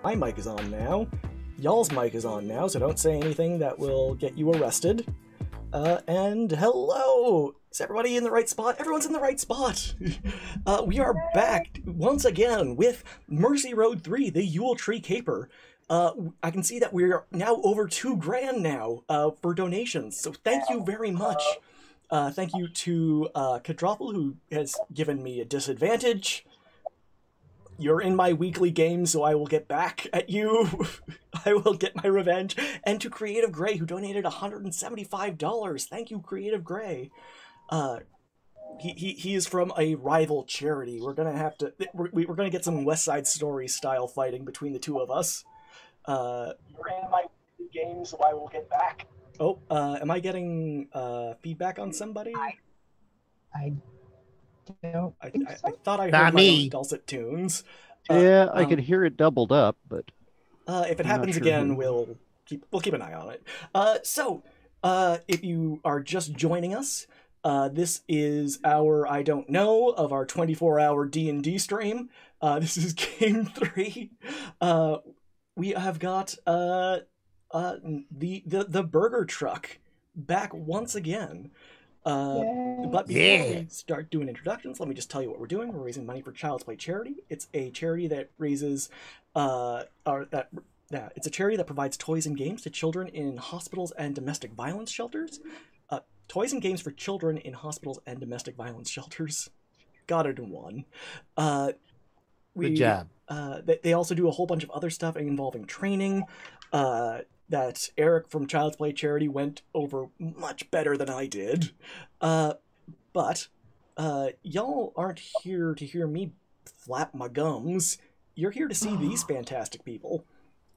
My mic is on now. Y'all's mic is on now, so don't say anything that will get you arrested. And hello! Is everybody in the right spot? Everyone's in the right spot! We are back once again with Mercy Road 3, the Yuletree Caper. I can see that we're now over $2,000 now for donations, so thank you very much. Thank you to Kadroppel, who has given me a disadvantage. You're in my weekly game, so I will get back at you. I will get my revenge. And to Creative Gray, who donated $175. Thank you, Creative Gray. He is from a rival charity. We're gonna have to. We're gonna get some West Side Story style fighting between the two of us. You're in my weekly game, so I will get back. Oh, am I getting feedback on somebody? I don't think so. I thought I heard my own dulcet tunes. Yeah, I could hear it doubled up, but if it happens again, we'll keep an eye on it. So if you are just joining us, this is our I don't know of our 24-hour D&D stream. This is game 3. We have got the burger truck back once again. But before we start doing introductions, let me just tell you what we're doing. We're raising money for Child's Play Charity. It's a charity that raises, it's a charity that provides toys and games to children in hospitals and domestic violence shelters. Toys and games for children in hospitals and domestic violence shelters. Got it in one. Good job. They also do a whole bunch of other stuff involving training. That Eric from Child's Play Charity went over much better than I did. But y'all aren't here to hear me flap my gums. You're here to see these fantastic people.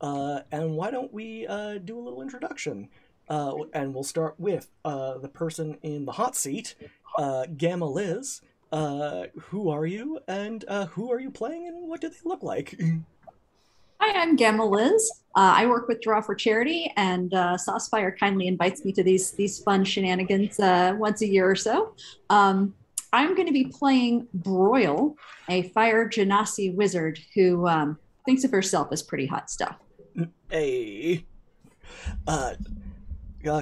And why don't we do a little introduction? And we'll start with the person in the hot seat, Gamma Liz. Who are you, and who are you playing, and what do they look like? Hi, I'm Gamma Liz. I work with Draw for Charity, and Saucefire kindly invites me to these fun shenanigans once a year or so. I'm going to be playing Broil, a fire genasi wizard who thinks of herself as pretty hot stuff. Hey.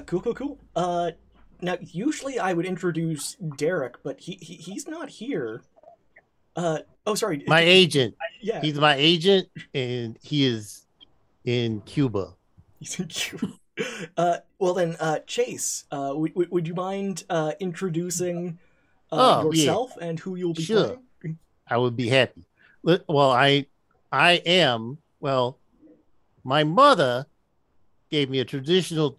Cool. Now, usually I would introduce Derek, but he's not here. Oh, sorry. My agent. Yeah. He's my agent, and he is in Cuba. He's in Cuba. Well then, Chase, would you mind introducing yourself and who you'll be playing? I would be happy. Well, I am, my mother gave me a traditional,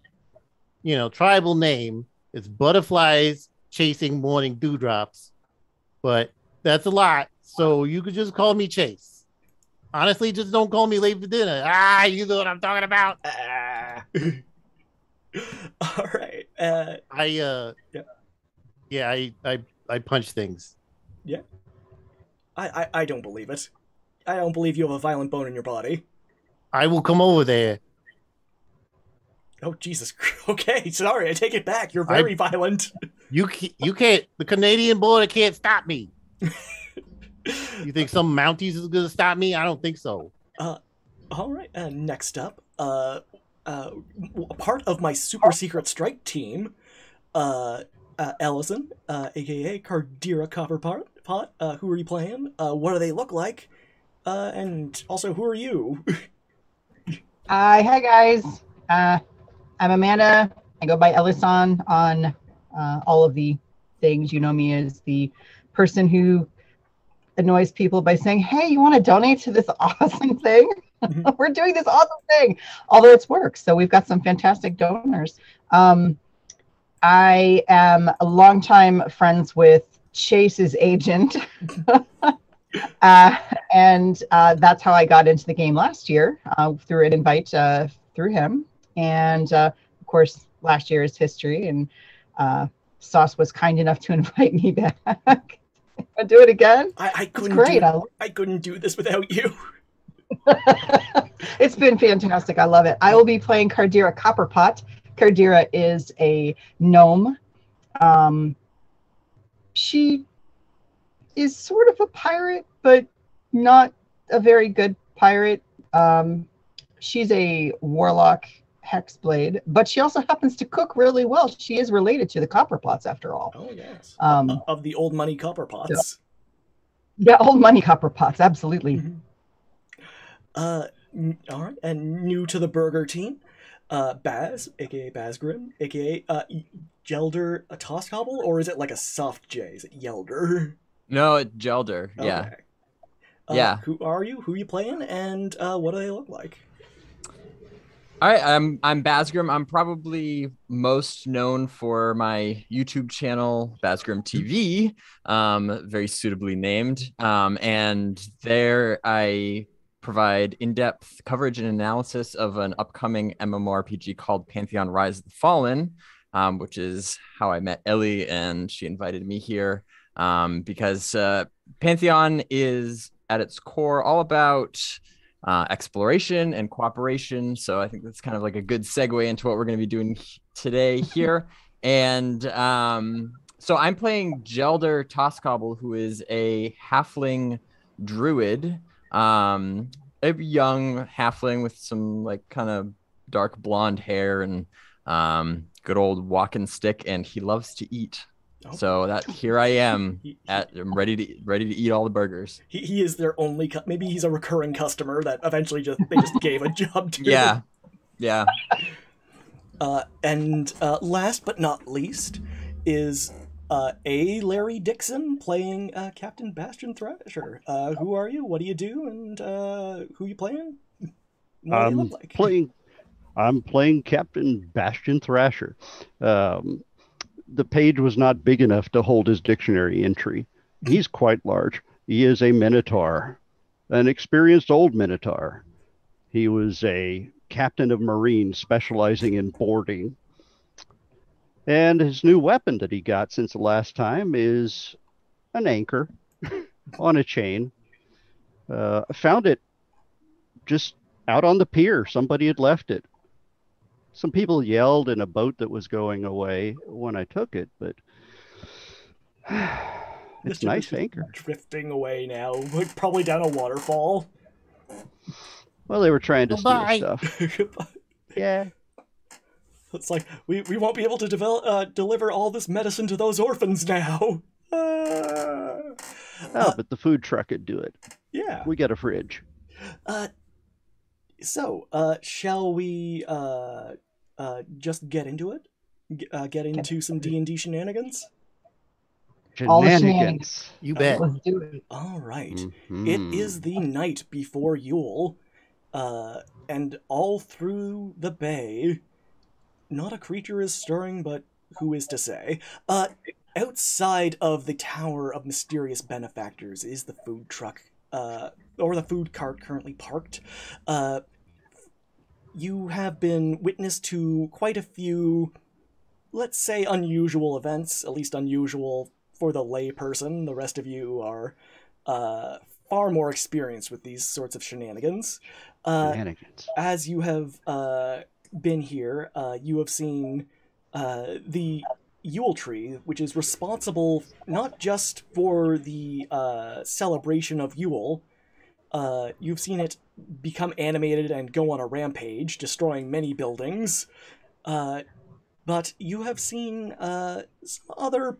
tribal name. It's Butterflies Chasing Morning Dewdrops, but that's a lot. So you could just call me Chase. Honestly, just don't call me late for dinner. You know what I'm talking about. All right. I punch things. Yeah. I don't believe it. I don't believe you have a violent bone in your body. I will come over there. Oh, Jesus. Okay, sorry, I take it back. You're very violent. You can't. The Canadian border can't stop me. You think some Mounties is going to stop me? I don't think so. All right. Next up, part of my super secret strike team, Elisan, aka Cardira Copperpot. Who are you playing? What do they look like? And also, who are you? Hi guys. I'm Amanda. I go by Elisan on all of the things. You know me as the person who annoys people by saying, "Hey, you want to donate to this awesome thing? We're doing this awesome thing," although it's work. So we've got some fantastic donors. I am a longtime friends with Chase's agent. And that's how I got into the game last year, through an invite through him. And of course, last year is history, and Sauce was kind enough to invite me back. I'll do it again. I couldn't. Great. I couldn't do this without you. It's been fantastic. I love it. I will be playing Cardira Copperpot. Cardira is a gnome. She is sort of a pirate, but not a very good pirate. She's a warlock hexblade, but she also happens to cook really well. She is related to the Copperpots, after all. Oh, yes. Of the old money Copperpots. Yeah, old money Copperpots, absolutely. All right, and new to the burger team, Baz, aka Bazgrim, aka Gelder, a toss cobble, or is it like a soft J? Is it Yelder? No, it's Gelder. Yeah. Okay. Yeah. Who are you? Who are you playing? And what do they look like? All right, I'm Bazgrim. I'm probably most known for my YouTube channel, Bazgrim TV, very suitably named. And there I provide in-depth coverage and analysis of an upcoming MMORPG called Pantheon: Rise of the Fallen, which is how I met Ellie, and she invited me here because Pantheon is at its core all about exploration and cooperation. So I think that's kind of like a good segue into what we're going to be doing today here. And so I'm playing Gelder Toskobble, who is a halfling druid, a young halfling with some like kind of dark blonde hair and good old walking stick, and he loves to eat. So that here I am, I'm ready to eat all the burgers. He is their only. Maybe he's a recurring customer that eventually they just gave a job to. Yeah. And last but not least is a Larry Dixon playing Captain Bastion Thrasher. Who are you? What do you do? And who are you playing? What do you look like? I'm playing Captain Bastion Thrasher. The page was not big enough to hold his dictionary entry. He's quite large. He is a Minotaur, an experienced old Minotaur. He was a captain of Marines specializing in boarding. And his new weapon that he got since the last time is an anchor on a chain. I found it just out on the pier. Somebody had left it. Some people yelled in a boat that was going away when I took it, but it's a nice anchor. Drifting away now, probably down a waterfall. Well, they were trying to steal stuff. Yeah. It's like, we won't be able to deliver all this medicine to those orphans now. Oh, but the food truck could do it. Yeah. We got a fridge. So, shall we just get into it? Get into some D&D shenanigans? Shenanigans. You bet. Let's do it. All right. Mm-hmm. It is the night before Yule, and all through the bay, not a creature is stirring, but who is to say? Outside of the Tower of Mysterious Benefactors is the food truck, or the food cart currently parked. You have been witness to quite a few, let's say, unusual events, at least unusual for the layperson. The rest of you are far more experienced with these sorts of shenanigans. As you have been here, you have seen the Yuletree, which is responsible not just for the celebration of Yule. You've seen it become animated and go on a rampage, destroying many buildings. But you have seen some other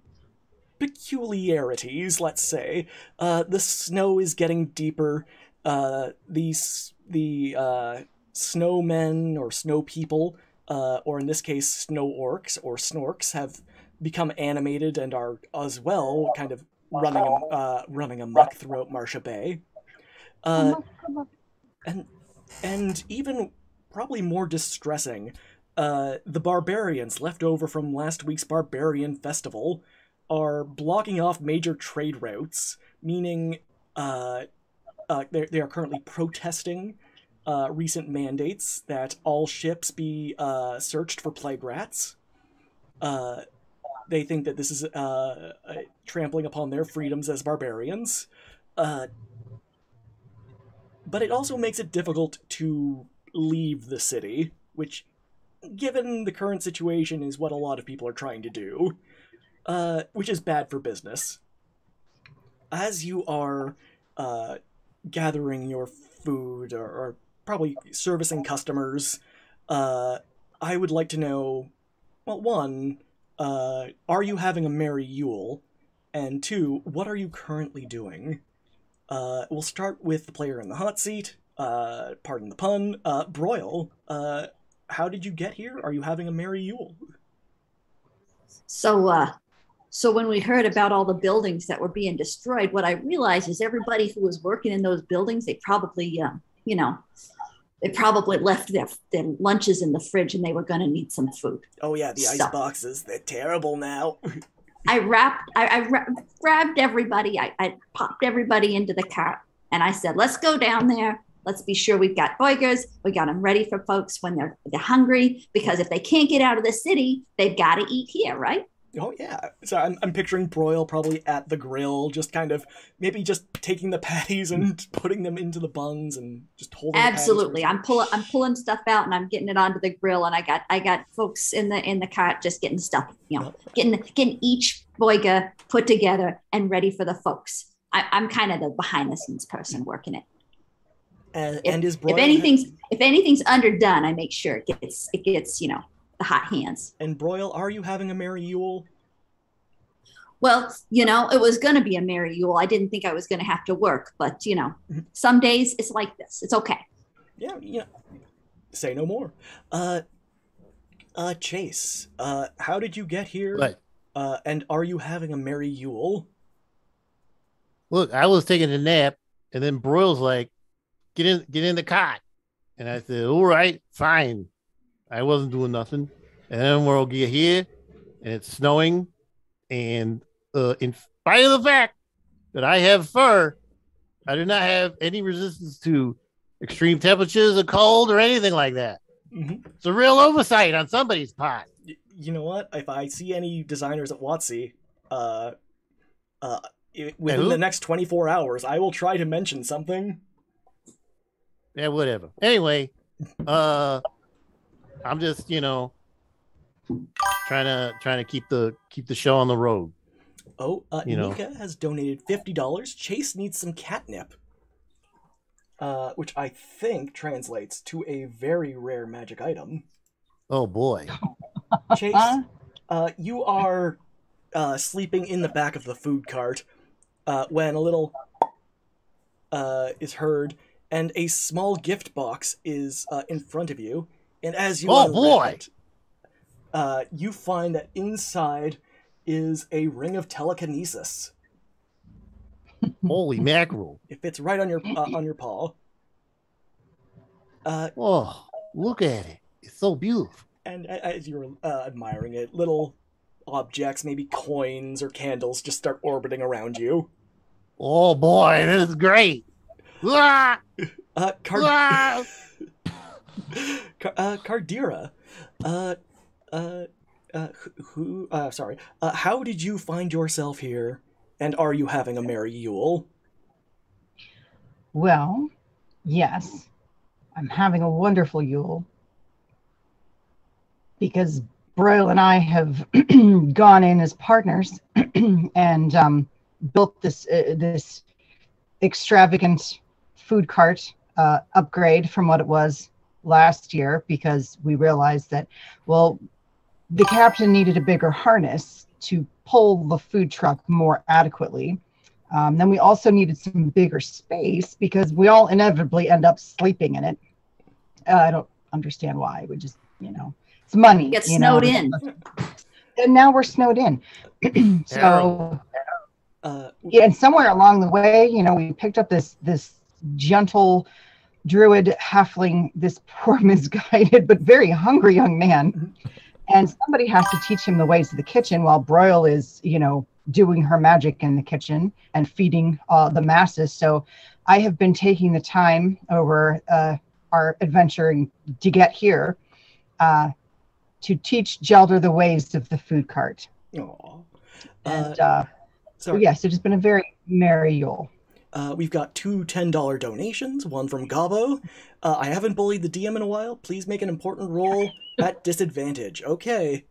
peculiarities, let's say. The snow is getting deeper. The snowmen or snow people, or in this case, snow orcs or snorks, have become animated and are as well kind of running amok throughout Marsha Bay. And even probably more distressing, the barbarians left over from last week's barbarian festival are blocking off major trade routes, meaning they are currently protesting recent mandates that all ships be searched for plague rats. They think that this is trampling upon their freedoms as barbarians. But it also makes it difficult to leave the city, which, given the current situation, is what a lot of people are trying to do, which is bad for business. As you are gathering your food or probably servicing customers, I would like to know, well, one, are you having a merry Yule? And two, what are you currently doing? We'll start with the player in the hot seat. Pardon the pun. Broil, how did you get here? Are you having a merry Yule? So when we heard about all the buildings that were being destroyed, what I realized is everybody who was working in those buildings, they probably, they probably left their lunches in the fridge and they were going to need some food. Oh yeah, the ice boxes, they're terrible now. I grabbed everybody. I popped everybody into the cart and I said, let's go down there. Let's be sure we've got burgers. We got them ready for folks when they're hungry, because if they can't get out of the city, they've got to eat here, right? Oh yeah. So I'm picturing Broil probably at the grill, just kind of maybe just taking the patties and putting them into the buns and just holding. Absolutely. I'm pulling stuff out and I'm getting it onto the grill, and I got folks in the cart just getting stuff, getting each burger put together and ready for the folks. I'm kind of the behind the scenes person working it. And is Broil, if anything's underdone, I make sure it gets the hot hands. And Broil, are you having a merry Yule? Well, it was going to be a merry Yule. I didn't think I was going to have to work, but some days it's like this. It's okay. Yeah. Say no more. Chase, how did you get here? What? And are you having a merry Yule? Look, I was taking a nap, and then Broil's like, get in the cot. And I said, all right, fine. I wasn't doing nothing. And then we'll get here, and it's snowing. And in spite of the fact that I have fur, I do not have any resistance to extreme temperatures or cold or anything like that. Mm-hmm. It's a real oversight on somebody's part. You know what? If I see any designers at WotC, within the next 24 hours, I will try to mention something. Yeah, whatever. Anyway, I'm just, trying to keep the show on the road. Oh, Nika has donated $50. Chase needs some catnip, which I think translates to a very rare magic item. Oh boy. Chase, you are sleeping in the back of the food cart when a little is heard, and a small gift box is in front of you. And as you unwrap it, you find that inside is a ring of telekinesis. Holy mackerel! It fits right on your paw. Oh, look at it! It's so beautiful. And as you're admiring it, little objects, maybe coins or candles, just start orbiting around you. Oh boy, this is great! Cardira, how did you find yourself here, and are you having a merry Yule? Well, yes, I'm having a wonderful Yule. because Broyle and I have gone in as partners and built this extravagant food cart upgrade from what it was last year, because we realized that, well, the captain needed a bigger harness to pull the food truck more adequately. Then we also needed some bigger space because we all inevitably end up sleeping in it. I don't understand why. We just, it's money. Get snowed in. And now we're snowed in. So, yeah, and somewhere along the way, we picked up this gentle druid halfling, this poor misguided but very hungry young man. And somebody has to teach him the ways of the kitchen while Broyle is, doing her magic in the kitchen and feeding the masses. So I have been taking the time over our adventuring to get here to teach Gelder the ways of the food cart. Aww. And so yes, it has been a very merry Yule. We've got two $10 donations, one from Gabo. I haven't bullied the DM in a while. Please make an important roll at disadvantage. Okay.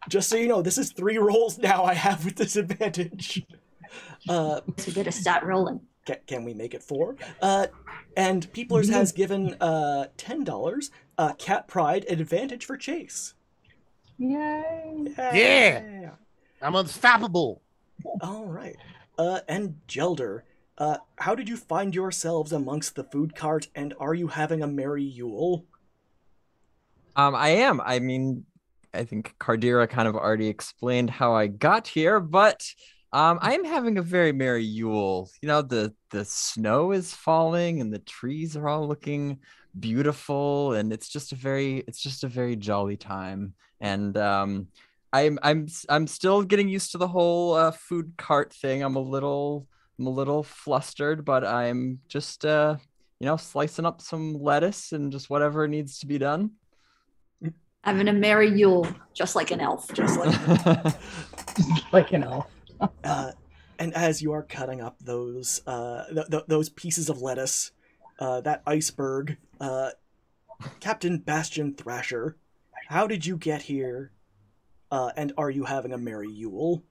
Just so you know, this is 3 rolls now I have with disadvantage. So we better start rolling. Can we make it 4? And Peoplers has given $10. Cat Pride advantage for Chase. Yay! Yeah! I'm unstoppable. All right. And Gelder, how did you find yourselves amongst the food cart, and are you having a merry Yule? I am. I mean, I think Cardira kind of already explained how I got here, but I am having a very merry Yule. The snow is falling and the trees are all looking beautiful, and it's just a very jolly time. And I'm still getting used to the whole food cart thing. I'm a little flustered, but I'm just slicing up some lettuce and just whatever needs to be done. Having a merry Yule, just like an elf. Just like, Like an elf. And as you are cutting up those those pieces of lettuce, that iceberg, Captain Bastion Thrasher, how did you get here? And are you having a merry Yule?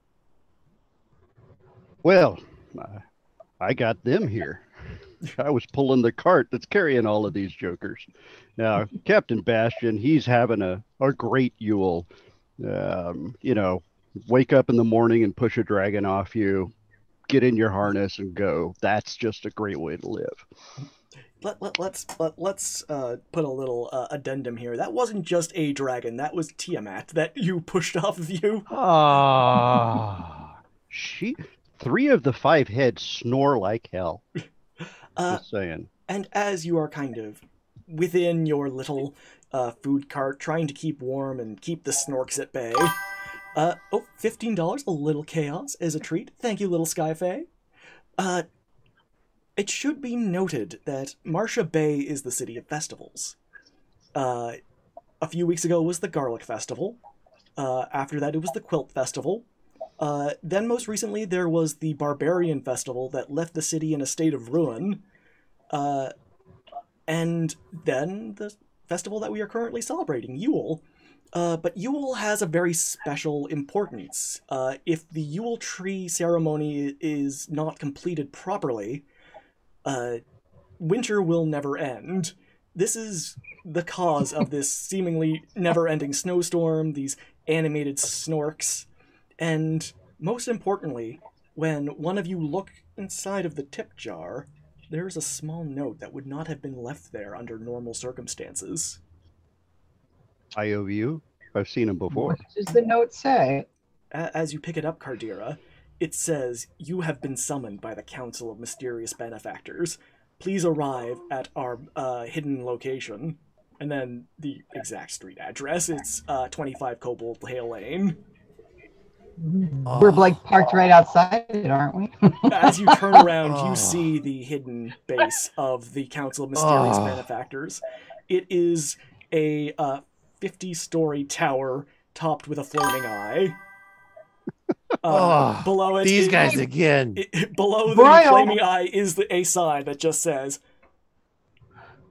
Well, I got them here. I was pulling the cart that's carrying all of these jokers. Now, Captain Bastion, he's having a great Yule. Wake up in the morning and push a dragon off you, get in your harness and go. That's just a great way to live. Let's put a little addendum here. That wasn't just a dragon. That was Tiamat that you pushed off of you. She 3 of the 5 heads snore like hell. Just saying. And as you are kind of within your little food cart, trying to keep warm and keep the snorks at bay. $15, a little chaos is a treat. Thank you, little Skyfae. It should be noted that Marcia Bay is the city of festivals. A few weeks ago was the Garlic Festival. After that, it was the Quilt Festival. Then most recently, there was the Barbarian Festival that left the city in a state of ruin. And then the festival that we are currently celebrating, Yule. But Yule has a very special importance. If the Yuletree ceremony is not completed properly, winter will never end. This is the cause of this seemingly never-ending snowstorm, these animated snorks, and most importantly, when one of you look inside of the tip jar, there is a small note that would not have been left there under normal circumstances. IOU? I've seen him before. What does the note say? As you pick it up, Cardira, it says, "You have been summoned by the Council of Mysterious Benefactors. Please arrive at our hidden location." And then the exact street address, it's 25 Cobalt Hale Lane. We're like parked right outside it, aren't we? As you turn around, you see the hidden base of the Council of Mysterious Benefactors. It is a 50-story tower topped with a flaming eye. Below it, these guys again. Below the flaming eye is a sign that just says,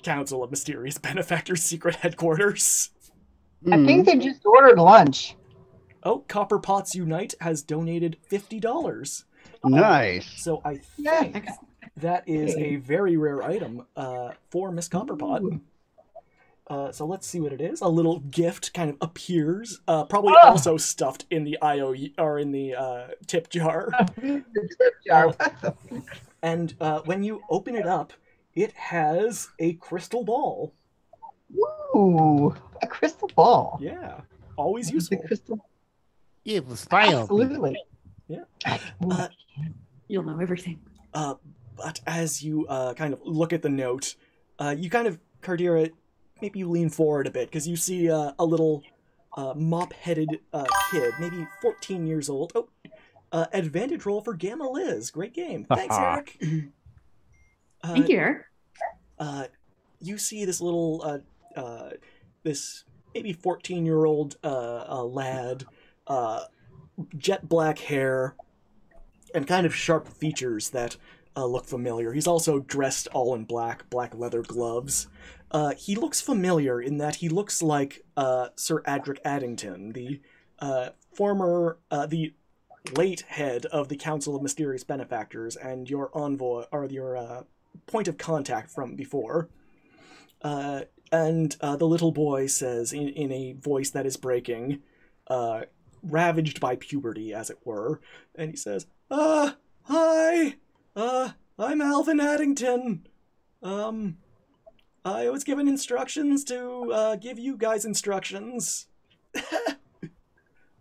"Council of Mysterious Benefactors Secret Headquarters." I think they just ordered lunch. Oh, Copper Pots Unite has donated $50. Nice. So I Yeah. think that is a very rare item for Miss Copperpot. So let's see what it is. A little gift kind of appears, probably also stuffed in the or in the tip jar. The tip jar. And when you open it up, it has a crystal ball. Ooh, a crystal ball. Yeah, always The useful. crystal. It was fine. Absolutely. Yeah. You'll know everything. But as you kind of look at the note, you kind of, Cardira, maybe you lean forward a bit because you see a little mop-headed kid, maybe 14 years old. Oh, advantage roll for Gamma Liz. Great game. Thanks, Eric. Thank you, Eric. You see this little, this maybe 14-year-old lad, jet black hair, and kind of sharp features that look familiar. He's also dressed all in black leather gloves. He looks familiar in that he looks like Sir Adric Addington, the former, the late head of the Council of Mysterious Benefactors and your envoy, or your point of contact from before. And the little boy says in a voice that is breaking, ravaged by puberty, as it were, and he says, hi, I'm Alvin Addington. I was given instructions to give you guys instructions.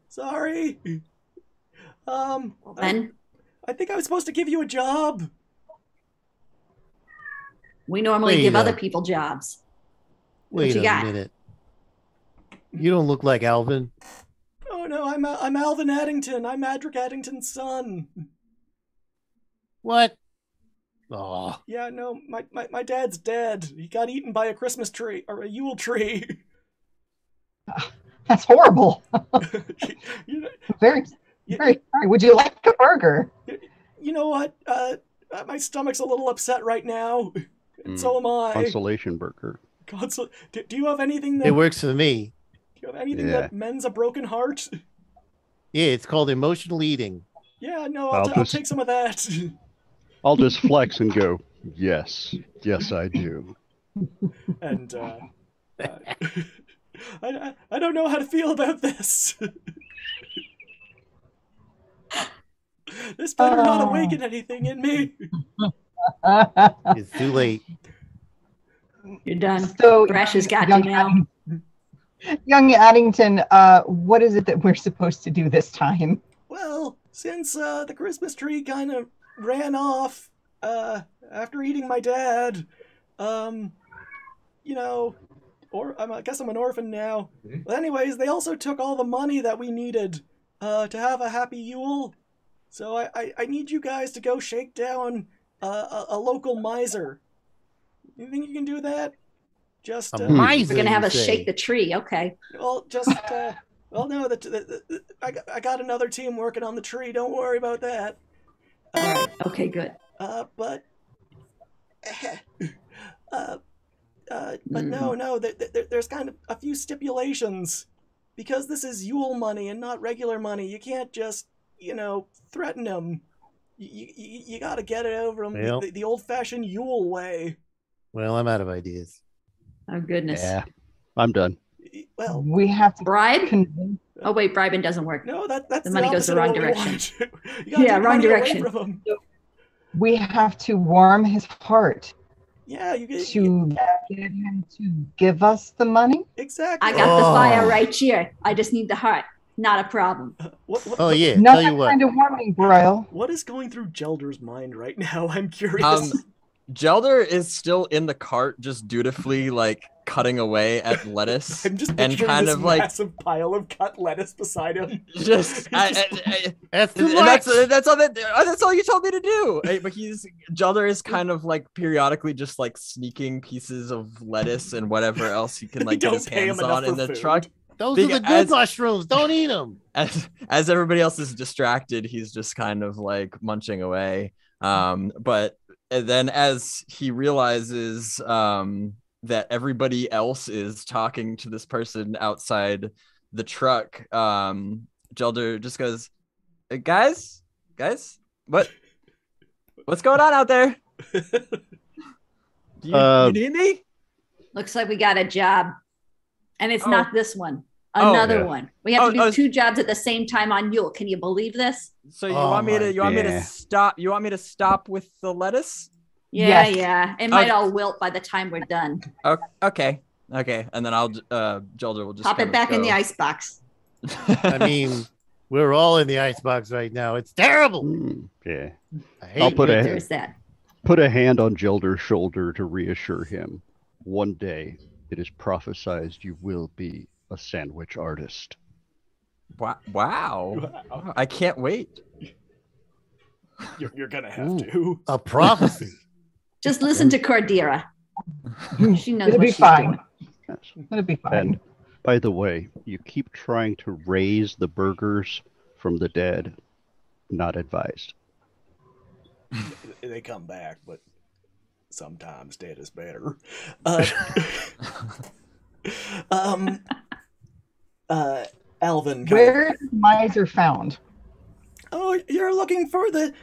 Sorry. Then I think I was supposed to give you a job. we normally Wait give a- other people jobs. Wait you a got? minute. You don't look like Alvin. Oh no, I'm Alvin Addington. I'm Adric Addington's son. What? Oh, Yeah, no, my dad's dead. He got eaten by a Christmas tree, or a Yule tree. That's horrible. you, know, Very sorry. Would you like a burger? you know what? My stomach's a little upset right now. And so am I. Consolation burger. Do you have anything that it works for me. Do you have anything Yeah. that mends a broken heart? Yeah, it's called emotional eating. Yeah, no, I'll I'll just- take some of that. I'll just flex and go, yes, I do. And I don't know how to feel about this. This better not awaken anything in me. It's too late. You're done. So, Thrash has got young you now. Young Addington, what is it that we're supposed to do this time? Well, since the Christmas tree kind of ran off after eating my dad, you know, I guess I'm an orphan now. But anyways, they also took all the money that we needed to have a happy Yule. So I need you guys to go shake down a local miser. You think you can do that? Just A miser, We're gonna have you us say? shake the tree. Okay. well, just well, no, I got another team working on the tree. Don't worry about that. All right. Okay. Good. But no, there's kind of a few stipulations. Because this is Yule money and not regular money, you can't just, threaten them. You gotta get it over them Well. the old-fashioned Yule way. Well, I'm out of ideas. Oh goodness. Yeah, I'm done. Well, We have to Bribe? convince. Oh wait, bribing doesn't work. no, that's The money goes the opposite of wrong what we direction. want. You gotta Yeah, take wrong money away direction. from 'em. We have to warm his heart Yeah, to get him to give us the money. exactly. I got the Oh. fire right here. I just need the heart. Not a problem. Oh yeah, Not tell you that what. kind of warming, Broyle. What is going through Gelder's mind right now? I'm curious. Gelder is still in the cart, just dutifully like cutting away at lettuce I'm just and picturing kind this of like massive pile of cut lettuce beside him. just. That's too And much. that's all you told me to do. But Gelder is kind of like periodically just like sneaking pieces of lettuce and whatever else he can like get Don't his pay him hands on enough in for the food. truck. Those are the Big good as- mushrooms. Don't eat them. As everybody else is distracted, he's just kind of like munching away. But then as he realizes that everybody else is talking to this person outside the truck, Gelder just goes, guys, what's going on out there? You need me? Looks like we got a job. And it's Oh. not this one. Another yeah. one. We have to do Oh, 2 jobs at the same time on Yule. Can you believe this? So you Oh want me my- to yeah. stop? You want me to stop with the lettuce? Yeah, Yes. yeah. It might Okay. all wilt by the time we're done. Okay. And then I'll Gelder will just Pop it kinda back in the go. icebox. I mean, we're all in the icebox right now. It's terrible. Yeah. I hate I'll put it. a There's that. put a hand on Gelder's shoulder to reassure him. One day, it is prophesied you will be a sandwich artist. Wow. I can't wait. You're gonna have Ooh. to. A prophecy. Just listen to Cordira. She knows It'll what be she's fine. doing. Yes. It'll be fine. And by the way, you keep trying to raise the burgers from the dead. Not advised. They come back, but sometimes dead is better. Alvin. Where is Miser found? Oh, you're looking for the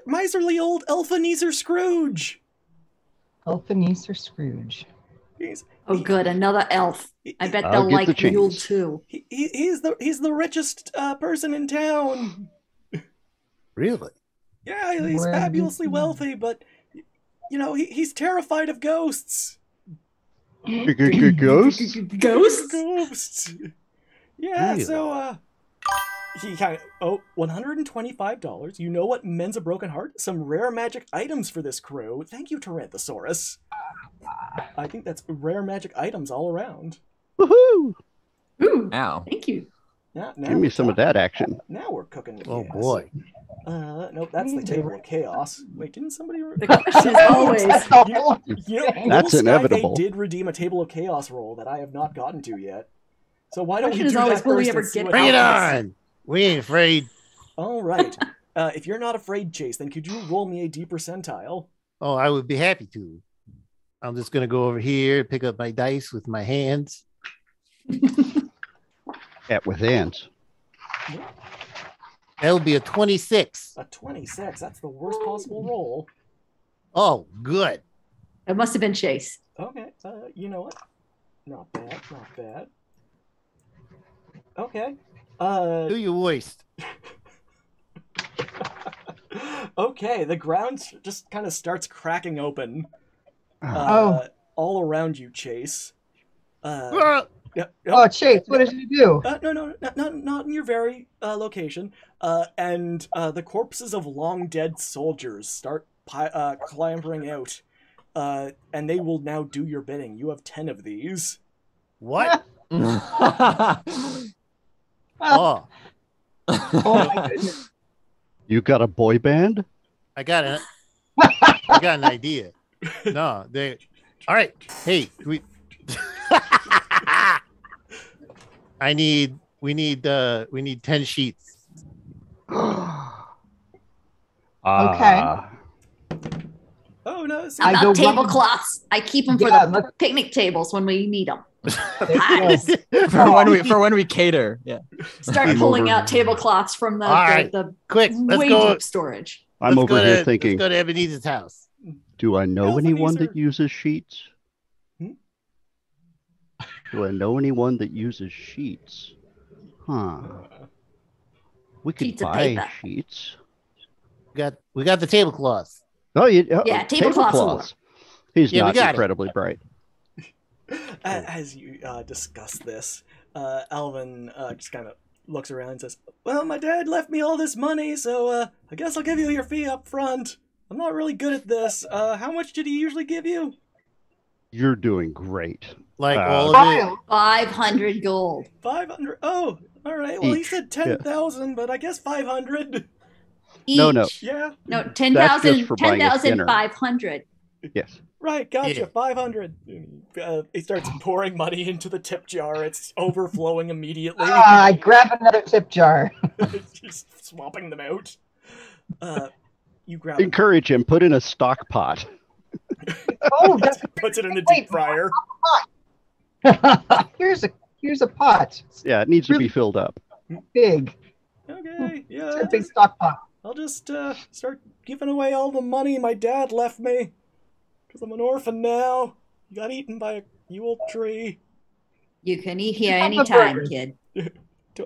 miserly old Ebenezer Scrooge. Ebenezer Scrooge. He's Oh, good. Another elf. I bet I'll they'll get the like Yule chains. too. he's the richest person in town. Really? Yeah, he's Where- fabulously wealthy, but you know he's terrified of ghosts. Ghosts? Ghosts? Ghosts. Yeah, Really? so he kind of $125. You know what mends a broken heart? Some rare magic items for this crew. Thank you, Tyrannosaurus. I think that's rare magic items all around. Woohoo! Ooh, Ow. thank you. Now Give me some of that action. Now we're cooking with Oh gas. boy. Nope, that's the table of chaos. Wait, didn't somebody? The question is always, That's the whole You know, thing. That's Little Skyfade inevitable. did redeem a table of chaos roll that I have not gotten to yet. So why don't we Question do is always, that will we first ever and see get what Bring it happens? on. We ain't afraid. All right. If you're not afraid, Chase, then could you roll me a D percentile? Oh, I would be happy to. I'm just gonna go over here, pick up my dice with my hands. At with hands. That would be a 26. A 26. That's the worst possible roll. Oh, good. it must have been Chase. Okay. You know what? Not bad. Not bad. Okay. Do your worst. Okay. The ground just kind of starts cracking open. Oh. All around you, Chase. Ah, Yeah. Oh, Chase, what did you do? No, not in your very location. And the corpses of long dead soldiers start clambering out, and they will now do your bidding. You have 10 of these. what? Oh. Oh, Oh my goodness. You got a boy band? I got an idea. No, they. All right. Hey, we need 10 sheets. Ah. Oh no! See, How I go about one- tablecloths? I keep them for Yeah, the let's- picnic tables when we need them. Yes. for when we cater. Yeah. Start I'm pulling over- out tablecloths from the, All right. the Quick, let's way go. deep storage. I'm let's over go here to, thinking, Let's go to Ebenezer's house. do I know anyone Ebenezer. that uses sheets? Hmm? Do I know anyone that uses sheets? Huh. We could Sheets of buy paper. sheets. We got the tablecloths. Oh, Yeah, tablecloths will work. He's Yeah, we not got it. incredibly bright. as you discuss this, Alvin just kind of looks around and says, "Well, my dad left me all this money, so I guess I'll give you your fee up front. I'm not really good at this. How much did he usually give you?" You're doing great. Like Uh, all of it. 500 gold. 500. Oh, all right. Well, he Each, said 10,000, but I guess 500. Each. No. Yeah. No, That's 10,000, just for buying us dinner. 10,500. Yes. Right, gotcha. Yeah. 500. He starts pouring money into the tip jar. It's overflowing immediately. I grab another tip jar. Just swapping them out. You grab. Encourage him. Put in a stock pot. Oh, that's Puts it in the Wait, deep fryer. here's a pot. Yeah, it needs to Really be filled up. big. Okay, yeah. It's a big stock pot. I'll just start giving away all the money my dad left me. Because I'm an orphan now. You got eaten by a Yuletree. You can eat here Have a anytime, burger. kid.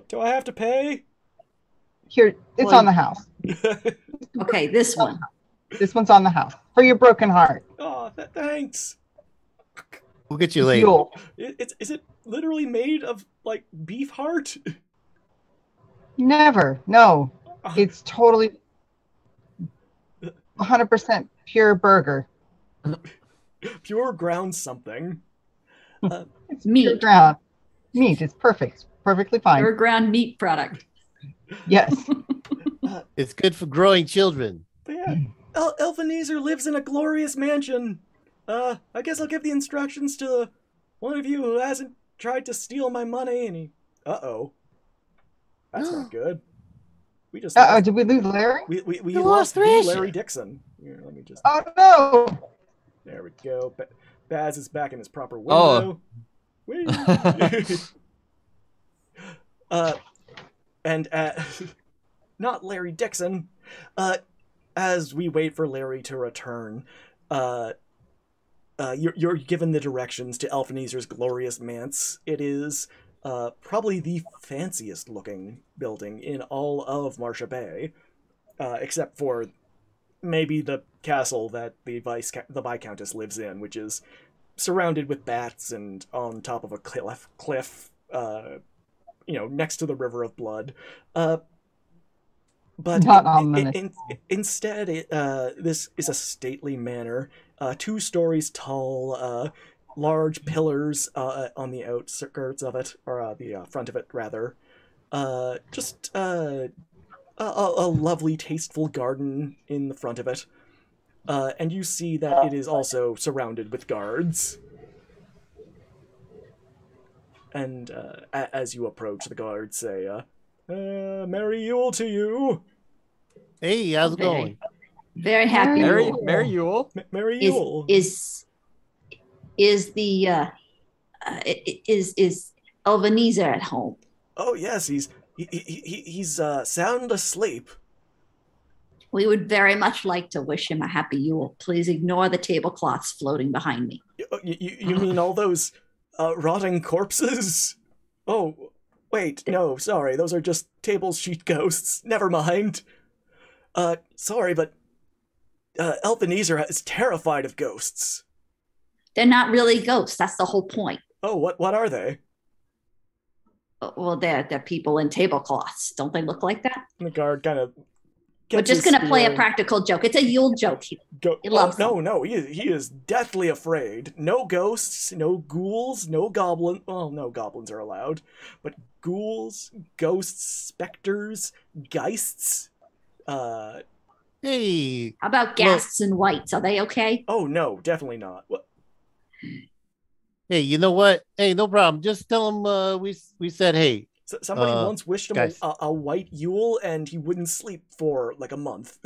Do I have to pay? Here, it's Well, on the house. Okay, this one. This one's on the house for your broken heart. Oh, thanks. We'll get you later. Yule. Is it literally made of, like, beef heart? Never. No. It's totally 100% pure burger. Pure ground something. It's Meat. pure ground. Meat. It's perfect. Perfectly fine. Your ground meat product. Yes. It's good for growing children. But yeah, Elvenezer lives in a glorious mansion. I guess I'll give the instructions to one of you who hasn't tried to steal my money, and he... Uh-oh. That's not good. We just... Uh-oh, did we lose Larry? We You lost lost the Thrasher. Larry Dixon. Here, let me just... Oh, no. There we go. Baz is back in his proper Oh. window. Whee! And not Larry Dixon. As we wait for Larry to return, you're given the directions to Elfenezer's glorious manse. It is probably the fanciest looking building in all of Marcia Bay, except for maybe the castle that the Viscountess lives in, which is surrounded with bats and on top of a cliff, next to the River of Blood. But Not ominous. instead, this is a stately manor, 2 stories tall, large pillars on the outskirts of it, or the front of it, rather. Just a lovely, tasteful garden in the front of it. And you see that it is also surrounded with guards. And as you approach, the guards say, Merry Yule to you! Hey, how's it going? Very happy. Merry- Mary Yule. Merry Yule! Is Elvenezer at home? Oh yes, he's sound asleep. We would very much like to wish him a happy Yule. Please ignore the tablecloths floating behind me. You mean all those rotting corpses? Oh, wait, no, sorry, those are just table sheet ghosts. Never mind. Sorry, but Elvenezer is terrified of ghosts. They're not really ghosts. That's the whole point. Oh, what are they? Well, they're people in tablecloths. Don't they look like that? And the guard kind of. We're just going to play a practical joke. It's a Yule joke. He loves no, he is deathly afraid. No ghosts, no ghouls, no goblin. Well, no goblins are allowed, but ghouls, ghosts, specters, geists. Hey, How about ghasts and whites? Are they okay? Oh no, definitely not. What? hey, you know what? Hey, no problem. Just tell him we said hey. Somebody once wished him guys. a white Yule, and he wouldn't sleep for like a month.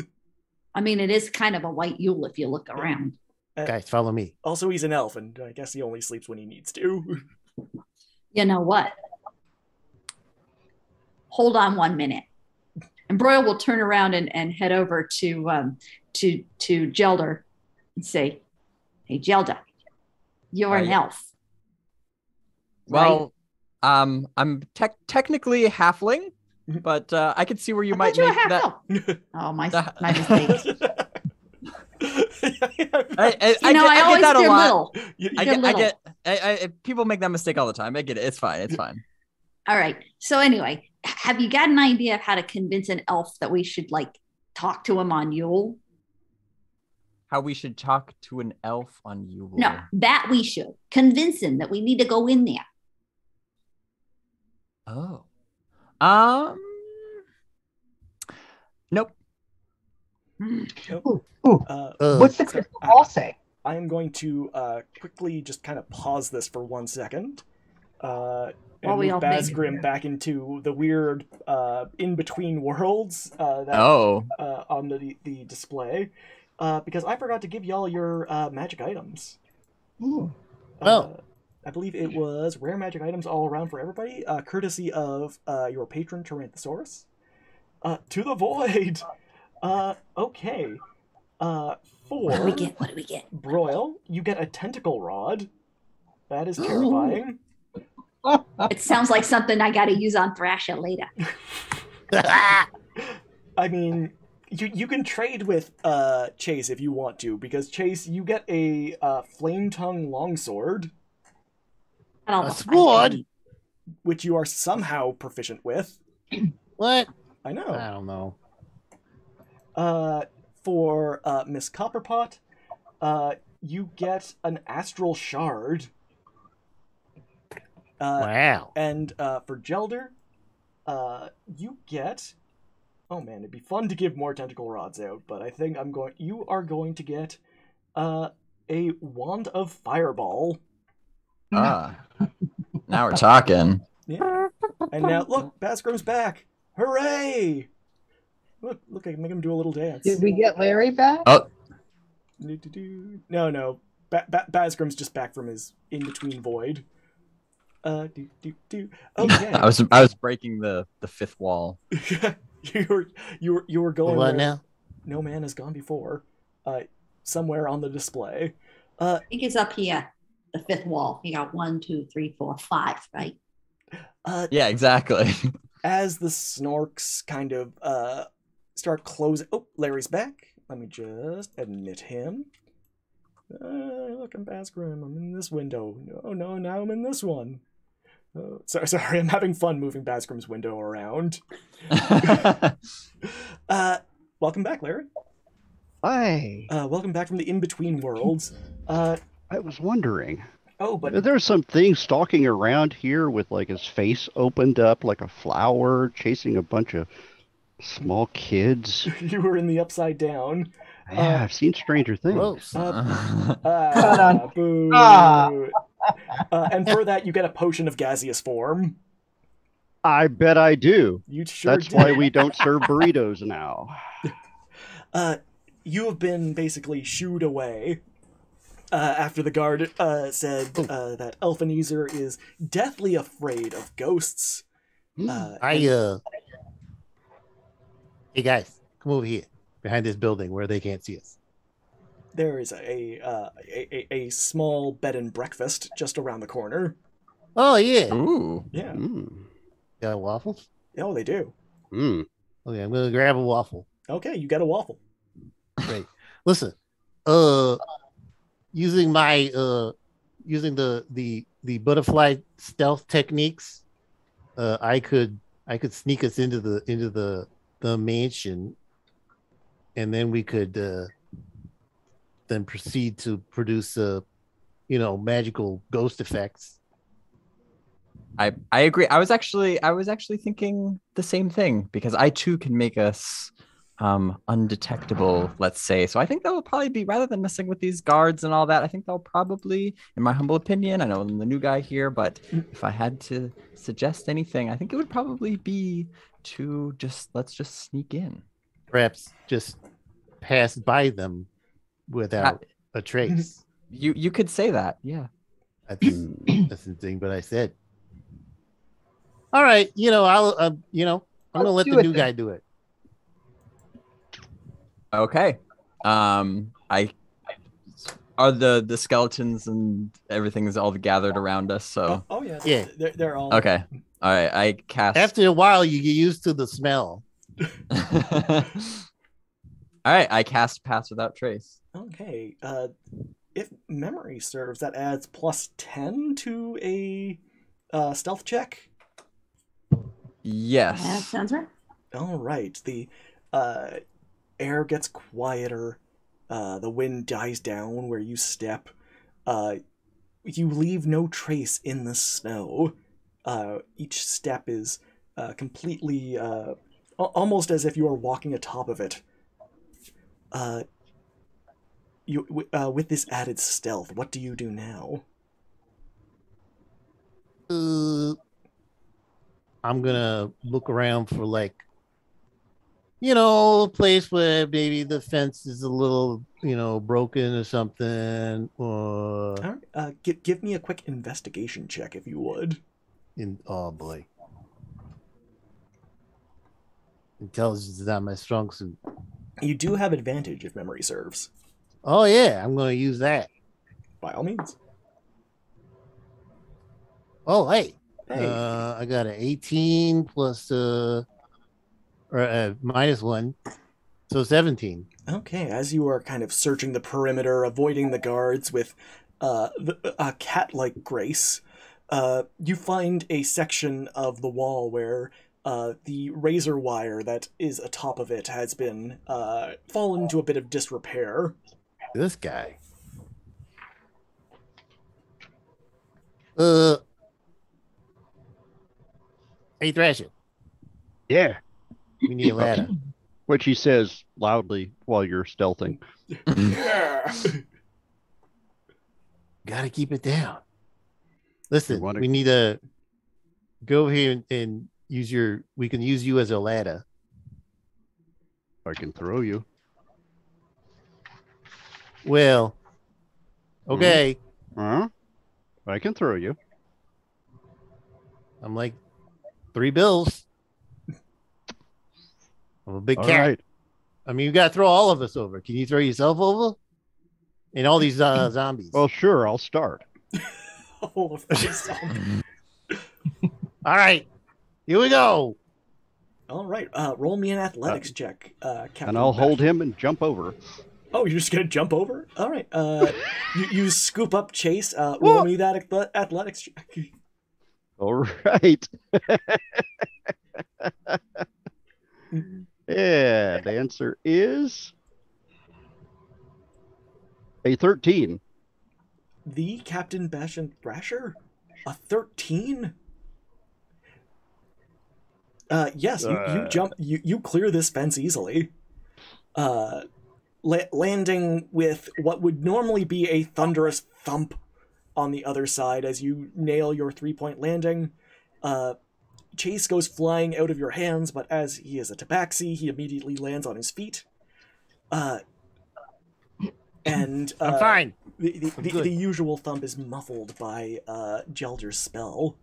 I mean, it is kind of a white Yule if you look around. Guys, follow me. Also, he's an elf, and I guess he only sleeps when he needs to. You know what? Hold on 1 minute. And Broyle will turn around and head over to Gelder and say, "Hey, Gelder, you're an elf." Well, I'm technically a halfling, but I could see where you might you were make half that. elf. Oh, my mistake. I I always get that a did lot. little. People make that mistake all the time. I get it. It's fine. It's fine. All right. So anyway, have you got an idea of how to convince an elf that we should talk to him on Yule? How we should talk to an elf on Yule? No, that we should convince him that we need to go in there. Oh. Nope. Ooh, Uh, what's the crystal ball say? I am going to quickly just kind of pause this for 1 second. And we move all think- Bazgrim back into the weird in-between worlds that's Oh. on the display. because I forgot to give y'all your magic items. Ooh. I believe it was rare magic items all around for everybody, courtesy of your patron Taranthosaurus. To the void. Okay. For What do we get? What do we get? Broil, you get a tentacle rod. That is terrifying. It sounds like something I got to use on Thrasher later. I mean, you can trade with Chase if you want to, because Chase, you get a flame tongue longsword, A sword? which you are somehow proficient with. What? I know. I don't know. For Miss Copperpot, you get an astral shard. Wow. And for Gelder, you get... Oh man, it'd be fun to give more tentacle rods out, but I think you are going to get a wand of fireball. Now we're talking. Yeah. And now look, Bazgrim's back. Hooray! Look, I can make him do a little dance. Did we get Larry back? Oh, No. Bazgrim's just back from his in-between void. Okay. I was breaking the fifth wall. you were going What where now? no man has gone before. Somewhere on the display. I think it's up here, the fifth wall. You got 1, 2, 3, 4, 5, right? Yeah, exactly. As the snorks kind of start closing. Oh, Larry's back. Let me just admit him. Look, I'm Bazgrim. I'm in this window. No, now I'm in this one. Oh, sorry, I'm having fun moving Bazgrim's window around. Welcome back, Larry. Hi. Welcome back from the in-between worlds. I was wondering. Oh, but There's some thing stalking around here with like his face opened up like a flower, chasing a bunch of small kids. you were in the Upside Down. Yeah, I've seen Stranger Things. Gross. Boo. And for that, you get a potion of gaseous form. I bet I do. You sure That's did. why we don't serve burritos now. You have been basically shooed away after the guard said that Elfenezer is deathly afraid of ghosts. Hey guys, come over here behind this building where they can't see us. There is a small bed and breakfast just around the corner. Oh yeah. Ooh. Yeah. Got waffles? Oh, they do. Mm. Okay, I'm gonna grab a waffle. Okay, you get a waffle. Great. Listen, using my using the butterfly stealth techniques, I could sneak us into the mansion, and then we could then proceed to produce magical ghost effects. I agree. I was actually thinking the same thing, because I too can make us undetectable, let's say. So I think that will probably be, rather than messing with these guards and all that, I think they'll probably, in my humble opinion, I know I'm the new guy here, but if I had to suggest anything, I think it would probably be to let's just sneak in. Perhaps just pass by them without a trace. You could say that, yeah. That's the thing, but I said. All right, I'm gonna let the new guy do it. Okay. I are the skeletons and everything is all gathered around us. So Oh yeah. Yeah. They're all okay. All right. I cast. After a while, you get used to the smell. All right. I cast Pass Without Trace. Okay. If memory serves, that adds +10 to a stealth check. Yes. That sounds right. All right. The air gets quieter. The wind dies down where you step. You leave no trace in the snow. Each step is completely, almost as if you are walking atop of it. With this added stealth, what do you do now? I'm gonna look around for a place where maybe the fence is a little, broken or something. Or All right. Give me a quick investigation check if you would. Oh boy, intelligence is not my strong suit. You do have advantage if memory serves. Oh yeah, I'm going to use that. By all means. Oh hey, Hey. I got an 18 plus minus 1, so 17. Okay, as you are kind of searching the perimeter, avoiding the guards with a cat-like grace, you find a section of the wall where the razor wire that is atop of it has been fallen into a bit of disrepair. This guy. Hey Thrasher, Yeah. we need a ladder. Which he says loudly while you're stealthing. Yeah. Gotta keep it down. Listen, You wanna- we need to go over here and we can use you as a ladder. I can throw you. Well, okay. Huh? I can throw you. I'm like 3 bills. I'm a big All cat. right. I mean, you gotta throw all of us over. Can you throw yourself over? And all these zombies. Well, sure. I'll start. All of these. All right, here we go. All right, roll me an athletics check, Captain. And I'll hold Bastion. him and jump over. Oh, you're just gonna jump over? All right. You scoop up Chase. Roll me that athletics check. All right. Yeah, the answer is a 13. The Captain Bastion Thrasher, a 13. Yes, you jump. You clear this fence easily. Landing with what would normally be a thunderous thump on the other side as you nail your 3-point landing. Chase goes flying out of your hands, but as he is a tabaxi, he immediately lands on his feet. And I'm fine. The usual thump is muffled by Gelder's spell.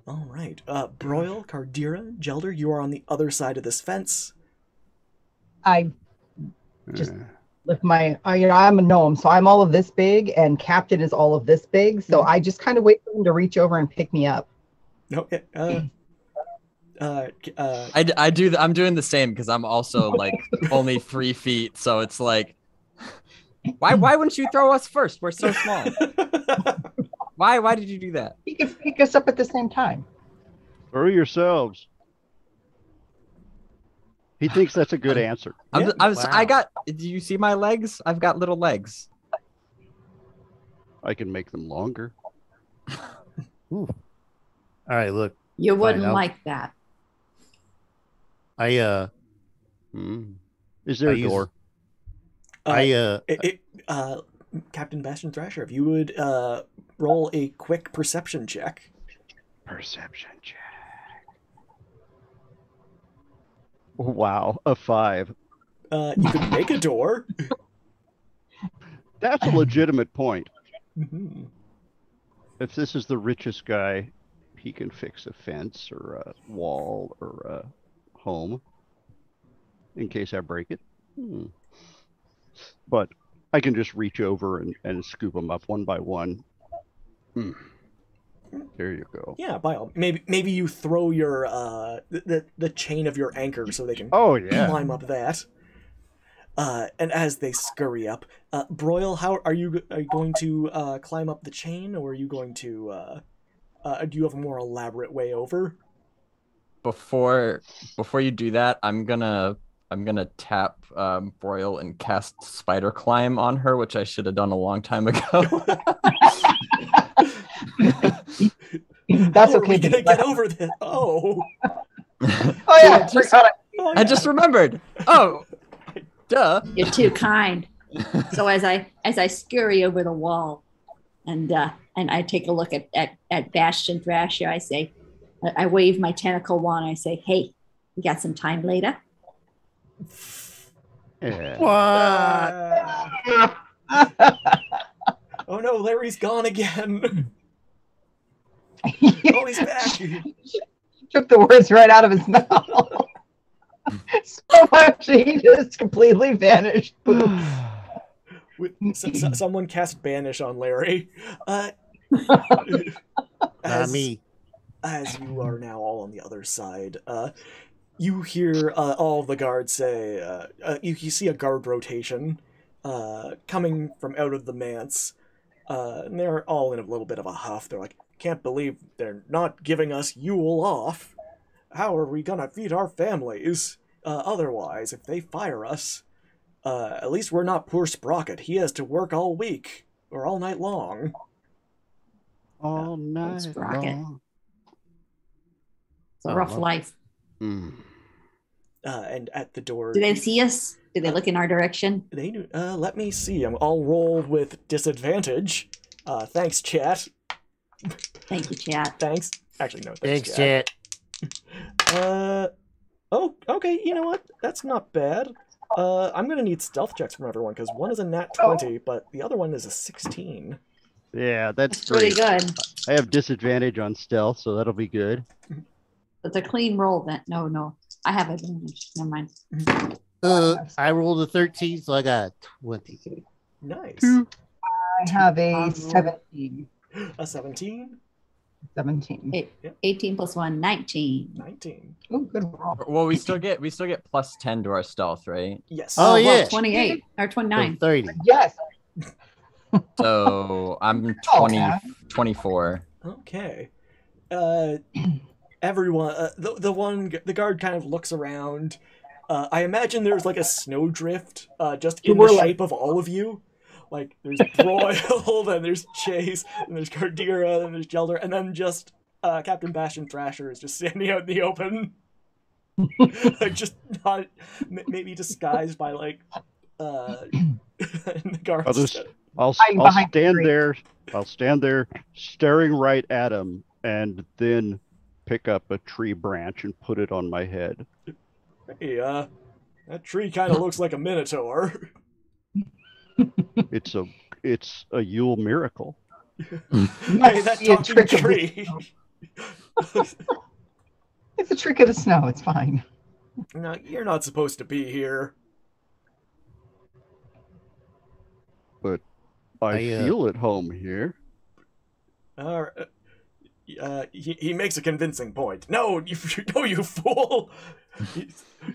All right. Broil, Cardira, Gelder, you are on the other side of this fence. I just lift my, I'm a gnome, so I'm all of this big, and Captain is all of this big. So I just kind of wait for him to reach over and pick me up. Okay. I do. I'm doing the same because I'm also like only 3 feet, so it's like, why wouldn't you throw us first? We're so small. Why did you do that? He can pick us up at the same time. Throw yourselves. He thinks that's a good answer. Yeah. I got. Do you see my legs? I've got little legs. I can make them longer. Ooh. All right, look. You wouldn't I'll- like that. I Is there I a use- door? Captain Bastion Thrasher, if you would roll a quick perception check. Perception check. Wow, a 5. You could make a door. That's a legitimate point. Mhm. If this is the richest guy, he can fix a fence or a wall or a home in case I break it. But I can just reach over and scoop them up one by one. There you go. Yeah, by all maybe you throw your the chain of your anchor so they can Oh yeah. climb up that. And as they scurry up, Broil, how are you going to climb up the chain, or are you going to do you have a more elaborate way over? Before you do that, I'm gonna tap Broil and cast Spider Climb on her, which I should have done a long time ago. That's How are okay. we gonna get over this? Oh. Oh yeah, forgot it. Oh, I just remembered. Oh, duh. You're too kind. So as I scurry over the wall, and I take a look at Bastion Thrasher, I say, I wave my tentacle wand. I say, "Hey, We got some time later. Yeah. What? Oh no, Larry's gone again. Oh, he's back. Took the words right out of his mouth. So much he just completely vanished. Someone cast Banish on Larry. Not me. As you are now all on the other side, you hear all of the guards say, you see a guard rotation coming from out of the manse, and they're all in a little bit of a huff. They're like, can't believe they're not giving us Yule off. How are we gonna feed our families? Otherwise, if they fire us, at least we're not poor Sprocket. He has to work all week, or all night long. All night Sprocket. long. It's a rough life. Mm. And at the door... Do they see us? Do they look in our direction? They do. Let me see. I'll roll with disadvantage. Thanks, chat. Thank you, chat. Thanks. Actually, no. Thanks, chat. Oh, okay. You know what? That's not bad. I'm gonna need stealth checks from everyone because one is a nat 20, but the other one is a 16. Yeah, that's Pretty great. good. I have disadvantage on stealth, so that'll be good. It's a clean roll then. No. I have advantage. Never mind. I rolled a 13, so I got 20. Nice. I have a 17. A 17. 17. 18 plus 1, 19. 19. Oh, good roll. Well, we still get plus 10 to our stealth, right? Yes. Oh, well, yeah. 28 or 29. So 30. Yes. So I'm 24. Okay. Everyone, the guard kind of looks around. I imagine there's like a snowdrift, just in the shape of all of you. Like there's Broyle, then there's Chase, then there's Cardira, then there's Gelder, and then just Captain Bastion Thrasher is just standing out in the open, like just not maybe disguised by like the guards. I'll stand there. I'll stand there, staring right at him, and then pick up a tree branch and put it on my head. Hey, that tree kind of looks like a minotaur. It's a Yule miracle. Hey, that talking tree. It's a trick of the snow. It's fine. No, you're not supposed to be here. But I feel at home here. He makes a convincing point. No, you fool!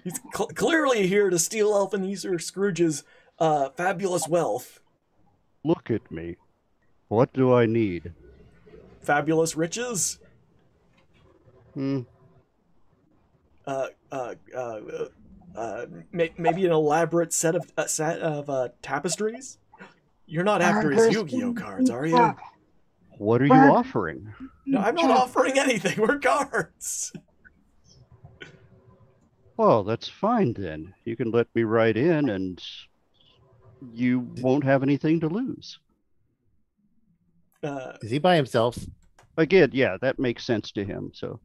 He's clearly here to steal Ebenezer Scrooge's fabulous wealth. Look at me. What do I need? Fabulous riches? Maybe an elaborate set of tapestries? You're not after his Yu-Gi-Oh cards, are you? What are you offering? No, I'm not offering anything. We're guards. Well, that's fine then. You can let me right in and you won't have anything to lose. Is he by himself? Again, yeah, that makes sense to him. So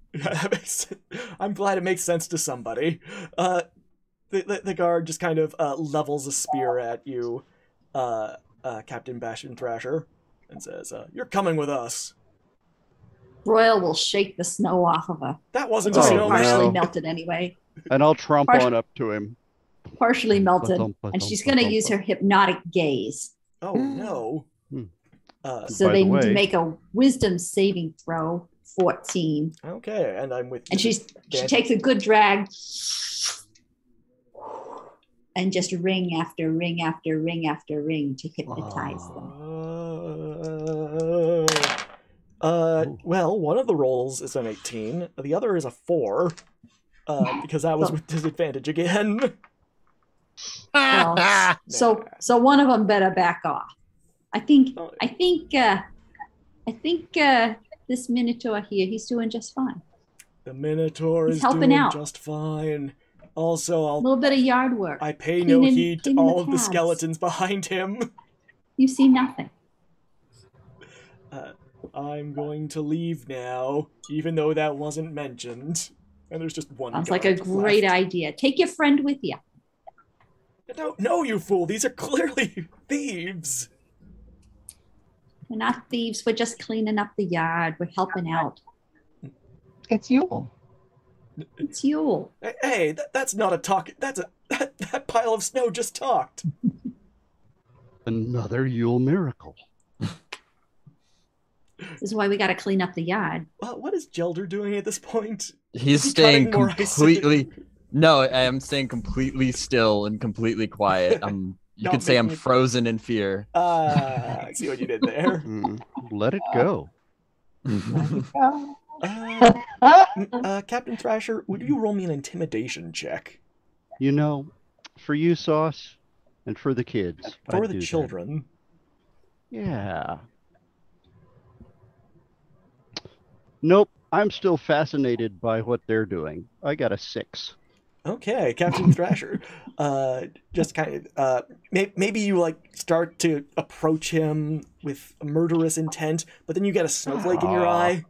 I'm glad it makes sense to somebody. The guard just kind of levels a spear at you, Captain Bastion Thrasher, and says, "You're coming with us." Royal will shake the snow off of her. That wasn't a snowman. Partially melted anyway. And I'll tromp on up to him. Partially melted, and she's going to use her hypnotic gaze. Oh no! So they need to make a wisdom saving throw. 14. Okay, and I'm with you. And she takes a good drag, and just ring after ring after ring after ring to hypnotize them. Well, one of the rolls is an 18. The other is a 4. Because that was with disadvantage again. Well, so one of them better back off. I think this Minotaur here, he's doing just fine. The Minotaur is helping doing out. Just fine. Also, A little bit of yard work. I pay no heed to all of the skeletons behind him. You see nothing. I'm going to leave now, even though that wasn't mentioned. And there's just one. Sounds like a great idea. Take your friend with you. No, you fool! These are clearly thieves. We're not thieves. We're just cleaning up the yard. We're helping out. It's Yule. It's Yule. Hey, that's not a talk. That pile of snow just talked. Another Yule miracle. This is why we got to clean up the yard. What is Gelder doing at this point? He's Is he staying cutting more ice? completely. No, I am staying completely still and completely quiet. You Not could say I'm making it- frozen in fear. I see what you did there. Let it go. Captain Thrasher, would you roll me an intimidation check? You know, for you, Sauce, and for the kids. For I'd the do that. children. Yeah. Nope. I'm still fascinated by what they're doing. I got a 6. Okay, Captain Thrasher. Just kind of, maybe you like start to approach him with a murderous intent, but then you get a snowflake in your eye,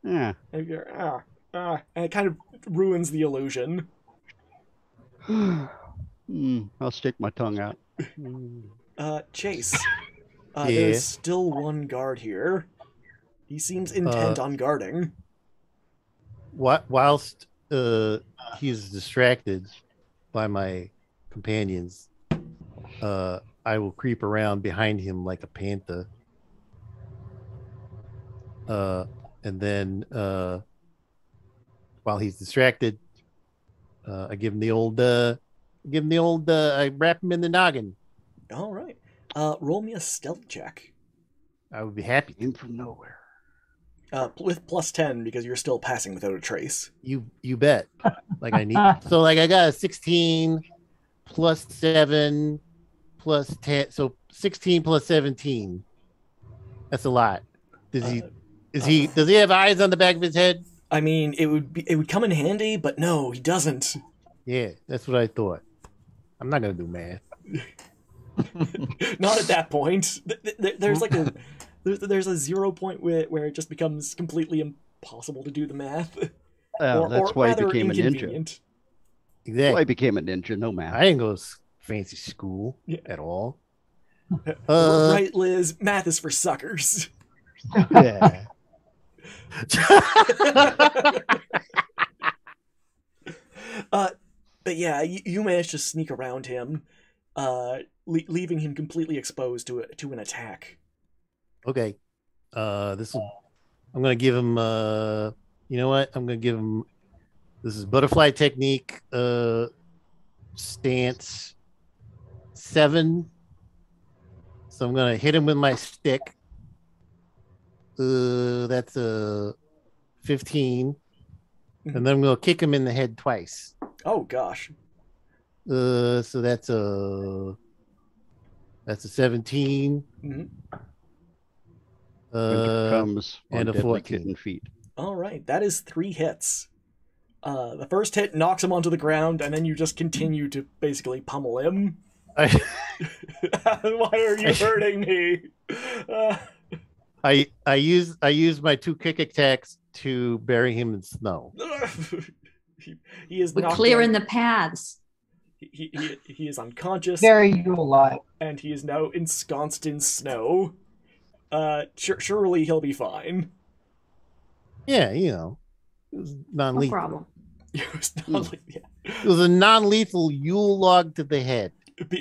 Yeah. and you're and it kind of ruins the illusion. I'll stick my tongue out. Chase. Yeah. There's still one guard here. He seems intent on guarding. Whilst he's distracted by my companions, I will creep around behind him like a panther. And then while he's distracted, I give him the old I wrap him in the noggin. All right. Roll me a stealth check. I would be happy. Came from nowhere. With plus 10 because you're still passing without a trace. You bet. Like I need. So like I got a 16 plus 7 plus 10. So 16 plus 17. That's a lot. Does he have eyes on the back of his head? I mean, it would come in handy, but no, he doesn't. Yeah, that's what I thought. I'm not gonna do math. Not at that point. There's like there's a 0 point where it just becomes completely impossible to do the math. That's why he rather became a ninja. inconvenient. That's why Exactly. he became a ninja. No math. I didn't go to fancy school Yeah. at all. Right, Liz? Math is for suckers. Yeah. But yeah, you managed to sneak around him, leaving him completely exposed to an attack. Okay. I'm gonna give him you know what? I'm gonna give him this is butterfly technique stance 7. So I'm gonna hit him with my stick. That's a 15. And then I'm gonna kick him in the head twice. Oh gosh. So that's a 17. Mhm. Winter comes on and a deadly 14. kitten feet. All right, that is 3 hits. The first hit knocks him onto the ground, and then you just continue to basically pummel him. Why are you hurting me? I use my 2 kick attacks to bury him in snow. He is We're knocked clearing down. the paths. He is unconscious, Very Yule like. and he is now ensconced in snow. Surely he'll be fine. Yeah, you know, it was No non-lethal. problem. It was not like- yeah. It was a non-lethal Yule log to the head.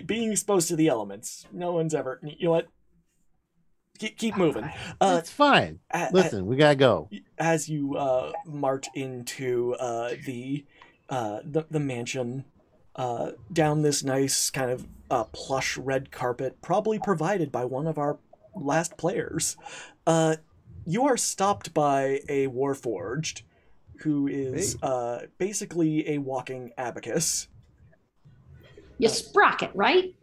Being exposed to the elements. No one's ever. You know what? Keep moving. It's fine. Listen, we gotta go. As you march into the mansion, down this nice kind of plush red carpet, probably provided by one of our last players, you are stopped by a warforged, who is basically a walking abacus. You Sprocket, right?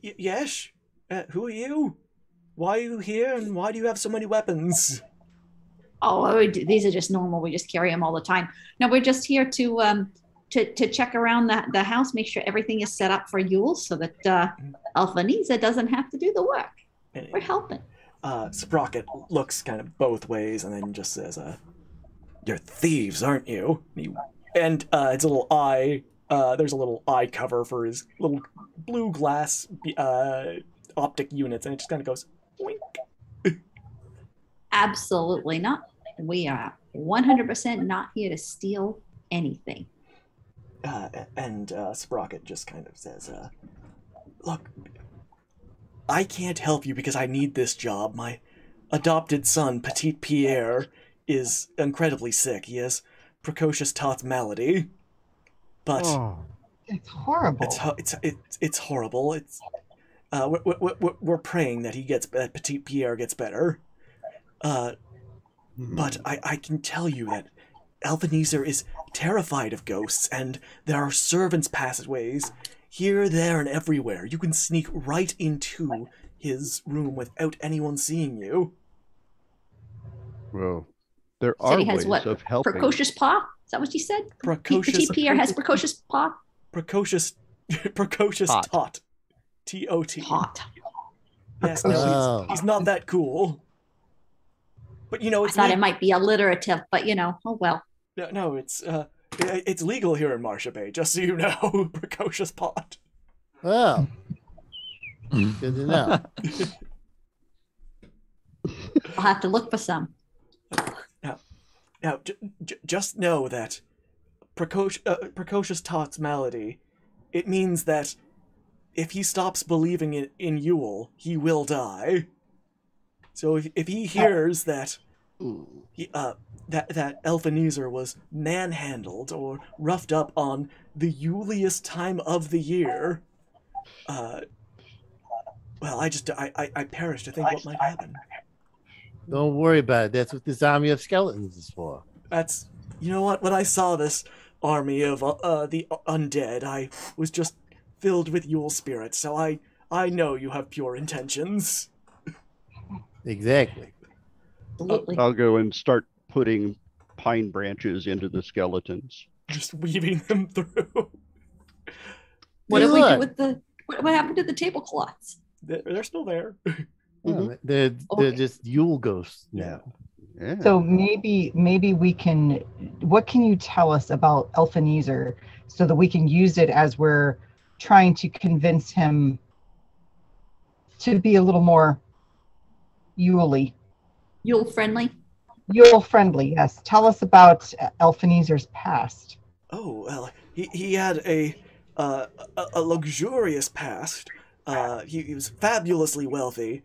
Yes. Who are you? Why are you here, and why do you have so many weapons? Oh, these are just normal. We just carry them all the time. No, we're just here to check around the house, make sure everything is set up for Yule, so that Alphaniza doesn't have to do the work. We're helping. Sprocket looks kind of both ways and then just says, You're thieves, aren't you? And it's a little eye. There's a little eye cover for his little blue glass optic units, and it just kind of goes wink. Absolutely not. We are 100% not here to steal anything. And Sprocket just kind of says, look, I can't help you because I need this job. My adopted son, Petit Pierre, is incredibly sick. He has precocious Tot's malady. But it's horrible. It's horrible. It's we're praying that that Petit Pierre gets better. But I can tell you that Ebenezer is terrified of ghosts, and there are servants' passageways here, there, and everywhere. You can sneak right into his room without anyone seeing you. Well, there are ways of helping. Precocious paw? Is that what you said? Precocious. Pierre has precocious paw? Precocious tot. T-O-T. Tot. Yes, no, he's not that cool. But you know, I thought it might be alliterative, but you know, oh well. No, it's legal here in Marcia Bay, just so you know. Precocious pot. Oh, good to know. I'll have to look for some. Now, just know that precocious Tot's malady, it means that if he stops believing in Yule, he will die. So if he hears that that Ebenezer was manhandled or roughed up on the Yuliest time of the year, well, I perish to think what might happen. Don't worry about it. That's what this army of skeletons is for. You know what? When I saw this army of the undead, I was just filled with Yule spirit. So I know you have pure intentions. Exactly. I'll go and start putting pine branches into the skeletons. Just weaving them through. What did we do with what happened to the tablecloths? They're still there. They're just Yule ghosts now. Yeah. So maybe we can. What can you tell us about Ebenezer so that we can use it as we're trying to convince him to be a little more Yule-y? Yule friendly? Yule friendly, yes. Tell us about Ebenezer's past. Oh well, he had a luxurious past. He was fabulously wealthy.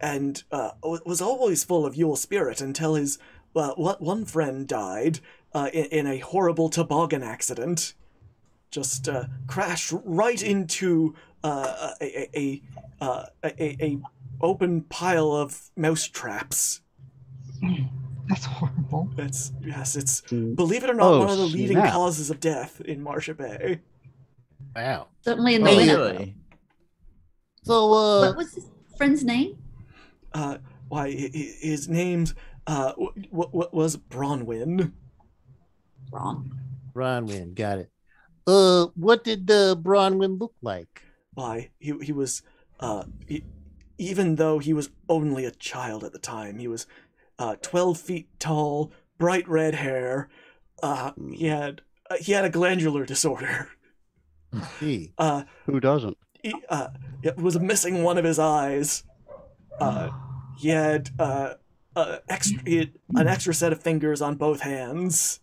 And was always full of Yule spirit until his one friend died in a horrible toboggan accident. Just crashed right into a open pile of mouse traps. That's horrible. It's believe it or not, one of the leading causes of death in Marcia Bay. Wow. Certainly in the winter. Really? So what was his friend's name? Why his name's what was Bronwyn. Bronwyn, got it. What did Bronwyn look like? Why he was even though he was only a child at the time, he was 12 feet tall, bright red hair. He had a glandular disorder. Gee. Who doesn't? He was missing one of his eyes. He had an extra set of fingers on both hands.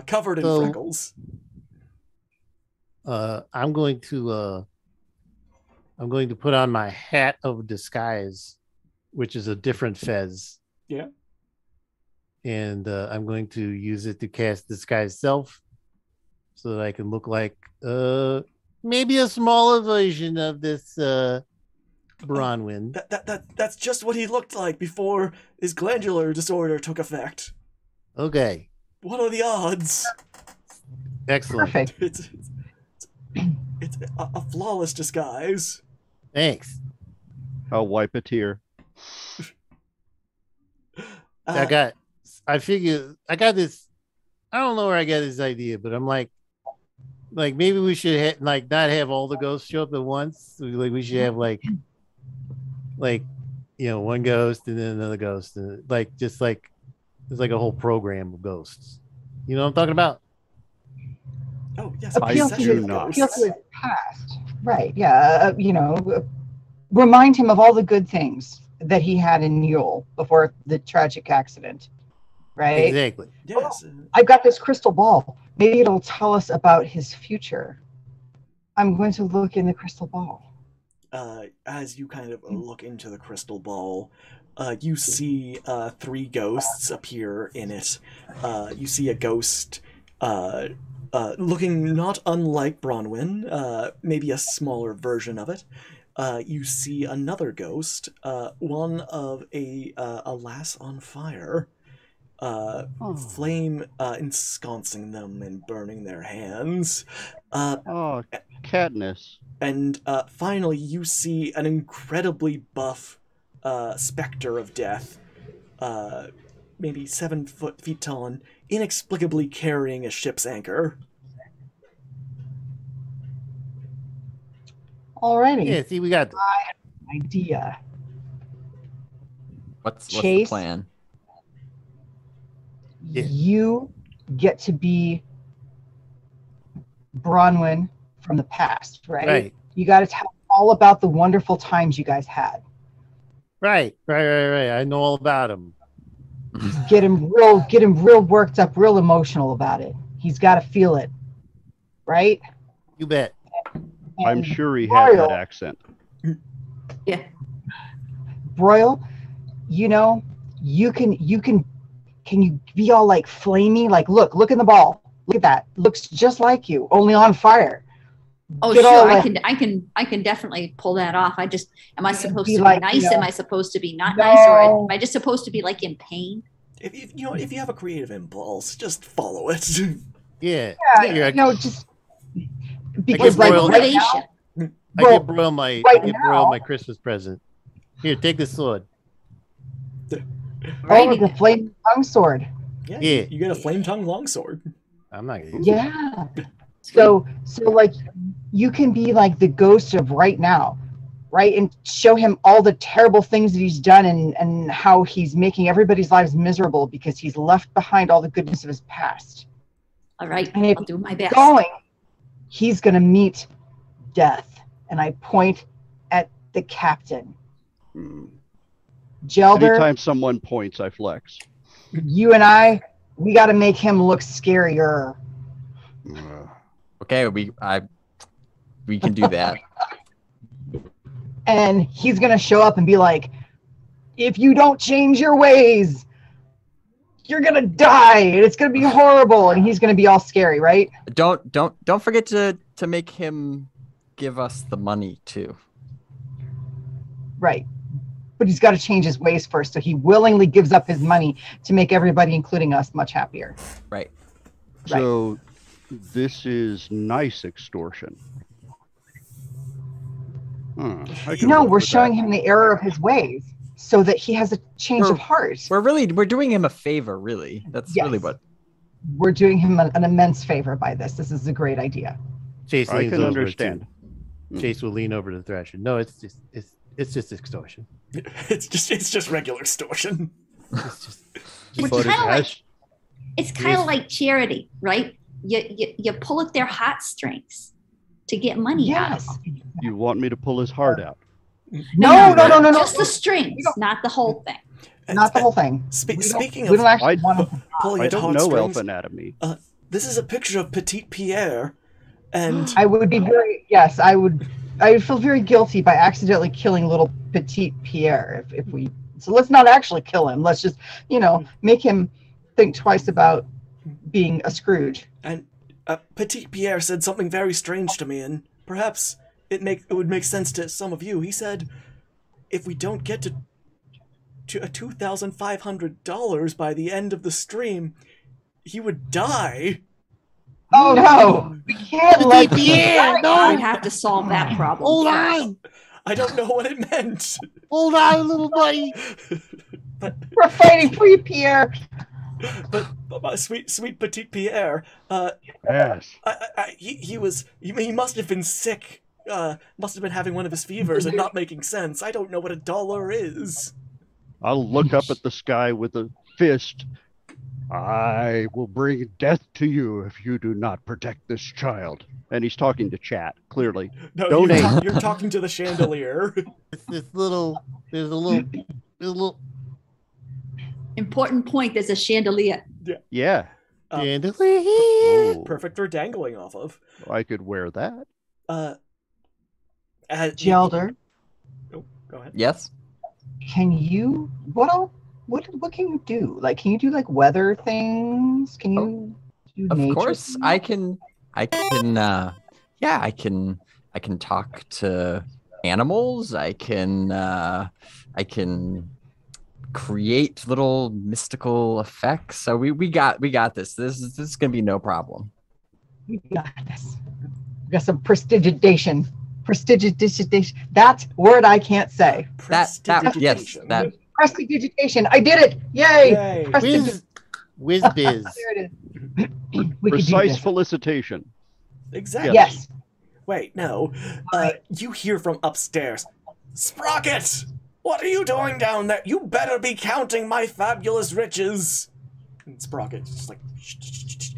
Covered in freckles. I'm going to put on my hat of disguise, which is a different fez. Yeah. And I'm going to use it to cast disguise self, so that I can look like maybe a smaller version of this Bronwyn. That's just what he looked like before his glandular disorder took effect. Okay. What are the odds? Excellent. Perfect. It's a flawless disguise. Thanks. I'll wipe a tear. I got this. I don't know where I got this idea, but I'm like maybe we should not have all the ghosts show up at once. We should have like one ghost and then another ghost, and it's like a whole program of ghosts. You know what I'm talking about? Oh yes, Appeal to do not. his past. Right. Yeah. Remind him of all the good things that he had in Yule before the tragic accident. Right. Exactly. Yes. I've got this crystal ball. Maybe it'll tell us about his future. I'm going to look in the crystal ball. As you kind of look into the crystal ball, you see 3 ghosts appear in it. You see a ghost looking not unlike Bronwyn, maybe a smaller version of it. You see another ghost, one of a lass on fire, flame ensconcing them and burning their hands. Katniss. And finally, you see an incredibly buff specter of death, maybe 7 feet tall, and inexplicably carrying a ship's anchor. Alrighty. Yeah, see, we got Idea. What's the Chase? plan? Yeah. You get to be Bronwyn from the past, right? Right. You got to tell all about the wonderful times you guys had. Right. I know all about him. Get him real worked up, real emotional about it. He's got to feel it, right? You bet. I'm And sure he had Royal- that accent. Yeah. Broyle, you can you be all like flamey? Like, look in the ball. Look at that. Looks just like you, only on fire. Oh, Get sure. all I can definitely pull that off. Am I supposed be to be like, nice? you know, Am I supposed to be not nice? Or No. am I just supposed to be like in pain? If you have a creative impulse, just follow it. Yeah. Yeah, just Because because like right motivation. now, I Well, give Broyle my right Broyle now- my Christmas present. Here, take this sword. oh, the flame tongue sword. Yeah, Yeah. You get a flame tongue longsword. I'm not gonna use it. Yeah. So like you can be like the ghost of right now, right? And show him all the terrible things that he's done and how he's making everybody's lives miserable because he's left behind all the goodness of his past. All right. And if I'll do my best. Going, he's gonna meet death. And I point at the captain. Gelder, Anytime someone points, I flex. you and we got to make him look scarier. Okay, we can do that. And he's going to show up and be like, if you don't change your ways, you're going to die. And it's going to be horrible. And he's going to be all scary, right? Don't forget to make him give us the money too. Right. But he's got to change his ways first. So he willingly gives up his money to make everybody, including us, much happier. Right. So this is nice extortion. I can No, work we're with showing that. him the error of his ways so that he has a change of heart. We're doing him a favor, really. That's Yes. really what. We're doing him an immense favor by this. This is a great idea. Chase I leans can over understand. too. Chase will lean over to the Thrasher. No, it's just extortion. It's just regular extortion. It's just Which But it kinda has, It's kind of like charity, right? You pull at their heartstrings to get money out of Yes. them. you want me to pull his heart out. No. Just the strings, not the whole thing. Not the whole thing. Speaking We don't of actually I- want to. pulling I at don't know elf heartstrings, anatomy. this is a picture of Petite Pierre, and I would be I would feel very guilty by accidentally killing little Petite Pierre if we. So let's not actually kill him. Let's just, make him think twice about being a Scrooge. and Petite Pierre said something very strange to me, and perhaps it would make sense to some of you. He said, if we don't get to $2,500 by the end of the stream, he would die. Oh no! We can't let Pierre, no! We'd have to solve that problem. Hold first. on! I don't know what it meant. Hold on, little buddy! We're fighting for you, Pierre. But my sweet Petite Pierre, Yes. he must have been sick must have been having one of his fevers and not making sense. I don't know what a dollar is. I'll look up at the sky with a fist. I will bring death to you if you do not protect this child. And he's talking to chat, clearly. No, Donate. you're talking to the chandelier. There's a little Important point. There's a chandelier. Yeah. chandelier. Ooh, Perfect for dangling off of. I could wear that. Gelder, Oh, go ahead. Yes. can you what can you do? Like, can you do like weather things? Can you do Of nature course, things? I can. Yeah, I can talk to animals. I can create little mystical effects. So we got this. This is gonna be no problem. We got this. We got some prestidigitation. Prestidigitation. That word I can't say. Yes, Prestidigitation. that Prestidigitation. I did it. Yay. Yay. Whiz biz. There it is. We could do Precise this. felicitation. Exactly. Yes. Wait, no. You hear from upstairs. Sprocket! What are you doing down there? You better be counting my fabulous riches. And Sprocket's just like, shh, shh, shh, shh.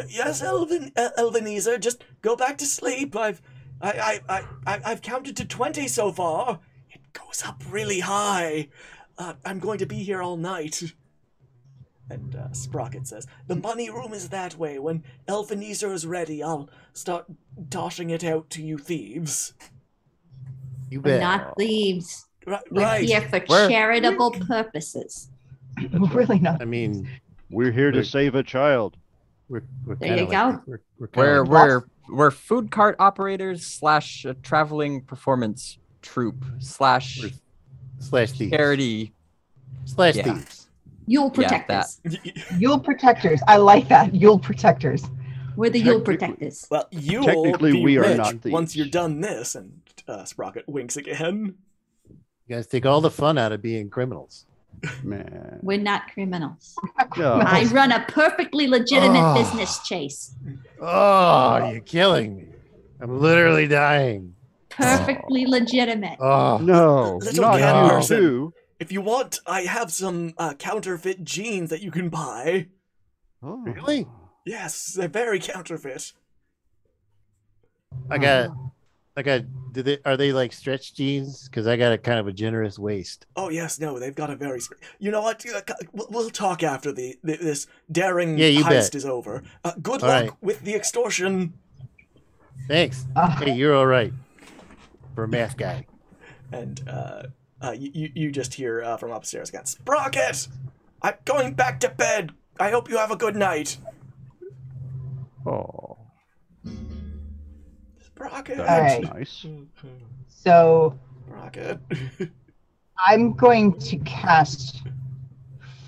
Yes, Elvenezer, just go back to sleep. I've counted to 20 so far. It goes up really high. I'm going to be here all night. And Sprocket says, the money room is that way. When Elvenezer is ready, I'll start doshing it out to you thieves. You We're bet. not thieves. We're Right. here for We're- charitable purposes. Really not. I mean, We're here to save a child. we're There kinda you like, go. We're kinda we're food cart operators / a traveling performance troupe / slash thieves. charity. Slash Yeah. thieves. Yule Yeah, protectors. Yule protectors. I like that. Yule protectors. We're the Yule Technically- protectors. Well, you'll Technically, be we are rich not thieves. once you're done this. And Sprocket winks again. You guys take all the fun out of being criminals. Man. We're not criminals. No. I run a perfectly legitimate Oh. business, Chase. Oh, you're killing me. I'm literally dying. Perfectly legitimate. Oh, No, Little not cat you person. too. If you want, I have some counterfeit jeans that you can buy. Oh. really? Yes, they're very counterfeit. I got. Are they like stretch jeans? Because I got a kind of a generous waist. Oh yes, no, they've got a very. You know what? We'll talk after this daring Yeah, you heist bet. is over. Good All luck right. with the extortion. Thanks. Ah. Hey, you're all right for a math guy. And you just hear from upstairs again. Sprocket, I'm going back to bed. I hope you have a good night. Oh, Sprocket. that's Alright. nice. So Sprocket. I'm going to cast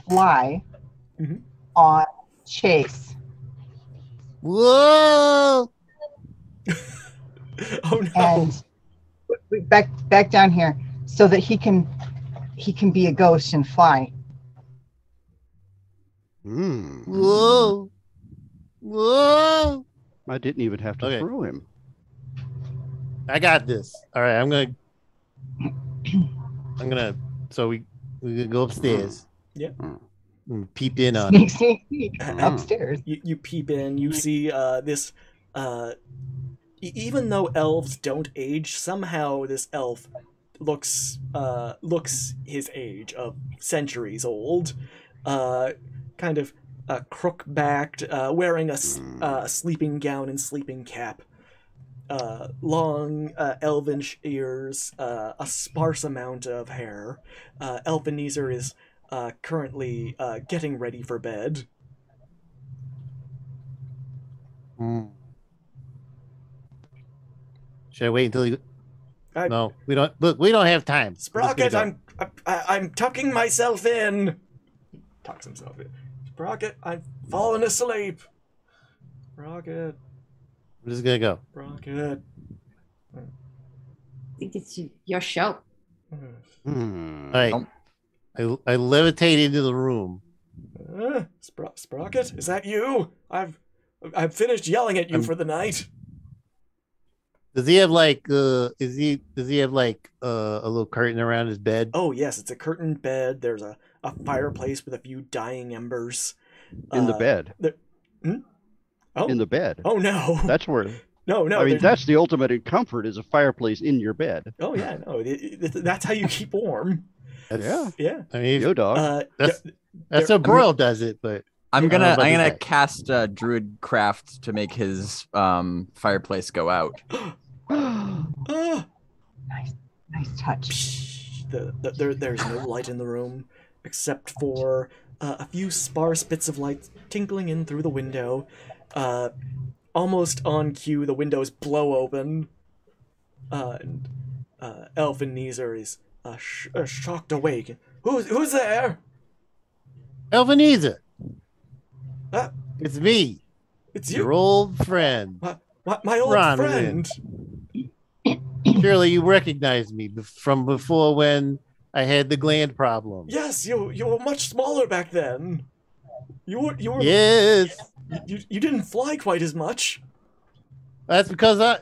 Fly Mhm. on Chase. Whoa! Oh no. And back down here so that he can be a ghost and fly. Hmm. Whoa! Whoa! I didn't even have to Okay. throw him. I got this. All right, I'm gonna. So we can go upstairs. Yeah. And peep in on it. Sneak upstairs. You peep in. You see this. Even though elves don't age, somehow this elf looks his age of centuries old. Kind of crook-backed, wearing a sleeping gown and sleeping cap. Long elvish ears, a sparse amount of hair. Elvenezer is currently getting ready for bed. Mm. Should I wait until you? I- No, we don't. Look, we don't have time. We're just Sprocket, gonna I'm tucking myself in. He tucks himself in. Sprocket, I'm falling asleep. Sprocket, We're just gonna go. Sprocket. I think it's your show. Hmm. All right. I levitate into the room. Sprocket, is that you? I've finished yelling at you I'm- for the night. Does he have like does he have like a little curtain around his bed? Oh yes, it's a curtained bed. There's a fireplace with a few dying embers. In the bed. Oh. In the bed. Oh no. That's where. No. I mean, that's the ultimate in comfort is a fireplace in your bed. Oh yeah, no. That's how you keep warm. Yeah. I mean, Yo, dog. that's how Broil does it, but I'm gonna cast Druid Craft to make his fireplace go out. Nice touch. There's no light in the room except for a few sparse bits of light tinkling in through the window. Almost on cue, the windows blow open, and Elfenezer is shocked awake. Who's there? Elfenezer, Ah, it's me, it's you, your old friend. my old Ronwyn. friend. Surely you recognize me from before when I had the gland problem. Yes, you were much smaller back then. You were Yes. You didn't fly quite as much. That's because I'm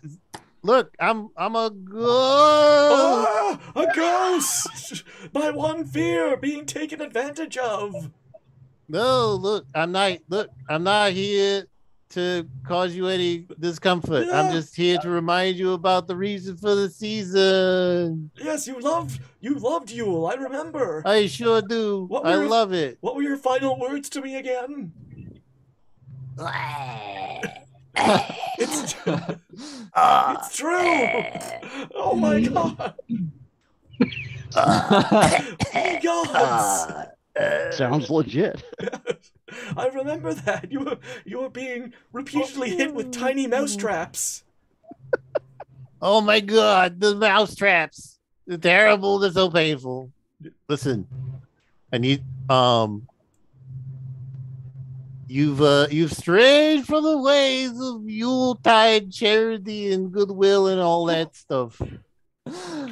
a ghost. Ah, a ghost! My one fear, being taken advantage of. No, look, I'm not here to cause you any discomfort. Yeah. I'm just here to remind you about the reason for the season. Yes, you loved Yule, I remember. I sure do. I love it. What were your final words to me again? It's true. Oh my god. Oh god. Sounds legit. I remember that. You were being repeatedly hit with tiny mouse traps. Oh my god, the mouse traps. They're terrible, they're so painful. Listen, I need you've strayed from the ways of Yuletide charity and goodwill and all that stuff.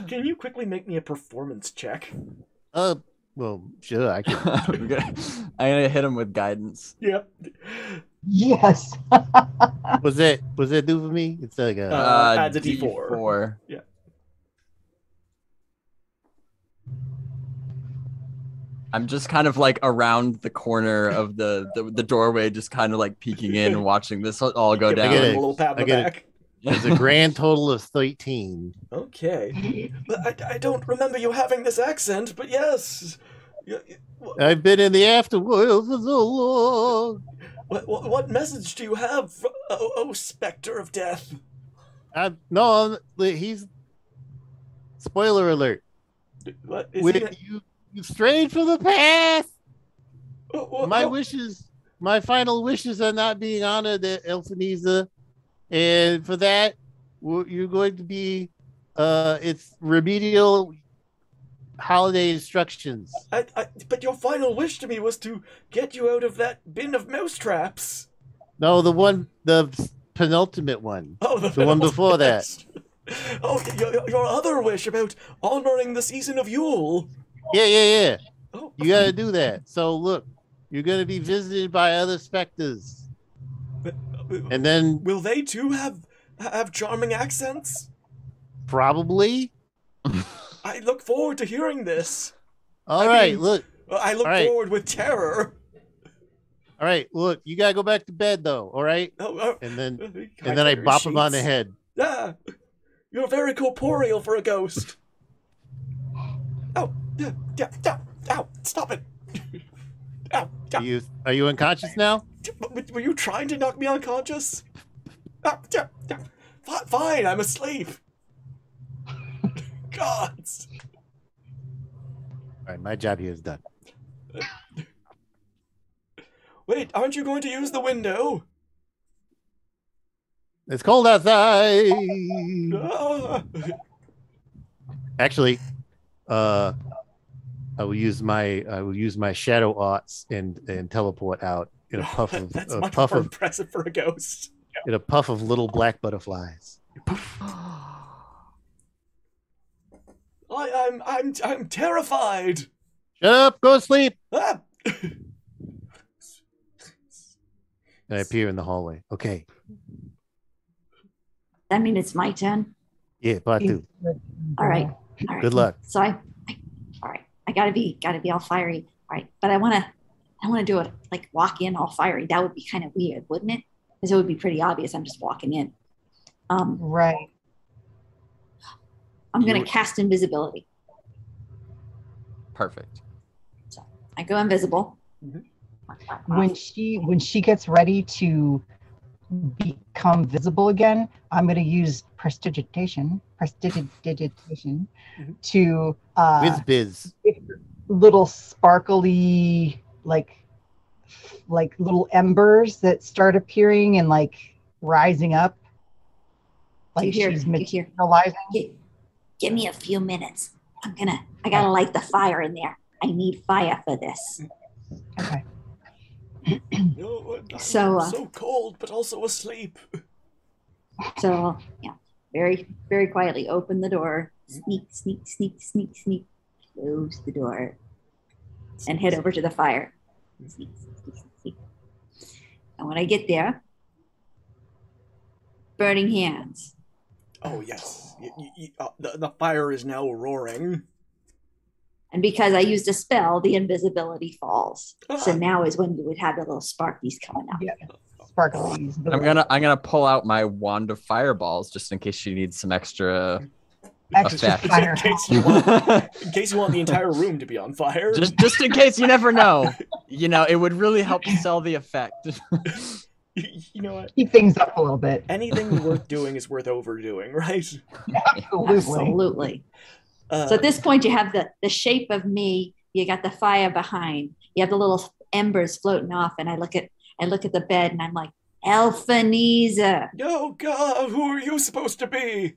Can you quickly make me a performance check? Well, sure, I can. I'm gonna hit him with guidance. Yep. Yes. Was that do for me? It's like a adds a D4. Yeah. I'm just kind of like around the corner of the doorway, just kind of like peeking in and watching this all go down. A little pat on the back. There's a grand total of 13. Okay. But I don't remember you having this accent, but yes. I've been in the afterworld for so long. What message do you have, oh Spectre of Death? No, he's... Spoiler alert. What is You strayed from the path. My wishes. My final wishes are not being honored at Elfenezer. And for that, you're going to be, it's remedial holiday instructions. But your final wish to me was to get you out of that bin of mousetraps. No, the penultimate one. Oh, the one before that. Oh, your other wish about honoring the season of Yule. Yeah. Oh. You got to do that. So look, you're going to be visited by other specters. And then will they too have charming accents? Probably. I look forward to hearing this. All right, look. I look forward with terror. All right, look. You gotta go back to bed though. All right. And then I bop him on the head. Yeah, you're very corporeal for a ghost. Oh, yeah, ow! Stop it. Ow, Are you unconscious now? Were you trying to knock me unconscious? Fine, I'm asleep. Gods. All right, my job here is done. Wait, aren't you going to use the window? It's cold outside. Actually, I will use my shadow arts and teleport out in a puff of that's much more impressive for a ghost. In a puff of little black butterflies. I'm terrified. Shut up, go to sleep. Ah. And I appear in the hallway. Okay. That means it's my turn. Yeah, Batu. All right. All right. Good luck. So all right. I gotta be all fiery. All right. But I wanna do it like walk in all fiery. That would be kind of weird, wouldn't it? Because it would be pretty obvious I'm just walking in. Right. I'm gonna cast invisibility. Perfect. So I go invisible. When she gets ready to become visible again, I'm going to use prestidigitation to Biz. little sparkly like little embers that start appearing and like rising up, like she's materializing. Give me a few minutes. I gotta light the fire in there. I need fire for this. Okay. No, I'm So cold, but also asleep. So very, very quietly open the door, sneak, close the door, and head over to the fire. Sneak. And when I get there, burning hands. Oh, yes. The fire is now roaring. And because I used a spell, the invisibility falls. So now is when you would have the little sparkies coming out. Yeah. Sparklies. I'm gonna pull out my wand of fireballs just in case she needs some extra effect. fire. In case you want the entire room to be on fire. Just in case, you never know. It would really help sell the effect. You know what? Keep things up a little bit. Anything worth doing is worth overdoing, right? Absolutely. So at this point, you have the shape of me. You got the fire behind. You have the little embers floating off, and I look at the bed, and I'm like, Elfanisa. Oh God, who are you supposed to be?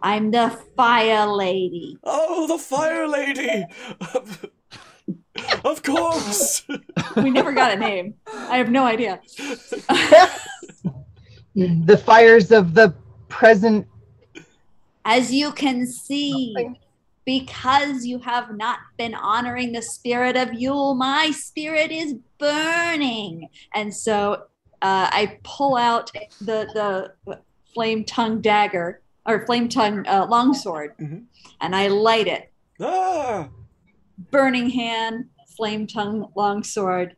I'm the fire lady. Oh, the fire lady. Of course. We never got a name. I have no idea. The fires of the present. As you can see, because you have not been honoring the spirit of Yule, my spirit is burning. And so I pull out the flame tongue dagger or flame tongue longsword, and I light it. Ah! Burning hand, flame tongue longsword,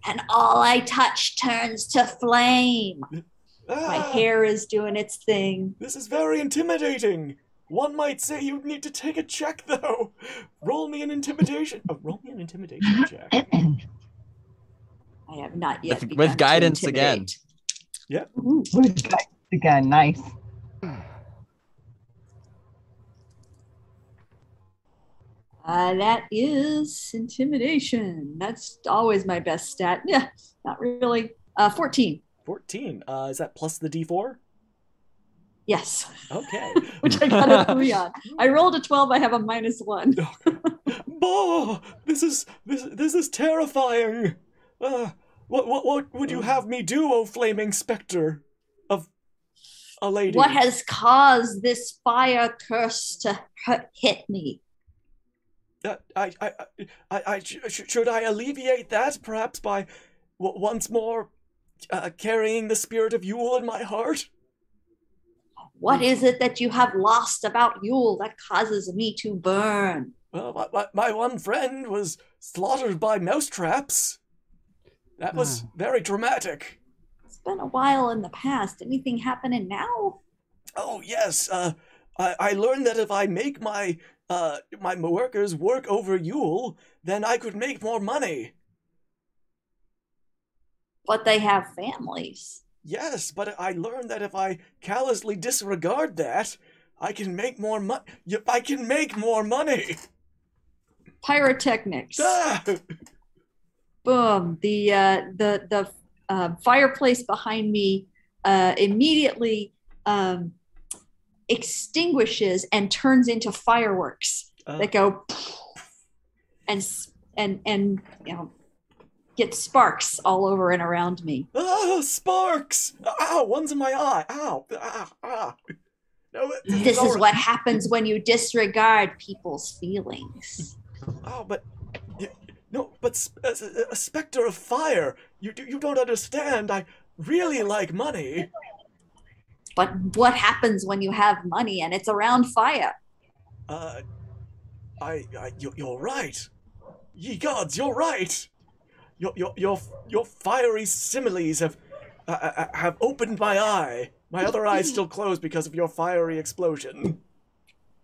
and all I touch turns to flame. My hair is doing its thing. This is very intimidating. One might say you need to take a check, though. Roll me an intimidation. Roll me an intimidation check. I have not yet. With guidance again. Yeah. With guidance again, nice. That is intimidation. That's always my best stat. Yeah, not really. 14. 14. Is that plus the D4? Yes. Okay. Which I got a 3 on. I rolled a 12. I have a -1. Oh, this is terrifying. What would you have me do, O flaming specter of a lady? What has caused this fire curse to hit me? Should I alleviate that perhaps by once more carrying the spirit of Yule in my heart? What is it that you have lost about Yule that causes me to burn? Well, my one friend was slaughtered by mousetraps. That was very dramatic. It's been a while in the past. Anything happening now? Oh, yes. I learned that if I make my workers work over Yule, then I could make more money. But they have families. Yes, but I learned that if I callously disregard that, I can make more money. I can make more money. Pyrotechnics. Ah! Boom. The fireplace behind me immediately extinguishes and turns into fireworks that go and get sparks all over and around me. Oh, sparks! Ow, one's in my eye. Ow, ah. No, this is what happens when you disregard people's feelings. Oh, but a specter of fire. You don't understand. I really like money. But what happens when you have money and it's around fire? You're right. Ye gods, you're right. Your fiery similes have opened my eye. My other eye's still closed because of your fiery explosion.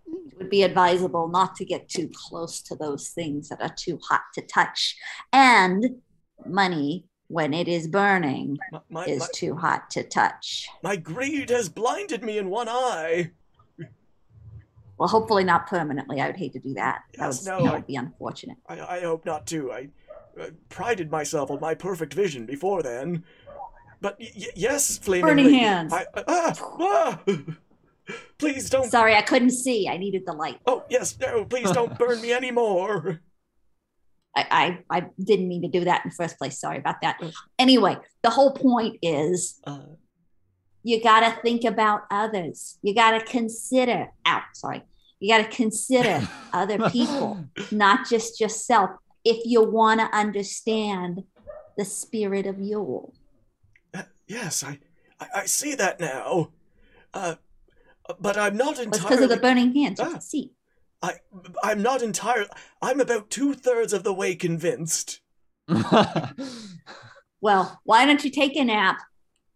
It would be advisable not to get too close to those things that are too hot to touch. And money, when it is burning, is too hot to touch. My greed has blinded me in one eye. Well, hopefully not permanently. I would hate to do that. Yes, that would be unfortunate. I hope not too. I prided myself on my perfect vision before then. But yes, Flaming Burning hands. Please don't. Sorry, I couldn't see. I needed the light. Oh, yes, no, please don't burn me anymore. I didn't mean to do that in the first place. Sorry about that. Anyway, the whole point is you got to think about others. You got to consider, you got to consider other people, not just yourself, if you want to understand the spirit of Yule. Yes, I see that now. But I'm not entirely... It's because of the burning hands. You can see. I'm not entirely... I'm about 2/3 of the way convinced. Well, why don't you take a nap,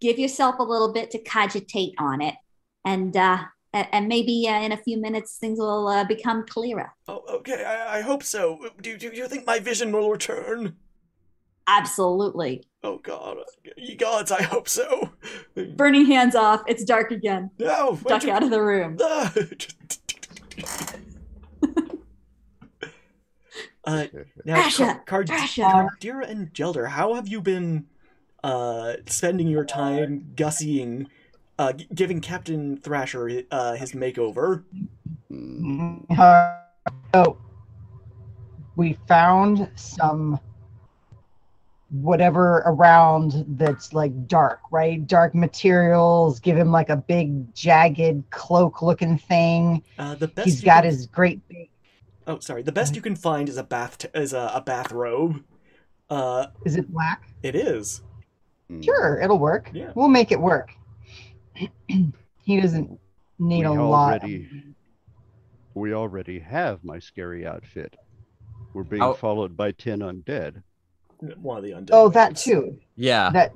give yourself a little bit to cogitate on it, and maybe in a few minutes things will become clearer. Oh, okay, I hope so. Do you think my vision will return? Absolutely. Oh, God. Ye gods, I hope so. Burning hands off. It's dark again. No. Duck out of the room. Now, Cardira and Gelder, how have you been spending your time gussying, giving Captain Thrasher his makeover? So we found some whatever around that's like dark, right? Dark materials. Give him like a big jagged cloak looking thing. The best he's got his great big... Oh, sorry. The best you can find is a bathrobe. Is it black? It is. Sure, it'll work. Yeah. We'll make it work. He doesn't need a lot. We already have my scary outfit. We're being followed by 10 undead. One of the undead. Oh, that too. Yeah.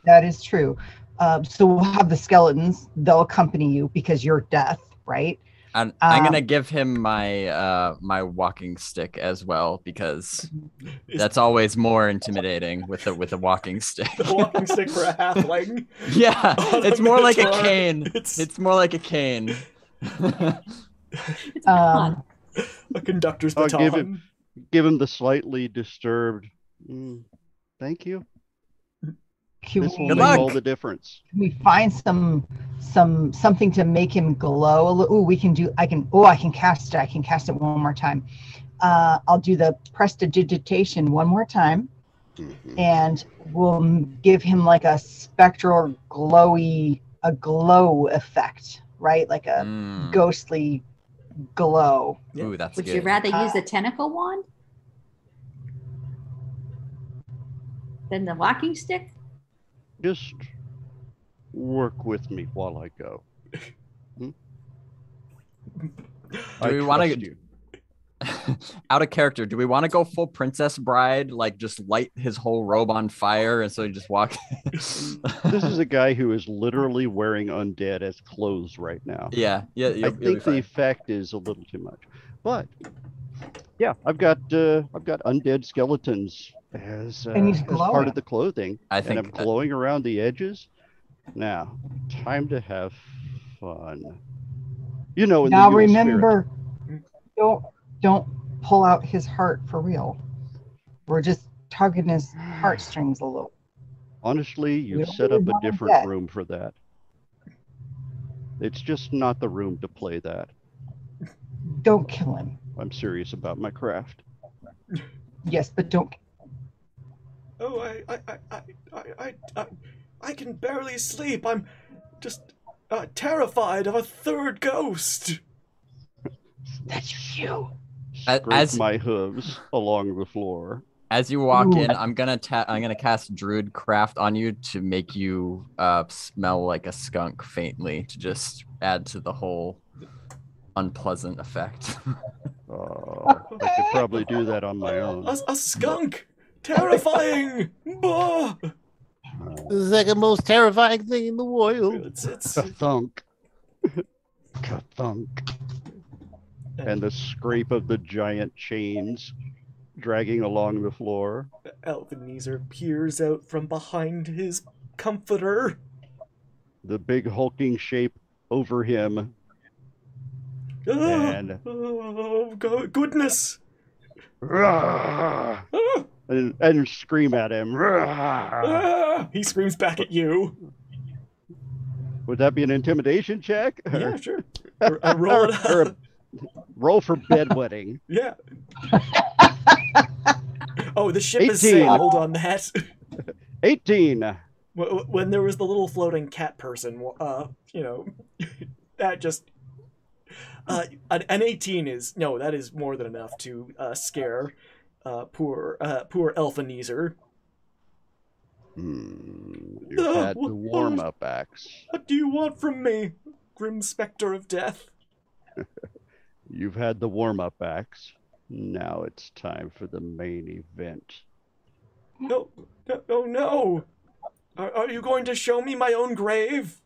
That is true. So we'll have the skeletons. They'll accompany you because you're death, right? I'm gonna give him my my walking stick as well, because that's always more intimidating with a walking stick. The walking stick for a halfling. Yeah, it's more like a cane. It's more like a cane. It's a conductor's baton. Give him the slightly disturbed. Thank you. This will make all the difference. Can we find something to make him glow a little? I can cast it. I can cast it one more time. I'll do the prestidigitation one more time, and we'll give him like a spectral glow effect, right? Like a ghostly glow. Ooh, that's Would good. you rather use the tentacle wand than the walking stick? Just work with me while I go. Do we want to out of character? Do we want to go full Princess Bride, like just light his whole robe on fire and so he just walk? This is a guy who is literally wearing undead as clothes right now. Yeah. I think the effect is a little too much, but yeah, I've got undead skeletons as part of the clothing. I think I'm glowing around the edges. Now, time to have fun. You know, in now the remember, don't pull out his heart for real. We're just tugging his heartstrings a little. Honestly, you've set up a different room for that. It's just not the room to play that. Don't kill him. I'm serious about my craft. Yes, but don't. Oh, I can barely sleep. I'm just terrified of a third ghost. That's you. Scrape my hooves along the floor. As you walk Ooh. in, I'm gonna cast Druid Craft on you to make you smell like a skunk faintly to just add to the whole unpleasant effect. Oh, I could probably do that on my own. A skunk! Terrifying! Bah! The second most terrifying thing in the world. It's Thunk. Thunk. And the scrape of the giant chains dragging along the floor. Ebenezer peers out from behind his comforter. The big hulking shape over him. And oh, goodness! and scream at him. He screams back at you. Would that be an intimidation check? Yeah, sure. Roll it Or up. roll for bedwetting. Yeah. Oh, the ship 18. is sailed on that. 18. When there was the little floating cat person, that just... an 18 is... No, that is more than enough to scare poor Elphanezer. You've had the warm-up acts. What do you want from me, grim specter of death? You've had the warm-up acts. Now it's time for the main event. No. Are you going to show me my own grave?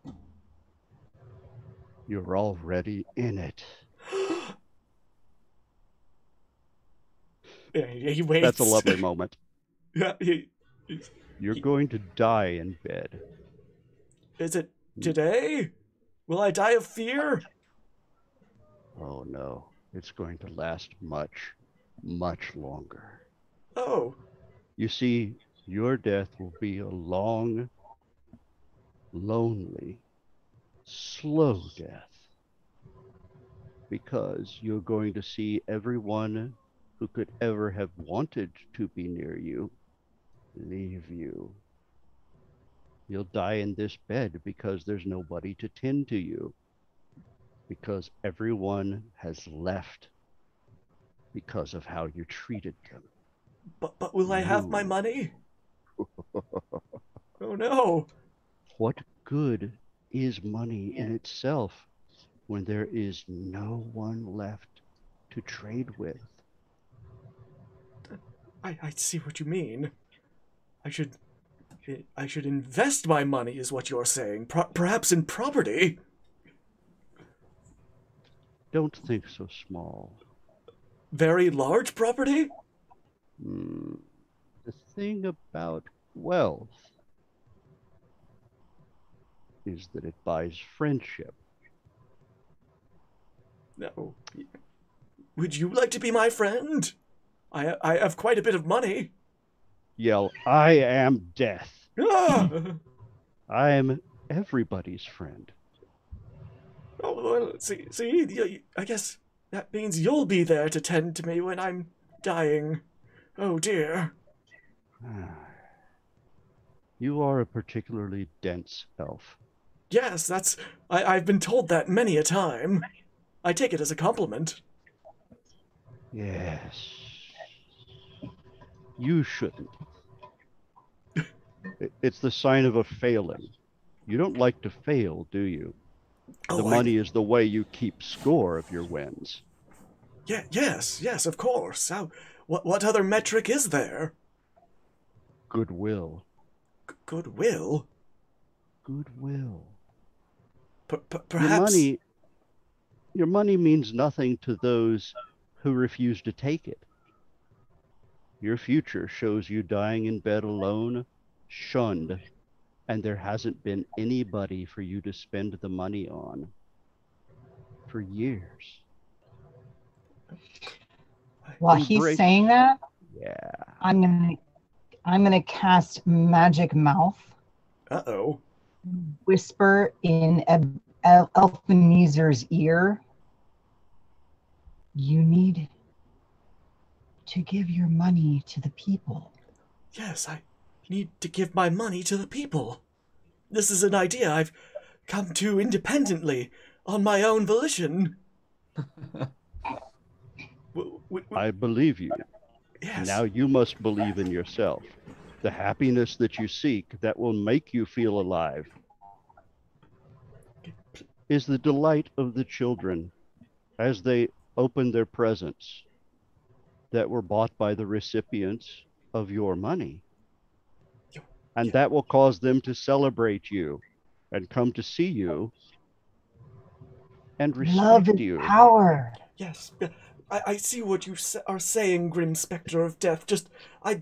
You're already in it. Yeah, he waits. That's a lovely moment. Yeah, You're going to die in bed. Is it today? Will I die of fear? Oh no, it's going to last much, much longer. Oh. You see, your death will be a long, lonely, slow death. Because you're going to see everyone who could ever have wanted to be near you leave you. You'll die in this bed because there's nobody to tend to you. Because everyone has left because of how you treated them. But will I have my money? Oh no. What good is money in itself when there is no one left to trade with? I see what you mean. I should invest my money, is what you're saying. Perhaps in property. Don't think so small. Very large property? The thing about wealth is that it buys friendship. No. Would you like to be my friend? I have quite a bit of money. Yell, I am death. Ah! I am everybody's friend. Oh, well, see, I guess that means you'll be there to tend to me when I'm dying. Oh, dear. You are a particularly dense elf. Yes, I've been told that many a time. I take it as a compliment. Yes. You shouldn't. It's the sign of a failing. You don't like to fail, do you? The money is the way you keep score of your wins. Yeah, yes, of course. What other metric is there? Goodwill. Goodwill? Goodwill. Perhaps... Your money means nothing to those who refuse to take it. Your future shows you dying in bed alone, shunned, and there hasn't been anybody for you to spend the money on for years. While he's saying that, yeah, I'm gonna cast Magic Mouth. Uh-oh. Whisper in Elphanezer's ear. You need to give your money to the people. Yes, I need to give my money to the people. This is an idea I've come to independently, on my own volition. I believe you. Yes. Now you must believe in yourself. The happiness that you seek that will make you feel alive is the delight of the children as they open their presents that were bought by the recipients of your money. And that will cause them to celebrate you and come to see you and Love respect is you. power. Yes. I see what you are saying, Grim Spectre of Death. Just, I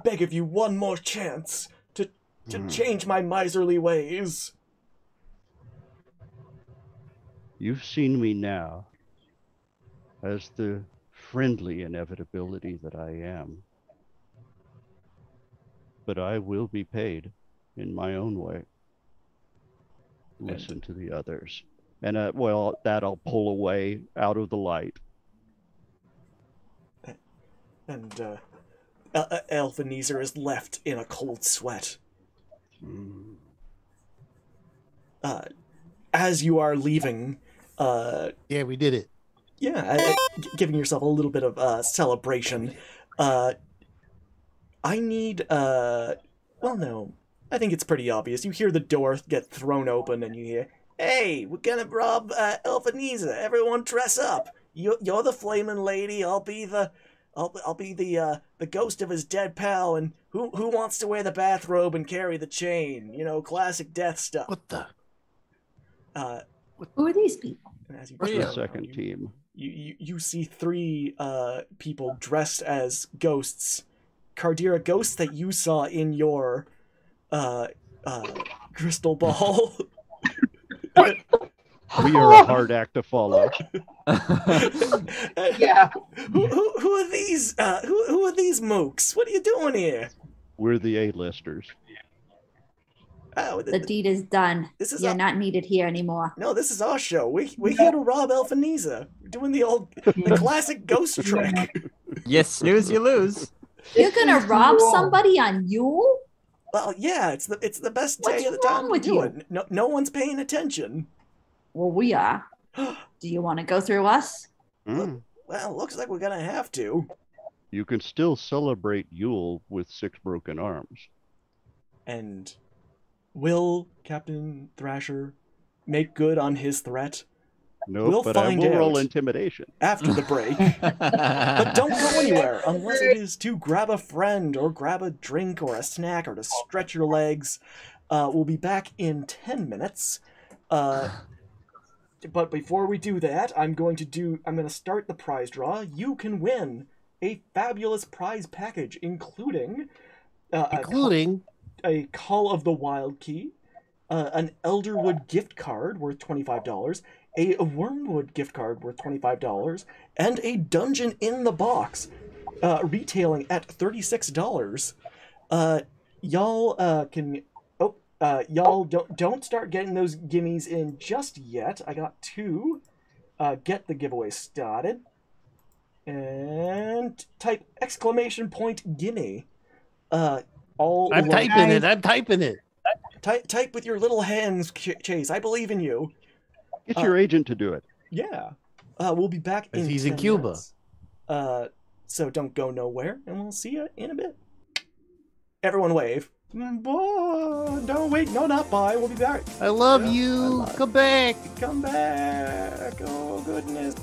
beg of you one more chance to change my miserly ways. You've seen me now as the friendly inevitability that I am. But I will be paid in my own way. Listen to the others. And that I'll pull away out of the light. And Elphanezer is left in a cold sweat. As you are leaving, Yeah, we did it. yeah, giving yourself a little bit of celebration. I need, well, no, I think it's pretty obvious. You hear the door get thrown open, and you hear, "Hey, we're gonna rob Elphanezer. Everyone dress up. You're the flaming lady. I'll be the ghost of his dead pal. And who wants to wear the bathrobe and carry the chain? You know, classic death stuff." What the? Who are these people? And as you Where are turn you? The around, second team. You see three people dressed as ghosts. Cardera, ghosts that you saw in your crystal ball. We are a hard act to follow. Yeah. Who are these? Who are these mooks? What are you doing here? We're the A-listers. Oh, The deed is done. This is You're a- not needed here anymore. No, this is our show. We're here to rob Elphanezer. We're doing the classic ghost trick. You snooze, you lose. You're gonna rob somebody on Yule? Well, yeah, it's the best What's day of the wrong time to with do you? it. No one's paying attention. Well, we are. Do you want to go through us? Mm. Well, looks like we're gonna have to. You can still celebrate Yule with 6 broken arms. And will Captain Thrasher make good on his threat? Nope, We'll but I find will roll out. intimidation. After the break. But don't go anywhere unless it is to grab a friend or grab a drink or a snack or to stretch your legs. We'll be back in 10 minutes. But before we do that, I'm going to start the prize draw. You can win a fabulous prize package, including Including a Call of the Wild key, an Elderwood gift card worth $25, a Wormwood gift card worth $25, and a Dungeon in the Box, retailing at $36. Y'all can. Y'all don't start getting those gimmies in just yet. I got 2. Get the giveaway started, and type !gimme. I'm typing it. Type with your little hands, Chase. I believe in you. Get your agent to do it. Yeah. We'll be back in He's in 10 Cuba. minutes. So don't go nowhere, and we'll see you in a bit. Everyone wave. Bye. Don't wait. No, not bye. We'll be back. I love you. Come back. Come back. Oh, goodness.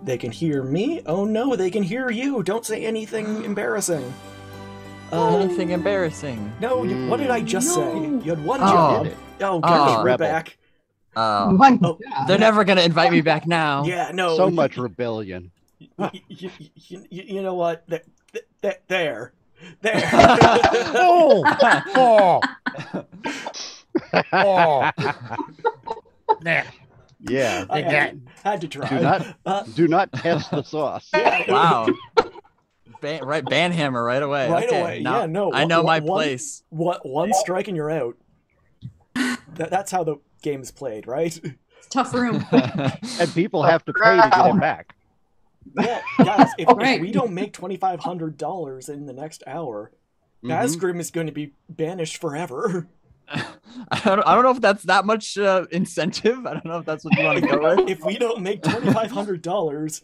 They can hear me? Oh no, they can hear you. Don't say anything embarrassing. Anything embarrassing? No, what did I just say? You had one Oh. job. Did it. Oh, Oh. gosh, we're Rebel. back. One Oh, job. They're never gonna invite me back now. Yeah, no. So much rebellion. You know what? There. Oh, oh, oh. There. Yeah. I had to try. Do not test the sauce. Yeah. Wow. Ban hammer right away. Right Okay, away. now Yeah, no. I know my one- place. One strike and you're out. That's how the game is played, right? Tough room. And people have to pay to get it back. Yeah, guys, if Right. we don't make $2,500 in the next hour, Mhm. Bazgrim is going to be banished forever. I don't know if that's that much incentive. I don't know if that's what you want to go with. If we don't make $2,500,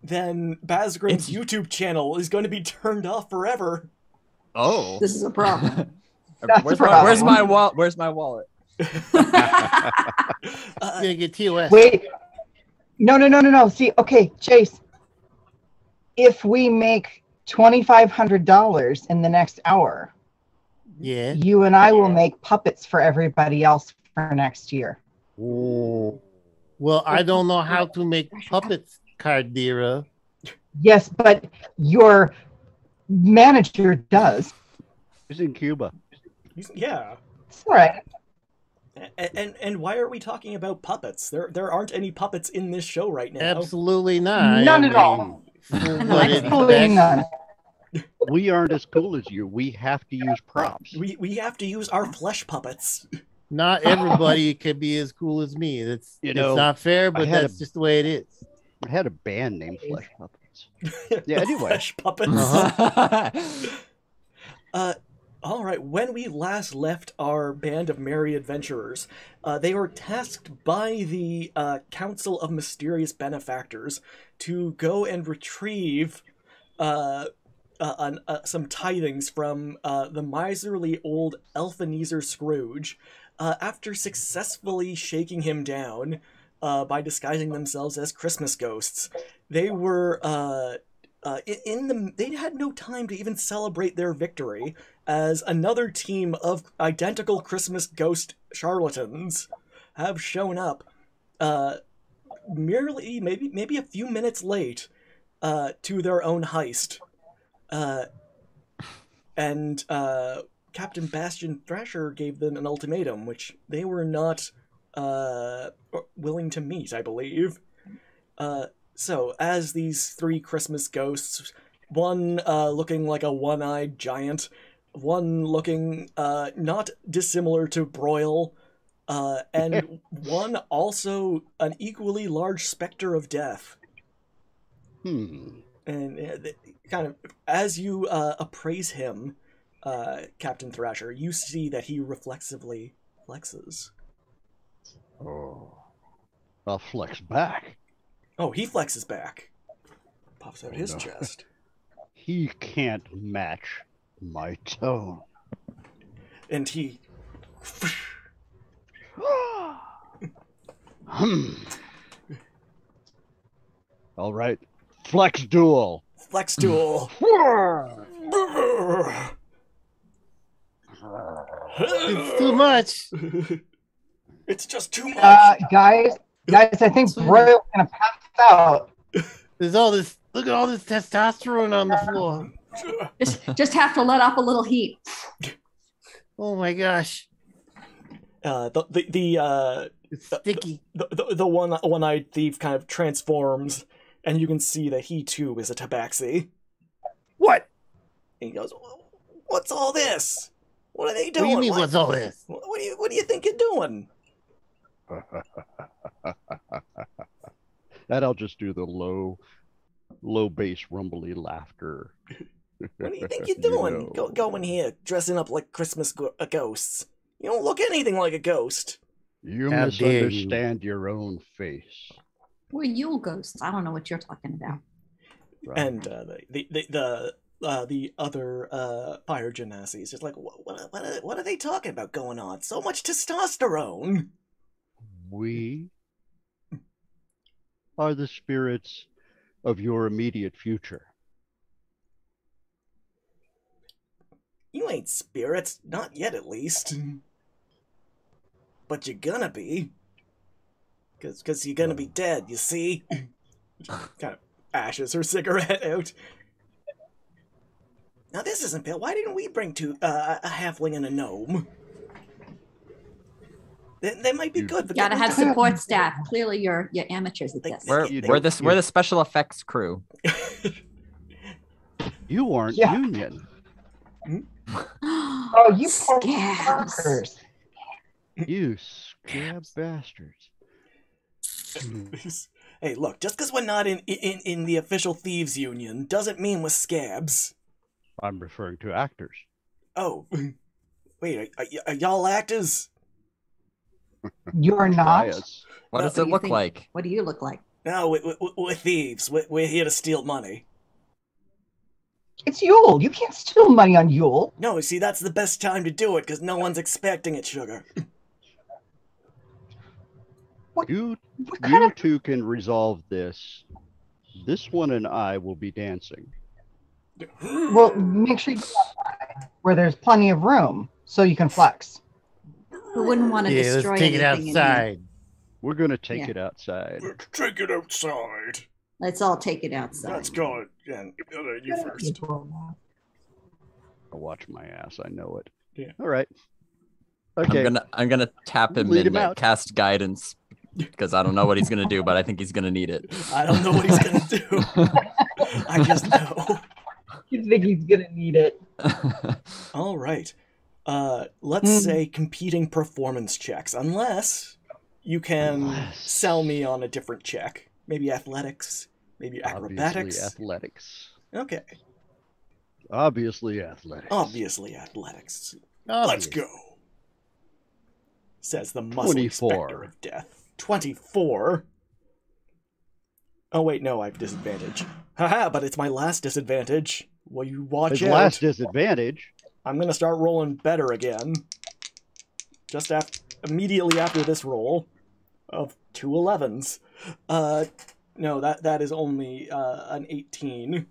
then Bazgrim's YouTube channel is going to be turned off forever. Oh, This is a problem. where's a problem. my wallet? Where's my wallet? Gonna get TOS. Wait. No. See, okay, Chase. If we make $2,500 in the next hour, Yeah. you and I will make puppets for everybody else for next year. Well, I don't know how to make puppets, Cardera. Yes, but your manager does. It's in Cuba. Yeah. It's all right. And why are we talking about puppets? There aren't any puppets in this show right now. Absolutely not. None at all. Full-blooded Absolutely none. We aren't as cool as you. We have to use props. We have to use our flesh puppets. Not everybody can be as cool as me. It's not fair, but had that's just the way it is. I had a band named Flesh Puppets. Yeah, anyway. Flesh puppets. Uh-huh. All right. When we last left our band of merry adventurers, they were tasked by the Council of Mysterious Benefactors to go and retrieve some tithings from the miserly old Ebenezer Scrooge. After successfully shaking him down by disguising themselves as Christmas ghosts, they were they had no time to even celebrate their victory, as another team of identical Christmas ghost charlatans have shown up, merely maybe a few minutes late to their own heist, and Captain Bastion Thrasher gave them an ultimatum, which they were not willing to meet, I believe. So, as these three Christmas ghosts, one looking like a one-eyed giant, one looking not dissimilar to Broil, and one also an equally large specter of death. And kind of, as you appraise him, Captain Thrasher, you see that he reflexively flexes. Oh, I'll flex back. Oh, he flexes back. Pops out his no. chest. He can't match my tone. And he... All right, flex duel. Flex duel. It's too much. It's just too much. Guys, I think Royal's gonna pass out. There's all this. Look at all this testosterone on the floor. Just have to let off a little heat. Oh my gosh, it's sticky. The one-eyed thief kind of transforms, and you can see that he too is a tabaxi. What? And he goes, "What's all this? What are they What doing? do you mean? What- What's all this? What do you think you're doing?" That I'll just do the low bass rumbly laughter. What do you think you're doing? Go in here, dressing up like Christmas ghosts. You don't look anything like a ghost. You How dare you. misunderstand your own face. We're Yule ghosts. I don't know what you're talking about. Right. And the other fire genasi is just like, what are they talking about going on? So much testosterone. We are the spirits of your immediate future. You ain't spirits, not yet at least. But you're gonna be. Because you're gonna be dead, you see? Kind of ashes her cigarette out. Now this isn't Bill. Why didn't we bring a halfling and a gnome? They might be good. But Gotta have support staff. Clearly, you're amateurs at this. We're the special effects crew. You aren't union. Oh, you poor Scabs. fuckers. You scab bastards. Hey, look, just because we're not in the official thieves union doesn't mean we're scabs. I'm referring to actors. Oh, wait, are y'all actors? You're not. Bias. What does it look like? What do you look like? No, we're thieves. We're here to steal money. It's Yule. You can't steal money on Yule. No, see, that's the best time to do it because no one's expecting it, sugar. You kind of- two can resolve this. This one and I will be dancing. Well, make sure you go outside where there's plenty of room so you can flex. Who wouldn't want to destroy let's take it anything in here? outside. We're going to take Yeah. it outside. Take it outside. Let's all take it outside. Let's go. And you first. I'll watch my ass. I know it. Yeah. All right. Okay. I'm gonna tap him Lead and him out. cast guidance because I don't know what he's gonna do, but I think he's gonna need it. I don't know what he's gonna do. I just know. You think he's gonna need it? All right. Let's say competing performance checks, unless you can sell me on a different check. Maybe athletics, maybe acrobatics. Obviously athletics. Okay. Obviously athletics. Obviously athletics. Obvious. Let's go. Says the muscle 24. inspector of death. 24. Oh wait, no, I have disadvantage. Haha, but it's my last disadvantage. Well, you watch His out. last disadvantage. I'm gonna start rolling better again. Just immediately after this roll of 2 11s. No, that is only an 18.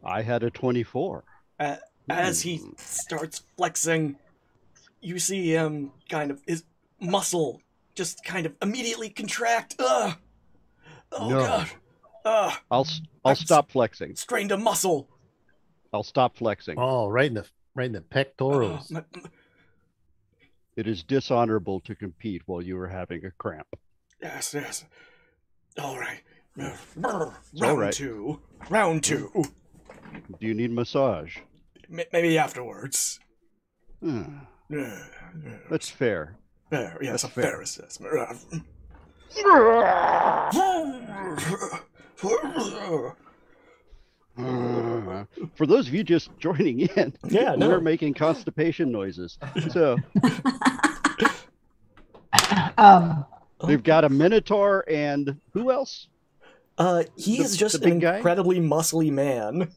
I had a 24. As he starts flexing, you see him kind of, his muscle just kind of immediately contract. Ugh! Oh No. god! Ugh! I'll stop flexing. Strained a muscle. I'll stop flexing. Oh, right in the pectorals. It is dishonorable to compete while you are having a cramp. Yes. All right. all Round right. two. Round two. Do you need massage? Maybe afterwards. That's fair. Fair. Yes, a That's fair. fair assessment. For those of you just joining in, Yeah, no. we're making constipation noises. So we've got a minotaur and who else? He's The- just the big an guy? incredibly muscly man.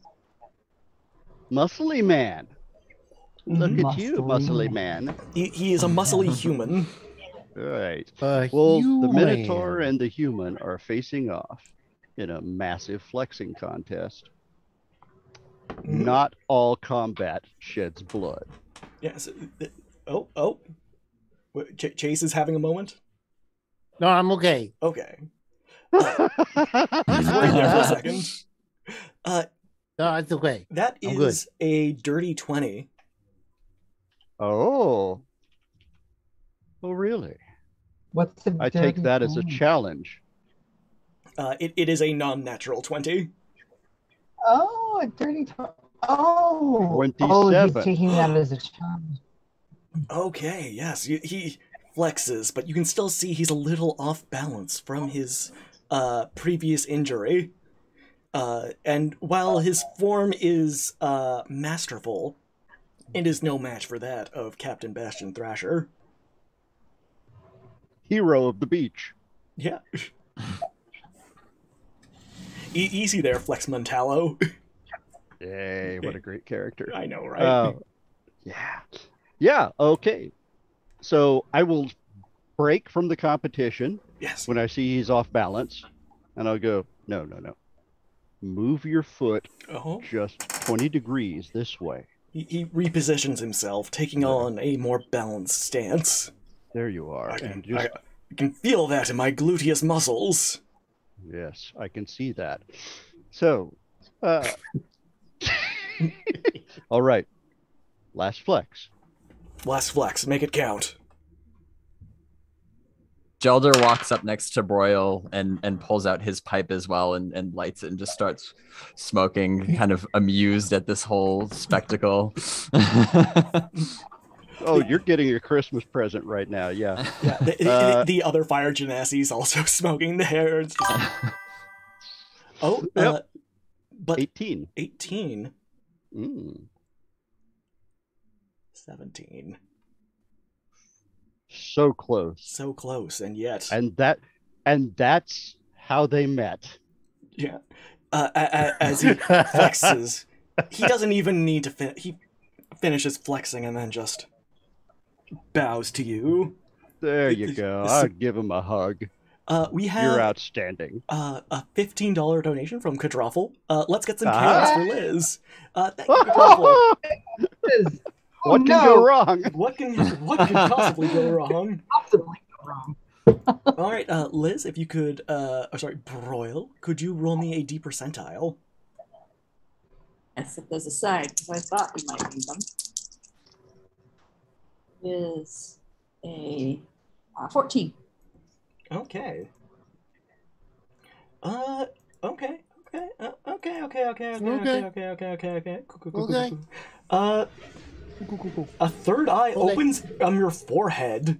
Muscly man. Look at you, Muscly muscly man. He is a muscly human. All right. Well, the minotaur and the human are facing off in a massive flexing contest. Not all combat sheds blood. Yes. Oh. Chase is having a moment. No, I'm okay. Okay. He's worried there for a second. No, it's okay. That I'm good. is a dirty 20. Oh. Oh, really? What's the I take dirty that as a thing? challenge. It is a non-natural 20. Oh, a dirty. Oh, 27. he's taking that as a challenge. Okay, yes, he flexes, but you can still see he's a little off balance from his previous injury. And while his form is masterful, it is no match for that of Captain Bastion Thrasher. Hero of the beach. Yeah. Easy there, Flex Montallo. Yay, what a great character. I know, right? Yeah, okay. So I will break from the competition Yes. when I see he's off balance, and I'll go, no, no, no. Move your foot Oh. just 20 degrees this way. He repositions himself, taking on a more balanced stance. There you are. And just, I can feel that in my gluteus muscles. yes, I can see that. So, all right. Last flex. Last flex, make it count. Gelder walks up next to Broil and pulls out his pipe as well and lights it and just starts smoking, kind of amused at this whole spectacle. Oh, you're getting a Christmas present right now. Yeah. Yeah. The other fire genasi's also smoking there. It's just... Oh, Yep. but 18. 18. Mm. 17. So close. So close, and yet. And that's how they met. Yeah. As he flexes, he doesn't even need to he finishes flexing and then just bows to you. There you go. I'll give him a hug. We have You're outstanding. a $15 donation from Quadruffle. Let's get some chaos for Liz. Thank you, Quadruffle. What can go wrong? What can possibly go wrong? Possibly go wrong. All right, Liz, if you could, Broil, could you roll me a D percentile? Yes, if there's a side, because I thought we might need them. Is a 14. Okay. Okay. Cool. A third eye opens on your forehead.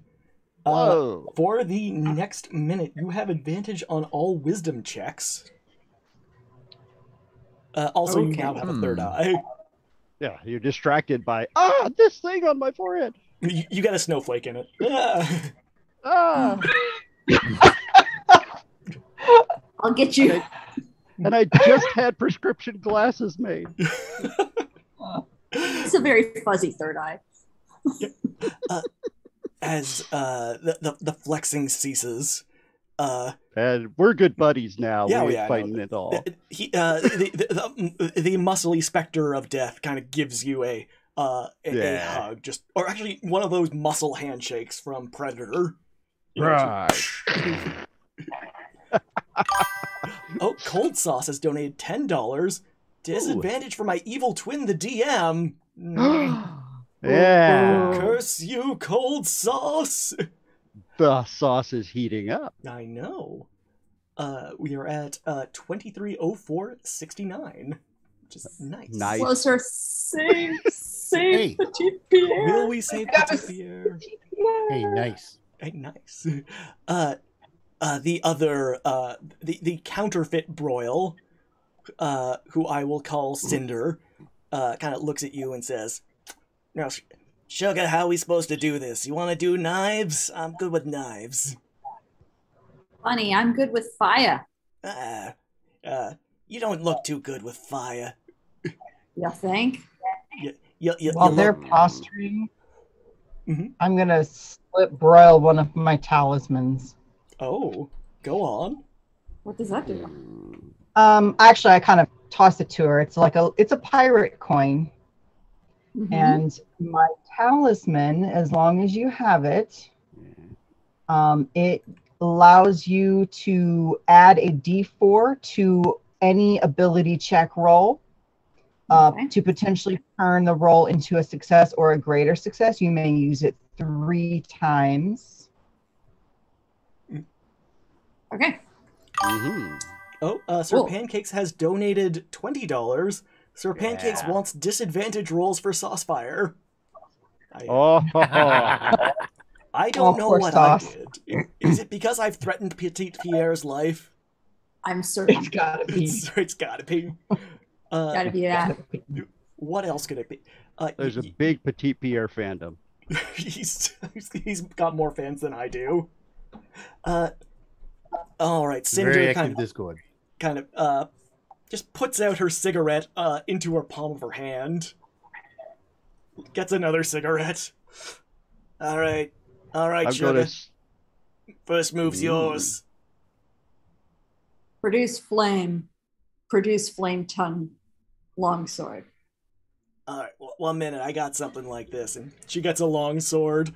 Whoa. For the next minute, you have advantage on all wisdom checks. Also, you now have a third eye. Yeah, you're distracted by, this thing on my forehead. You got a snowflake in it. Ah. I'll get you. And I just had prescription glasses made. It's a very fuzzy third eye. As the flexing ceases, And we're good buddies now. Yeah, we yeah, ain't fighting it all. the muscly specter of death kind of gives you a hug, or actually one of those muscle handshakes from Predator. You know, Right. Oh, Cold Sauce has donated $10. Disadvantage for my evil twin, the DM. Yeah. Curse you, Cold Sauce. The sauce is heating up. I know. We are at 2304.69, which is nice. Nice. Closer, save Hey. Petit Pierre. Will we save Petit Pierre? Hey, nice. Hey, nice. The other, the counterfeit Broil, who I will call Cinder, kind of looks at you and says, "Now, Sugar, how are we supposed to do this? You want to do knives? I'm good with knives." Funny, I'm good with fire. You don't look too good with fire. You think? While they're posturing, I'm going to slip Broil one of my talismans. Oh, go on. What does that do? Actually, I kind of toss it to her. It's a pirate coin. And my talisman, as long as you have it, it allows you to add a D4 to any ability check roll to potentially turn the roll into a success or a greater success. You may use it 3 times. Okay. Oh, Sir Pancakes has donated $20. Sir Pancakes wants disadvantage rolls for Saucefire. I don't know what Sauce. I did. Is it because I've threatened Petit Pierre's life? I'm certain. It's gotta be. It's gotta be. Gotta be that. What else could it be? There's a big Petit Pierre fandom. he's got more fans than I do. All right, Cinder Very active Discord. kind of just puts out her cigarette into her palm of her hand. Gets another cigarette. All right, I'm Sugar. First move's yours. Produce flame. Produce flame tongue longsword. All right, 1 minute. I got something like this. And she gets a long sword,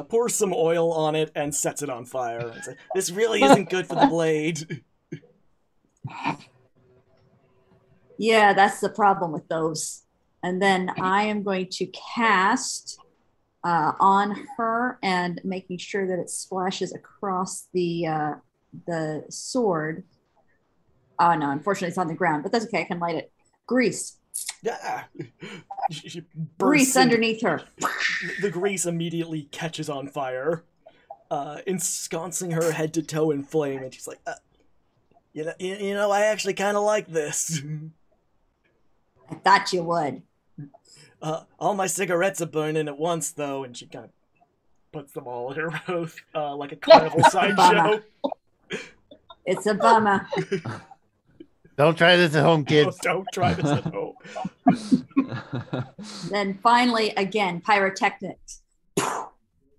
pours some oil on it, and sets it on fire. It's like, this really isn't good for the blade. Yeah, that's the problem with those. And then I am going to cast on her and making sure that it splashes across the sword. Oh no, unfortunately it's on the ground, but that's okay. I can light it. Grease. Yeah. Grease underneath her. The grease immediately catches on fire, ensconcing her head to toe in flame, and she's like, you know, I actually kind of like this. I thought you would. All my cigarettes are burning at once, though, and she kind of puts them all in her mouth, like a carnival sideshow. It's a bummer. Don't try this at home, kids. Don't try this at home. Then finally, again, pyrotechnics.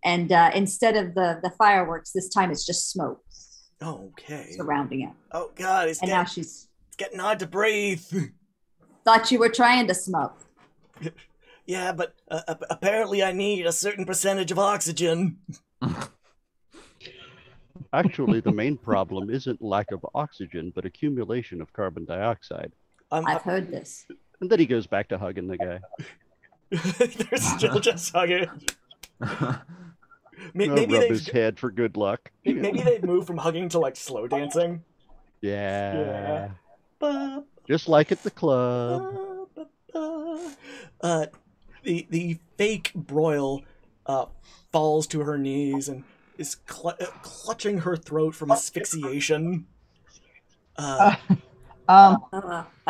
And instead of the fireworks, this time it's just smoke. Okay. Surrounding it. Oh, God, it's now it's getting hard to breathe. Thought you were trying to smoke. Yeah, but apparently I need a certain percentage of oxygen. Actually, the main problem isn't lack of oxygen, but accumulation of carbon dioxide. I've heard this. And then he goes back to hugging the guy. They're still just hugging. Maybe rub his head for good luck. Maybe they've moved from hugging to like slow dancing. Yeah. Yeah. Just like at the club. The fake broil falls to her knees and is clutching her throat from asphyxiation. I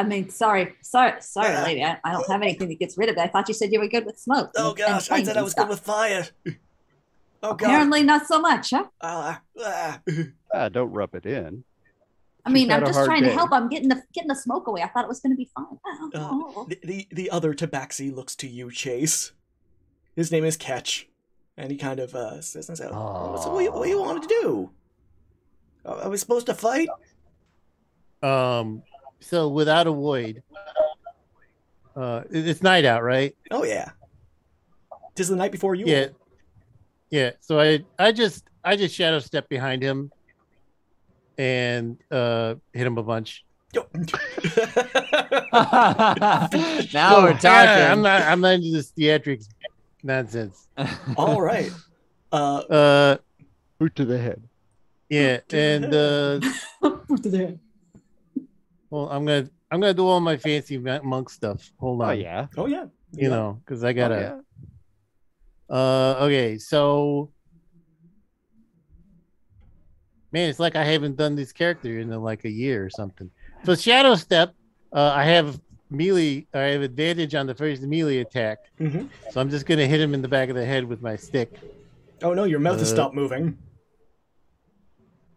mean, sorry, lady. I don't have anything that gets rid of it. I thought you said you were good with smoke. Oh gosh, I said I was good with fire. Oh god. Apparently not so much, huh? Don't rub it in. I mean, I'm just trying to help. I'm getting the smoke away. I thought it was going to be fine. The other tabaxi looks to you, Chase. His name is Ketch, and he kind of says, "So what do you want to do? Are we supposed to fight?" So without a void, it's night out, right? Oh yeah. 'Tis the night before you. Yeah. So I just shadow step behind him and hit him a bunch. Now we're talking. I'm not into this theatrics nonsense. All right. Boot to the head. Yeah, and Boot to the head. Well, I'm gonna do all my fancy monk stuff. Hold on. Oh yeah. Oh yeah. You know, because I gotta. Oh, yeah. Okay, so. Man, it's like I haven't done this character in like a year or something. So Shadow Step, I have melee. I have advantage on the first melee attack. Mm-hmm. So I'm just gonna hit him in the back of the head with my stick. Oh no, your mouth has stopped moving.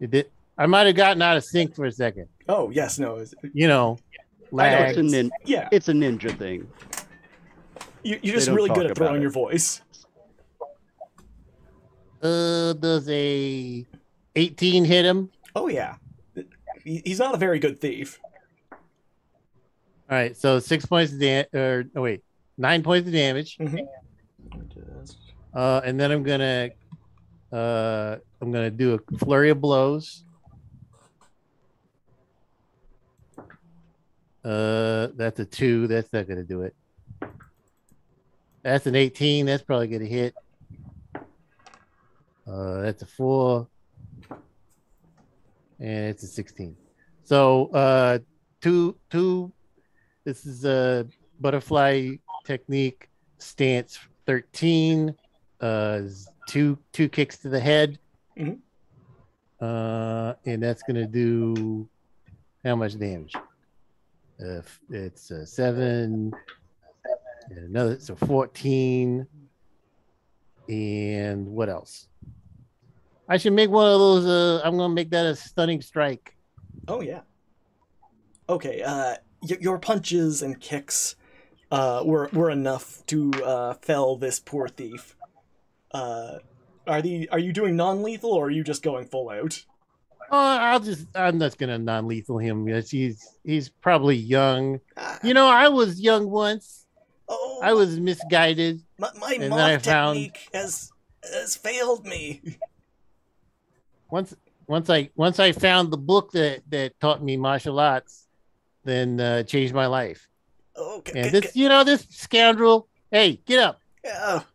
It did. I might have gotten out of sync for a second. Oh yes, no. You know, lag. It's a ninja thing. You're just really good at throwing your voice. Does a 18 hit him? Oh yeah. He's not a very good thief. All right, so 6 points of damage. 9 points of damage. Mm-hmm. And then I'm gonna do a flurry of blows. That's a 2. That's not gonna do it. That's an 18. That's probably gonna hit. That's a 4. And it's a 16. So two. This is a butterfly technique stance 13. Two kicks to the head. Mm-hmm. And that's gonna do how much damage? It's 7. And another, so 14. And what else? I should make one of those. I'm gonna make that a stunning strike. Oh yeah. Okay. Your punches and kicks were enough to fell this poor thief. Are you doing non-lethal, or are you just going full out? I'm just gonna non-lethal him. Yes, he's probably young. I was young once. Oh, I was misguided. my and moth then I found technique has failed me. once I found the book that taught me martial arts, then changed my life. Okay. And this scoundrel. Hey, get up!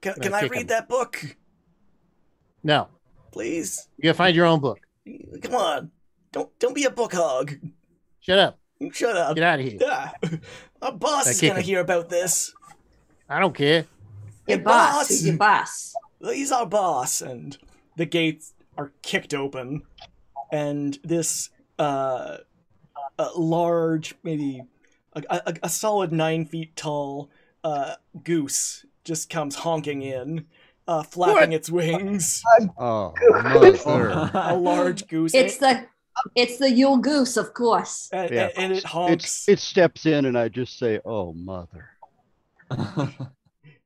Can I read that book? No, Please. you gotta find your own book. Come on. Don't be a book hog. Shut up! Shut up. Get out of here! Our boss is kick gonna him. hear about this. I don't care. Your Hey, boss. Who's your boss? He's our boss, and the gates are kicked open, and this a large, maybe a solid 9 feet tall goose just comes honking in, flapping its wings. Oh, mother. A large goose. It's the Yule Goose, of course. and, Yeah. and it honks. It steps in, and I just say, "Oh, mother."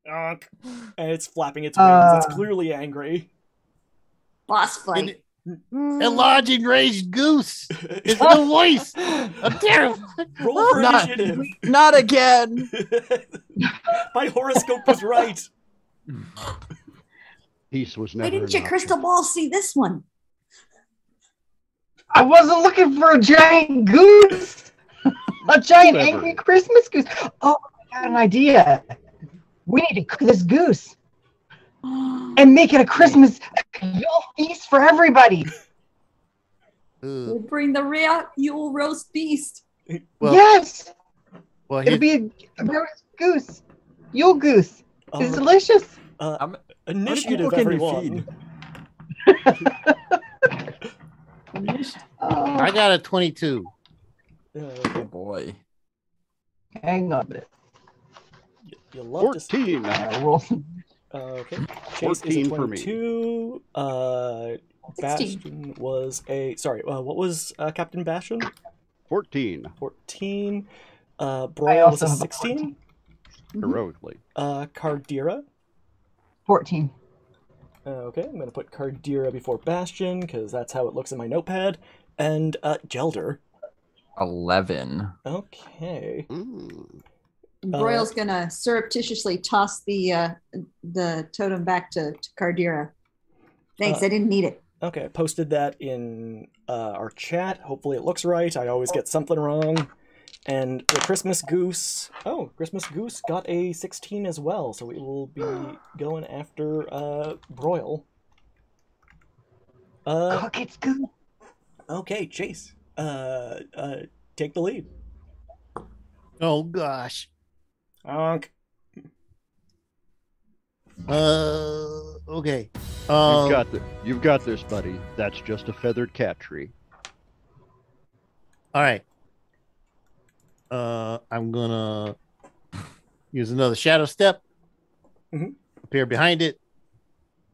Honk, and it's flapping its wings. It's clearly angry. Boss fight. A large enraged goose. It's the voice. I'm terrified. Roll for initiative. Not again. My horoscope was right. Peace was Why never. didn't an your option. crystal ball see this one? I wasn't looking for a giant goose. A giant Whatever. angry Christmas goose. Oh, I got an idea. We need to cook this goose and make it a Christmas Yule feast for everybody. We'll bring the rare Yule roast beast. Well, Yes, well, it'll be a roast goose. Yule goose. It's delicious. Initiative, can you everyone. Oh, I got a 22. Oh boy. hang on a bit. You love to 14. Roll. okay. Chase is a 14 for me. 22. 16. Bastion was a... Sorry, what was Captain Bastion? 14. 14. I Broyle was also a have a 16. Heroically. Cardira. 14. Okay, I'm going to put Cardira before Bastion, because that's how it looks in my notepad. And Gelder. 11. Okay. Mm. Broyle's gonna surreptitiously toss the totem back to Cardira. Thanks, I didn't need it. Okay, I posted that in our chat. Hopefully it looks right. I always get something wrong. And the Christmas Goose... Oh, Christmas Goose got a 16 as well, so we will be going after Broyle. Cook its goose. Okay, Chase. Take the lead. Oh gosh. Honk. Okay. You've got this, buddy. That's just a feathered cat tree. All right. I'm gonna use another shadow step. Mhm. Appear behind it,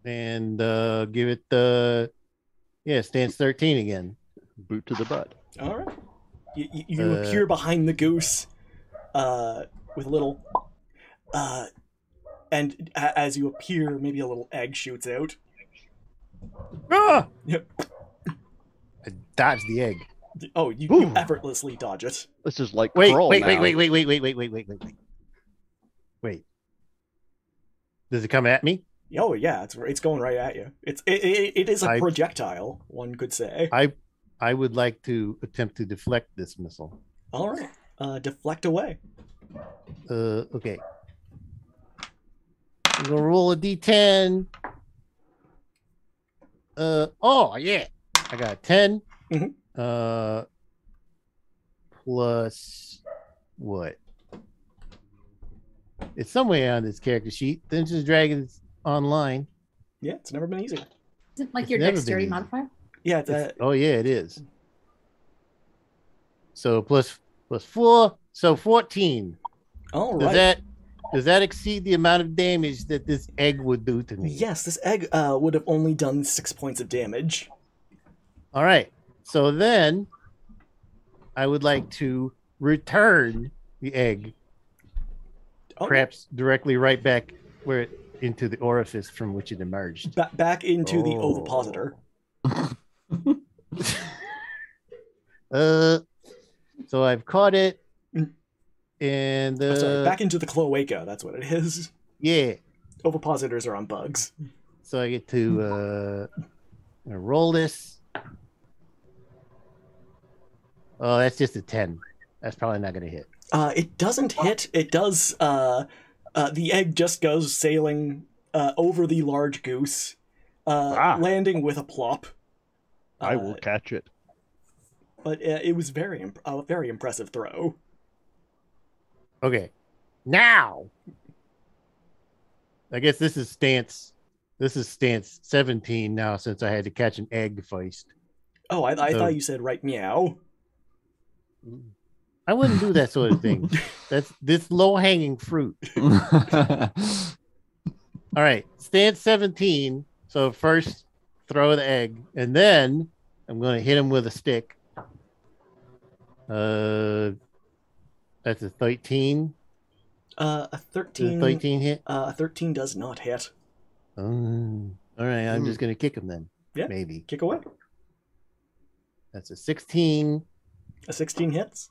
and give it the stance 13 again. Boot to the butt. All right. You appear behind the goose with a little... and as you appear, maybe a little egg shoots out. Ah! Yep. I dodged the egg. Oh, you Ooh. effortlessly dodge it. This is like Wait. crawl now. Wait. Does it come at me? Oh yeah, it's going right at you. It is a I- projectile, one could say. I would like to attempt to deflect this missile. All right, deflect away. Okay. I'm gonna roll a d10. Oh yeah, I got a 10. Mhm. Plus what? It's somewhere on this character sheet. Dungeons and Dragons Online. Yeah, it's never been easier. Is it like It's your never been dexterity easy. modifier? Yeah, it's, Oh yeah, it is. So plus 4, so 14. all Does right. that exceed the amount of damage that this egg would do to me? Yes, this egg would have only done 6 points of damage. All right. So then I would like to return the egg, Oh, perhaps directly right back where into the orifice from which it emerged. Back into the ovipositor. So I've caught it, and Sorry, back into the cloaca. That's what it is. Yeah. Ovipositors are on bugs. So I get to roll this. Oh, that's just a 10. That's probably not going to hit. It doesn't hit. It does. The egg just goes sailing over the large goose, landing with a plop. I will catch it. But it was very impressive throw. Okay, now I guess this is stance 17 now, since I had to catch an egg first. Oh, I thought you said right meow. I wouldn't do that sort of thing. That's this low-hanging fruit. All right, stance 17. So first throw the egg, and then I'm going to hit him with a stick. That's a 13. A 13. 13 hit. 13 does not hit. All right, I'm just going to kick him then. Yeah, maybe kick away. That's a 16. A 16 hits.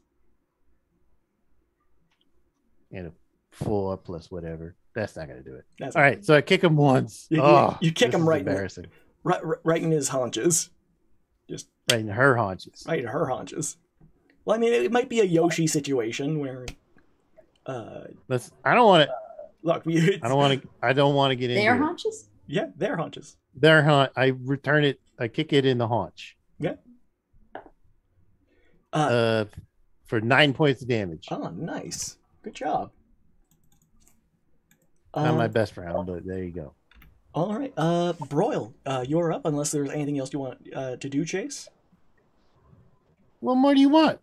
And a 4 plus whatever. That's not going to do it. That's all right, so I kick him once. You kick him right embarrassing. Right in his haunches. Just right in her haunches. Right in her haunches. Well, I mean, it might be a Yoshi situation where. I don't want to. Look, I don't want to get into their haunches. Yeah, their haunches. Their haunch. I return it. I kick it in the haunch. Yeah. For 9 points of damage. Oh, nice. Good job. Not my best round, but there you go. All right. Broil, you're up unless there's anything else you want to do, Chase. What more do you want?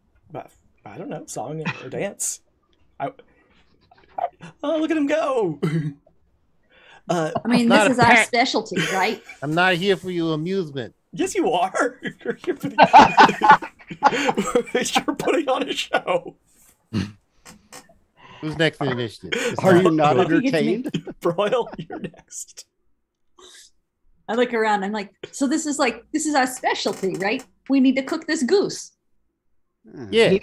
I don't know. Song or dance. Oh, look at him go. I mean, this is our specialty, right? I'm not here for your amusement. Yes, you are. You're putting on a show. Who's next in initiative? Are you not entertained? Broil, you're next. I look around. I'm like, so this is our specialty, right? We need to cook this goose. Yeah.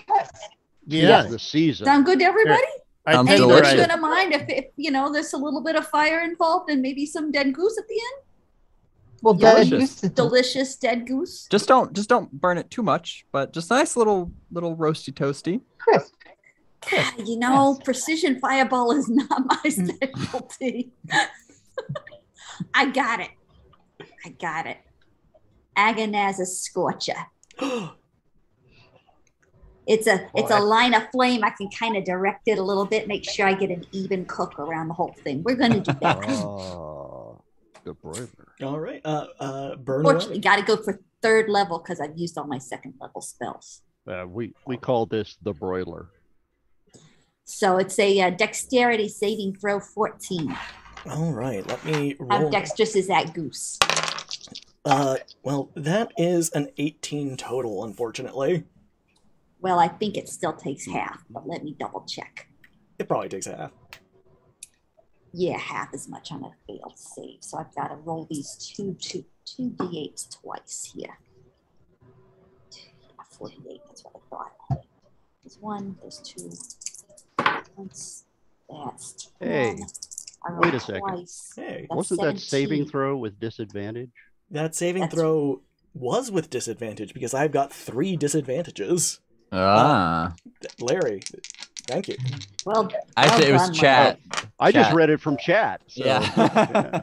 Yes. The season. Sound good to everybody? Delicious. Anybody gonna mind if there's a little bit of fire involved and maybe some dead goose at the end? Well, delicious dead goose. Just don't burn it too much, but just a nice little roasty toasty. Crisp. God, precision fireball is not my specialty. I got it. Agonizer Scorcher. It's a line of flame. I can kind of direct it a little bit, make sure I get an even cook around the whole thing. We're gonna do that. The broiler. All right. Burn. Fortunately, got to go for 3rd level because I've used all my 2nd level spells. We call this the broiler. So it's a dexterity saving throw 14. All right. Let me roll. How dexterous is that goose? Well, that is an 18 total, unfortunately. Well, I think it still takes half, but let me double check. It probably takes half. Yeah, half as much on a failed save. So I've got to roll these two d8s twice here. 48, that's what I thought. There's 1, there's 2. That's 10. Hey, wait a second. Twice. Hey, wasn't 17. that saving throw with disadvantage? That saving throw was with disadvantage because I've got 3 disadvantages. Larry, thank you. Well, actually, it was chat. I just read it from chat. So, yeah.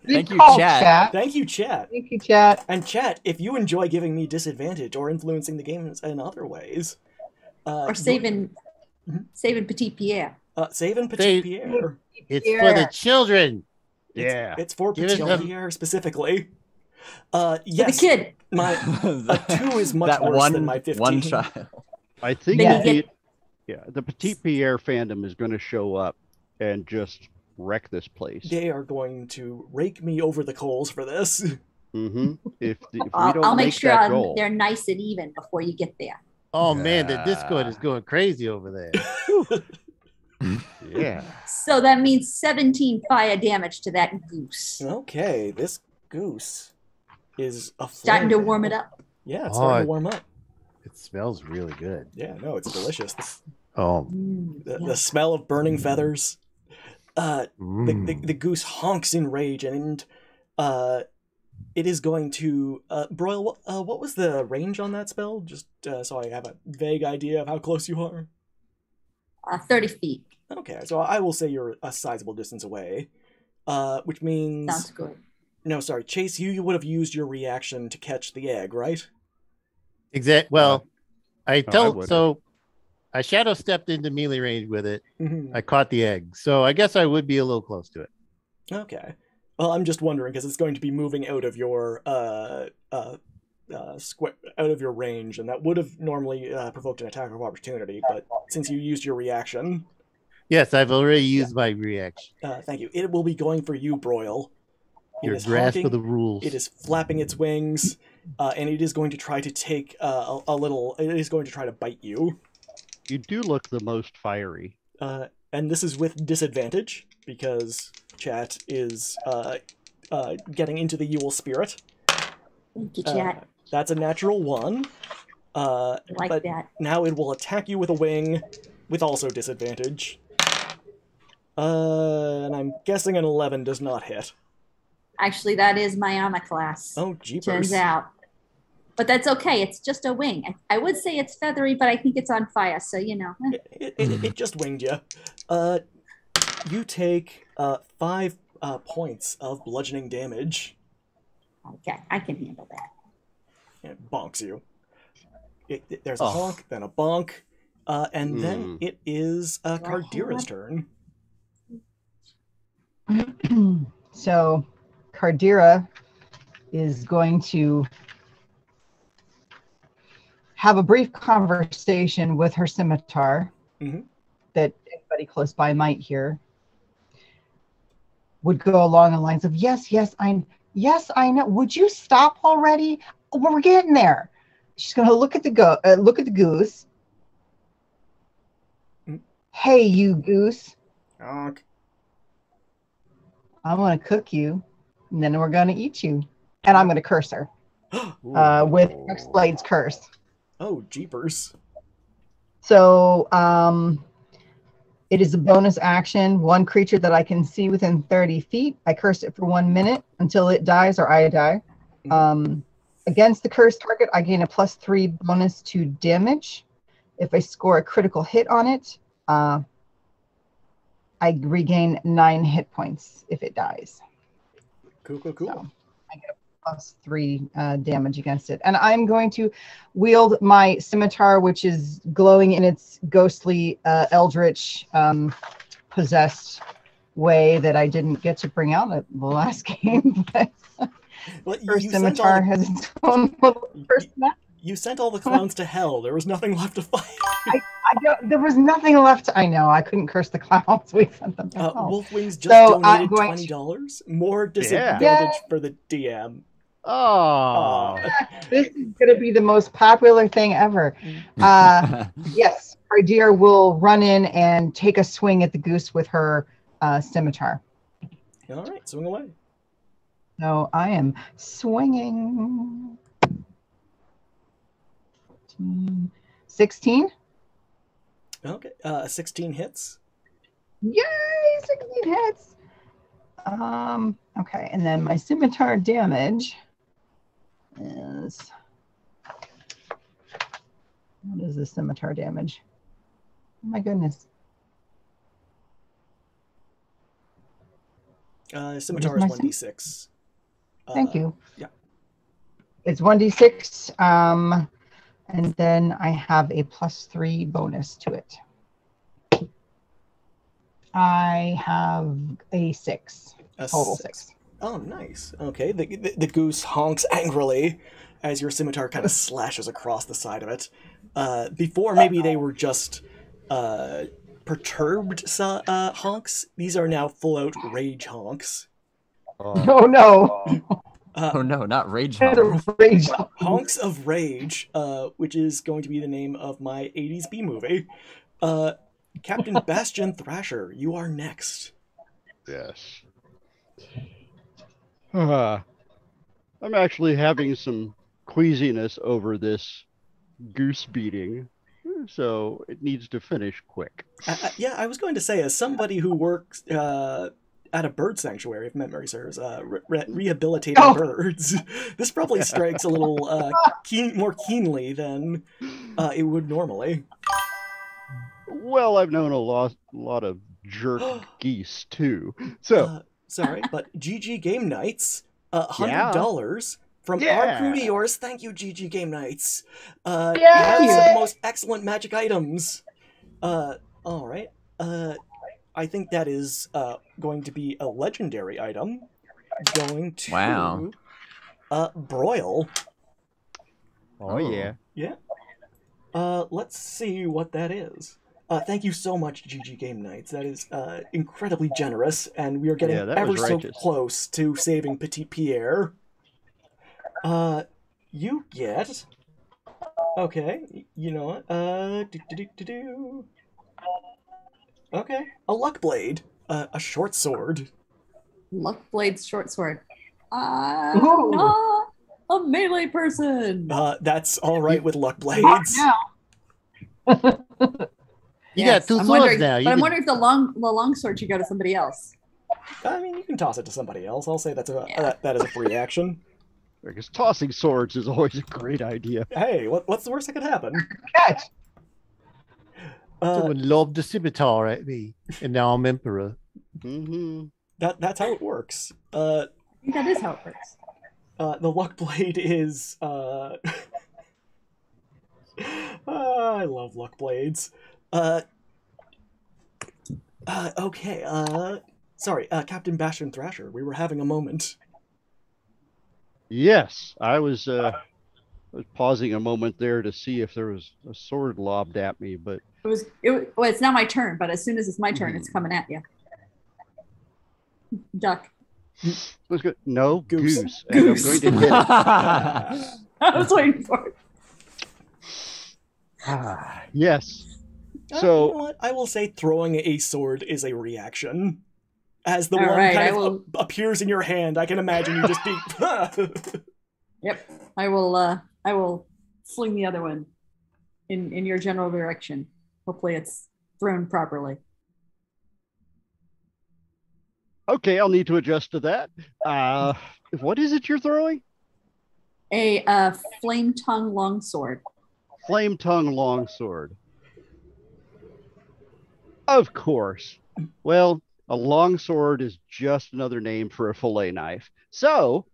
Thank you, chat. Thank you, chat. Thank you, chat. And chat, if you enjoy giving me disadvantage or influencing the games in other ways, or saving Petit Pierre. Saving Petit Pierre. It's for the children. It's for Petit Pierre specifically. Yes. For the kid. A 2 is much worse than my 15. One child. I think the Petit Pierre fandom is going to show up and just wreck this place. They are going to rake me over the coals for this. Mm-hmm. If we don't I'll make sure that goal, they're nice and even before you get there. Oh man, the Discord is going crazy over there. Yeah. So that means 17 fire damage to that goose. Okay, this goose is Starting to aflame warm now. it up. Yeah, it's starting Oh, to warm up. It smells really good. Yeah, no, it's delicious. Oh. The smell of burning feathers. The Mm. goose honks in rage, and it is going to broil. What was the range on that spell? Just so I have a vague idea of how close you are. 30 feet. Okay, so I will say you're a sizable distance away, which means Sounds good. no, sorry, Chase. You would have used your reaction to catch the egg, right? Exact. Well, I wouldn't. so I shadow stepped into melee range with it. Mm-hmm. I caught the egg, so I guess I would be a little close to it. Okay. Well, I'm just wondering because it's going to be moving out of your out of your range, and that would have normally provoked an attack of opportunity. But since you used your reaction, Yes, I've already used my reaction. thank you. It will be going for you, Broil. It Your is grasp honking, of the rules. It is flapping its wings, and it is going to try to take a little. It is going to try to bite you. You do look the most fiery. And this is with disadvantage because chat is getting into the Yule spirit. Thank you, chat. That's a natural 1. Like but that. now it will attack you with a wing, with also disadvantage. And I'm guessing an 11 does not hit. Actually, that is my armor class. Oh, jeepers. Turns out. But that's okay. It's just a wing. I would say it's feathery, but I think it's on fire. So, you know. It just winged you. You take 5 points of bludgeoning damage. Okay, I can handle that. It bonks you. There's a honk, then a bonk, and then it is Cardira's turn. So Cardira is going to have a brief conversation with her scimitar that anybody close by might hear. Would go along the lines of, yes, I know. Would you stop already? Oh, we're getting there. She's going to look at the goose. Hey, you goose. Honk. I'm going to cook you, and then we're going to eat you. And I'm going to curse her with Blade's curse. Oh, jeepers. So it is a bonus action. One creature that I can see within 30 feet. I curse it for 1 minute until it dies or I die. Against the cursed target, I gain a +3 bonus to damage. If I score a critical hit on it, I regain 9 hit points if it dies. Cool. So I get a +3 damage against it. And I'm going to wield my scimitar, which is glowing in its ghostly, eldritch, possessed way that I didn't get to bring out at the last game. But well, her scimitar has its own little personality. You sent all the clowns to hell. There was nothing left to fight. There was nothing left. I know. I couldn't curse the clowns. We sent them to hell. Wolfwings just So donated $20. More disadvantage for the DM. Oh. This is going to be the most popular thing ever. Yes, our deer will run in and take a swing at the goose with her scimitar. All right, swing away. So I am swinging. 16. Okay, 16 hits. Yay, 16 hits. Okay, and then my scimitar damage is, what is the scimitar damage? Oh my goodness. Scimitar is 1d6. Thank you. Yeah. It's 1d6, and then I have a +3 bonus to it. I have a 6. Total 6. Oh, nice. Okay, the goose honks angrily as your scimitar kind of slashes across the side of it. Before, maybe they were just perturbed honks. These are now full-out rage honks. Oh, no. Oh no, not rage Rage. Honks of Rage, which is going to be the name of my 80s B movie. Captain Bastion Thrasher, you are next. Yes. I'm actually having some queasiness over this goose beating, so it needs to finish quick. Yeah, I was going to say, as somebody who works at a bird sanctuary, if memory serves, rehabilitating birds, this probably strikes a little more keenly than it would normally. Well, I've known a lot of jerk geese too. So sorry, but GG Game Nights, $100 from our crew to yours. Thank you, GG Game Nights. Has the most excellent magic items. All right. I think that is going to be a legendary item. Going to Broil. Oh yeah. Yeah. Let's see what that is. Thank you so much, GG Game Nights. That is incredibly generous, and we are getting ever so close to saving Petit Pierre. You get... Okay, you know what? Okay, a Luck Blade. A short sword. Luck Blade's short sword. I'm not a melee person. That's all right with Luck Blades. You got two swords now. But I'm wondering if the long sword should go to somebody else. I mean, you can toss it to somebody else. I'll say that is a free action. Because tossing swords is always a great idea. Hey, what's the worst that could happen? Catch. Someone lobbed the scimitar at me, and now I'm emperor. Mm-hmm. That's how it works. I think that is how it works. The Luck Blade is... I love Luck Blades. Okay, sorry, Captain Bastion Thrasher, we were having a moment. Yes, I was pausing a moment there to see if there was a sword lobbed at me, but... Well, it's not my turn, but as soon as it's my turn, it's coming at you. Duck. Let's go. No, goose. Goose. And I'm going to hit it. I was waiting for it. Yes. So you know what? I will say throwing a sword is a reaction. As the one appears in your hand, I can imagine you just being... Yep. I will fling the other one in your general direction. Hopefully it's thrown properly. Okay, I'll need to adjust to that. What is it you're throwing? A flame tongue longsword. Flame tongue longsword. Of course. Well, a longsword is just another name for a fillet knife. So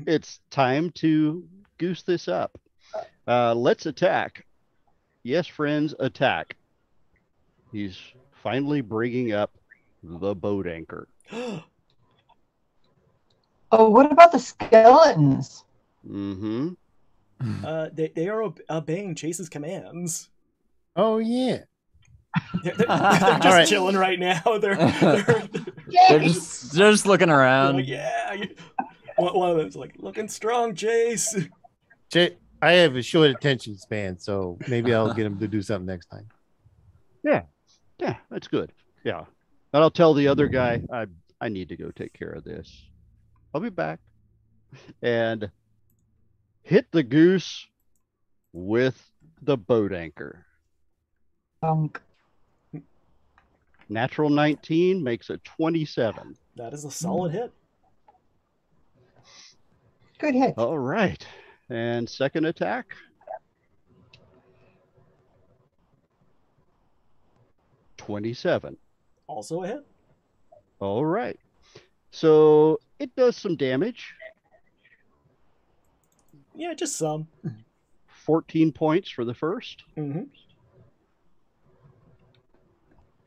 it's time to goose this up. Let's attack. Yes, friends, attack. He's finally bringing up the boat anchor. Oh, what about the skeletons? Mm-hmm. They are obeying Chase's commands. Oh yeah. They're just chilling right now. They're just looking around. Yeah. One of them's like, looking strong, Chase. I have a short attention span, so maybe I'll get him to do something next time. Yeah, that's good. Yeah. And I'll tell the other guy, I need to go take care of this. I'll be back. And hit the goose with the boat anchor. Natural 19 makes a 27. That is a solid hit. Good hit. All right. And second attack. 27. Also a hit. All right. So it does some damage. Yeah, just some. 14 points for the first. Mm-hmm.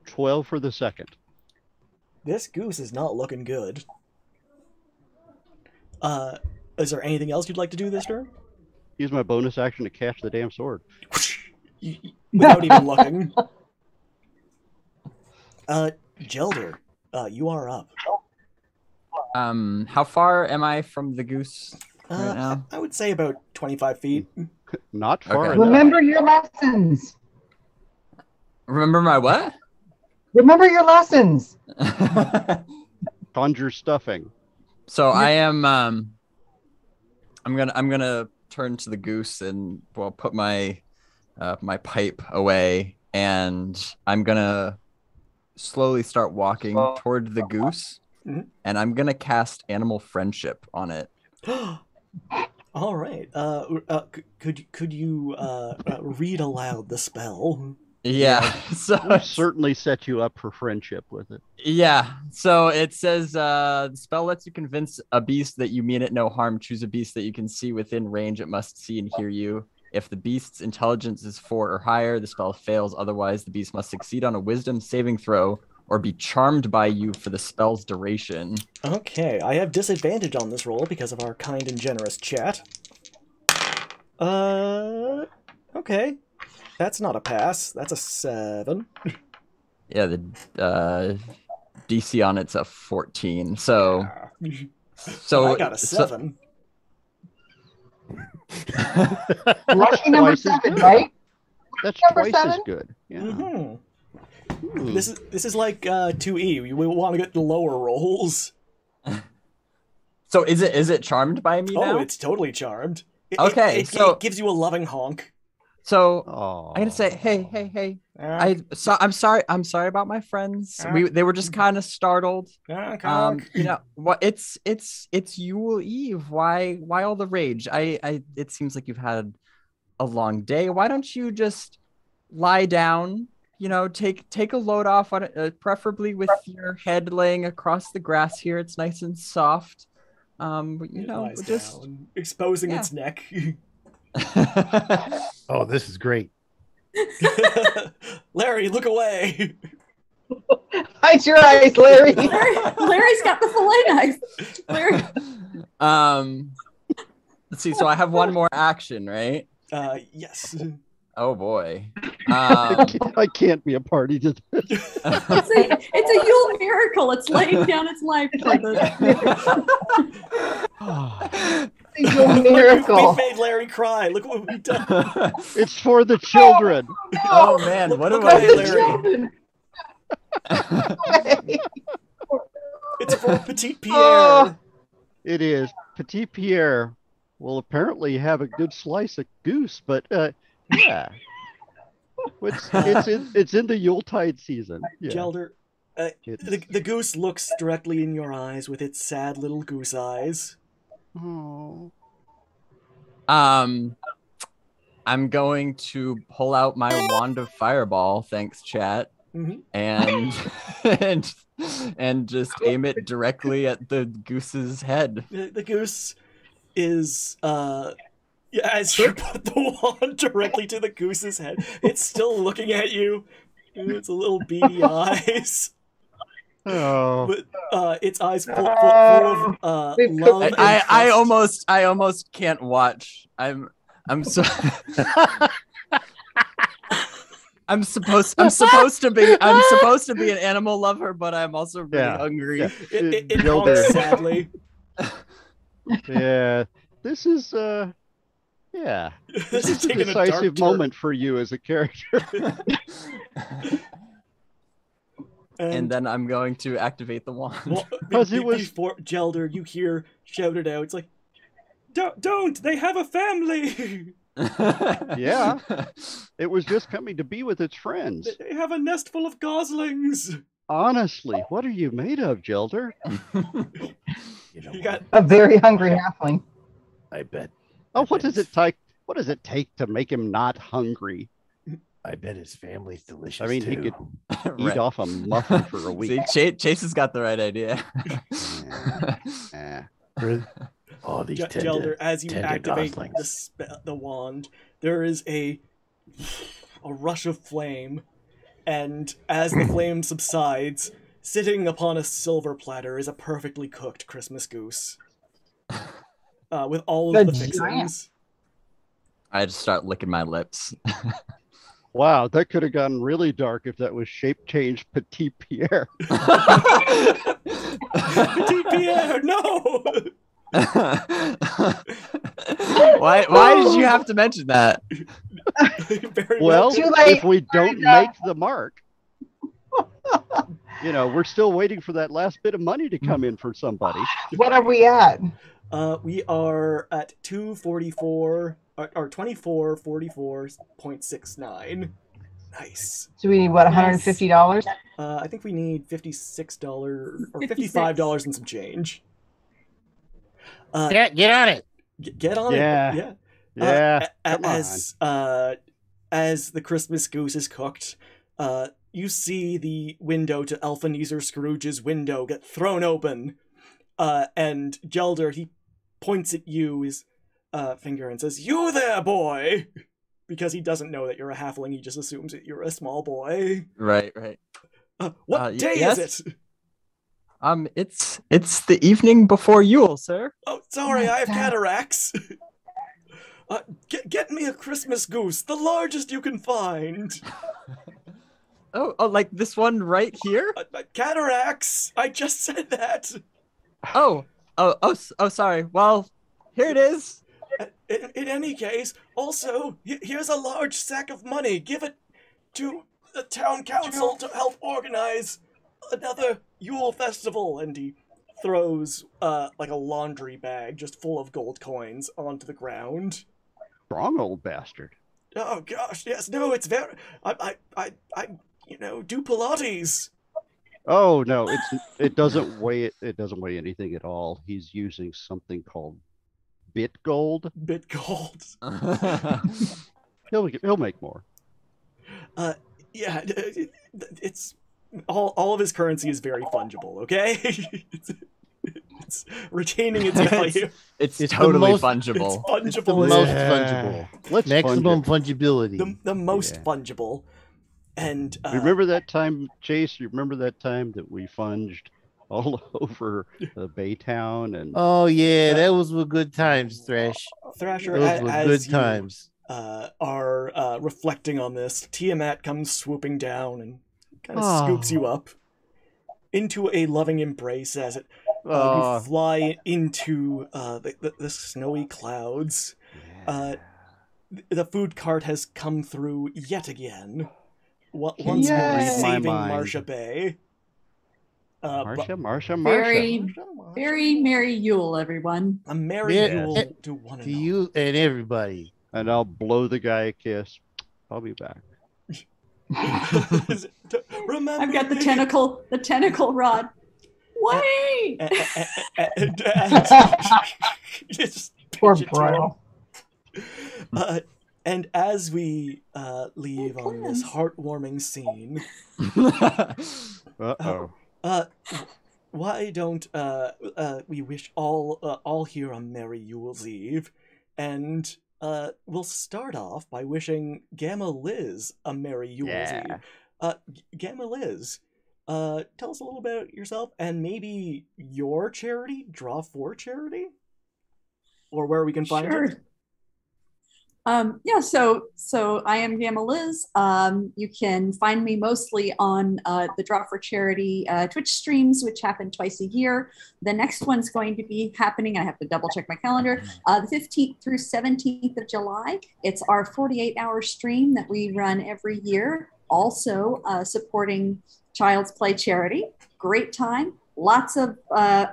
12 for the second. This goose is not looking good. Is there anything else you'd like to do this turn? Use my bonus action to catch the damn sword. Without even looking. Gelder, you are up. How far am I from the goose right now? I would say about 25 feet. Not far Okay. enough. Remember your lessons. Remember my what? Remember your lessons. Conjure stuffing. So I am. I'm gonna turn to the goose and put my my pipe away, and I'm gonna slowly start walking toward the goose, and I'm gonna cast animal friendship on it. All right. Could you read aloud the spell? Yeah. So We'll certainly set you up for friendship with it. yeah. So it says the spell lets you convince a beast that you mean it no harm. Choose a beast that you can see within range. It must see and hear you. If the beast's intelligence is 4 or higher, the spell fails. Otherwise, the beast must succeed on a wisdom saving throw or be charmed by you for the spell's duration. Okay, I have disadvantage on this roll because of our kind and generous chat. Okay. That's not a pass. That's a 7. Yeah, the DC on it's a 14. So I got a 7. Lucky number 7, right? That's Number twice as 7? good. Yeah. Mm-hmm. This is like 2E. We want to get the lower rolls. So is it charmed by me now? Oh, it's totally charmed. Okay, it gives you a loving honk. So Oh. I'm gonna say, hey. Ah, I'm sorry about my friends. They were just kind of startled. honk. You know what? It's Yule Eve. Why all the rage? It seems like you've had a long day. Why don't you just lie down? You know, take a load off on it, preferably with your head laying across the grass here. It's nice and soft. But you It know, lies just down, exposing its neck. Oh, this is great. Larry, look away. Hide your eyes, Larry. Larry's got the fillet knife. Larry. Let's see. So I have one more action, right? Yes. Oh boy. I can't be a party to this. It's a Yule miracle. It's laying down its life for the Yule We miracle. made Larry cry. Look what we've done. It's for the children. Oh man, what Look do I away, do? Larry. It's for Petite Pierre. Oh. It is. Petit Pierre will apparently have a good slice of goose, but yeah. It's in the Yuletide season. Yeah. Gelder, the goose looks directly in your eyes with its sad little goose eyes. Oh. I'm going to pull out my wand of fireball, thanks chat, Mhm. and just aim it directly at the goose's head. The goose is yeah, as you put the wand directly to the goose's head, it's still looking at you. It's a little beady eyes. Oh. But its eyes full of love. And I trust. almost can't watch. I'm so I'm supposed to be an animal lover, but I'm also really Yeah. hungry. Yeah. It Gelder. honks sadly. Yeah. This is yeah. This is a taking a dark decisive turn. moment for you as a character. And then I'm going to activate the wand. Well, Because it was- before Gelder, you hear shouted out. It's like, don't! They have a family. Yeah. It was just coming to be with its friends. They have a nest full of goslings. Honestly, what are you made of, Gelder? You know You got A very hungry halfling. I bet. Oh, what does it take? What does it take to make him not hungry? I bet his family's delicious. I mean, he too. could eat off a muffin for a week. See, Chase has got the right idea. Eh. Oh, these Gelder. As you tender activate goslings. the wand, there is a rush of flame, and as the flame subsides, sitting upon a silver platter is a perfectly cooked Christmas goose. With all of the Good fixings. I just start licking my lips. Wow, that could have gotten really dark if that was shape change Petit Pierre. Petit Pierre, no! Why did you have to mention that? Very Well, Too late. if we don't make the mark, we're still waiting for that last bit of money to come in for somebody. What are we at? We are at 244 or 2444.69. Nice. So we need what, $150? I think we need $56 or 56. $55 and some change. Get on it. Get on Yeah. it. Yeah. Yeah. Come As the Christmas goose is cooked, you see the window to Ebenezer Scrooge's window get thrown open, and Gelder, he points at you his finger and says, "You there, boy!" Because he doesn't know that you're a halfling, he just assumes that you're a small boy. Right. What day yes? is it? It's the evening before Yule, sir. Oh, sorry, I have cataracts. Get me a Christmas goose, the largest you can find. Oh, like this one right here? Cataracts! I just said that. Oh, sorry. Well, here it is. In any case, also, here's a large sack of money. Give it to the town council to help organize another Yule festival. And he throws like a laundry bag just full of gold coins onto the ground. Strong old bastard. Oh gosh, yes, no, it's very. I do Pilates. Oh no, it doesn't weigh anything at all. He's using something called bit gold. Bit gold. He'll make more. Yeah, it's all of his currency is very fungible. Okay, it's retaining its value. It's It's totally the most- fungible. It's fungible. The as- most fungible. Let's Maximum fund fungibility. the most Yeah. fungible. And Remember that time, Chase? You remember that time that we funged all over Baytown and Oh yeah, that was with good times, Thresh. Thrasher, Those were as good you times. are reflecting on this, Tiamat comes swooping down and kind of scoops you up into a loving embrace as you fly into the snowy clouds. The food cart has come through yet again. Once more Yay! saving My mind. Marsha Bay. Marsha. Very merry Yule, everyone. A merry Yeah. Yule to one To and all. you and everybody. And I'll blow the guy a kiss. I'll be back. Remember I've got the me. tentacle rod. Wait! Just Poor pitch it to bro. him. And as we leave on this heartwarming scene, Uh-oh. why don't we wish all here a merry Yule's Eve, and we'll start off by wishing Gamma Liz a merry Yule's Eve. Gamma Liz, tell us a little bit about yourself and maybe your charity, Draw 4 charity, or where we can find it. So I am Gamma Liz. You can find me mostly on the Draw for Charity Twitch streams, which happen twice a year. The next one's going to be happening, I have to double check my calendar, the 15th through 17th of July. It's our 48-hour stream that we run every year, also supporting Child's Play Charity. Great time. Lots of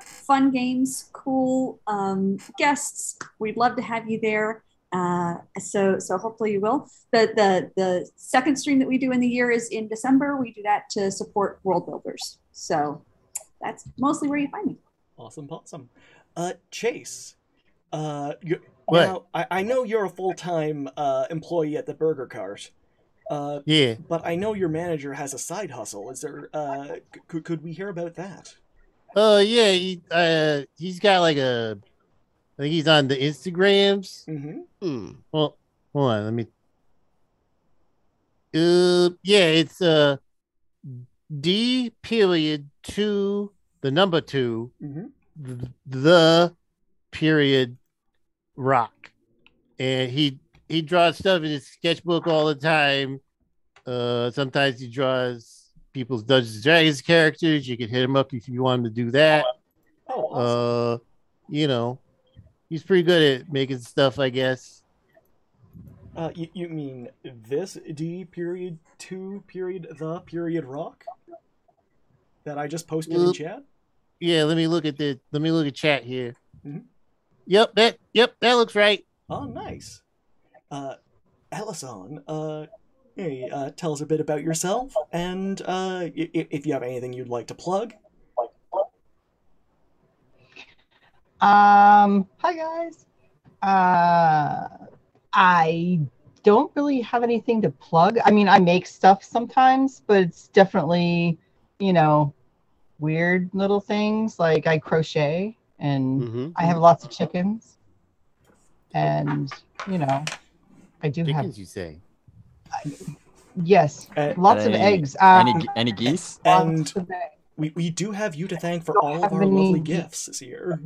fun games, cool guests. We'd love to have you there. So hopefully you will. The second stream that we do in the year is in December. We do that to support world builders. So that's mostly where you find me. Awesome. Chase, What? now, I know you're a full-time employee at the Burger Cart. Yeah. But I know your manager has a side hustle. Is there? Could we hear about that? Yeah. He's got like I think he's on the Instagrams. Mm-hmm. Well, hold on. Let me. Yeah, it's D period 2, the number 2, Mm-hmm. the period rock, and he draws stuff in his sketchbook all the time. Sometimes he draws people's Dungeons and Dragons characters. You can hit him up if you want him to do that. Oh, awesome. He's pretty good at making stuff, I guess. You mean this D period 2 period the period rock that I just posted in chat? Yeah, let me look at chat here. Mm-hmm. Yep, that looks right. Oh, nice. Elisan, hey, tell us a bit about yourself, and if you have anything you'd like to plug. Hi guys. I don't really have anything to plug. I mean, I make stuff sometimes, but it's definitely, weird little things. Like I crochet and I have lots of chickens. And, I do chickens, have... you say? Yes, lots of eggs. Any geese? And we do have you to thank for all of our lovely gifts this year.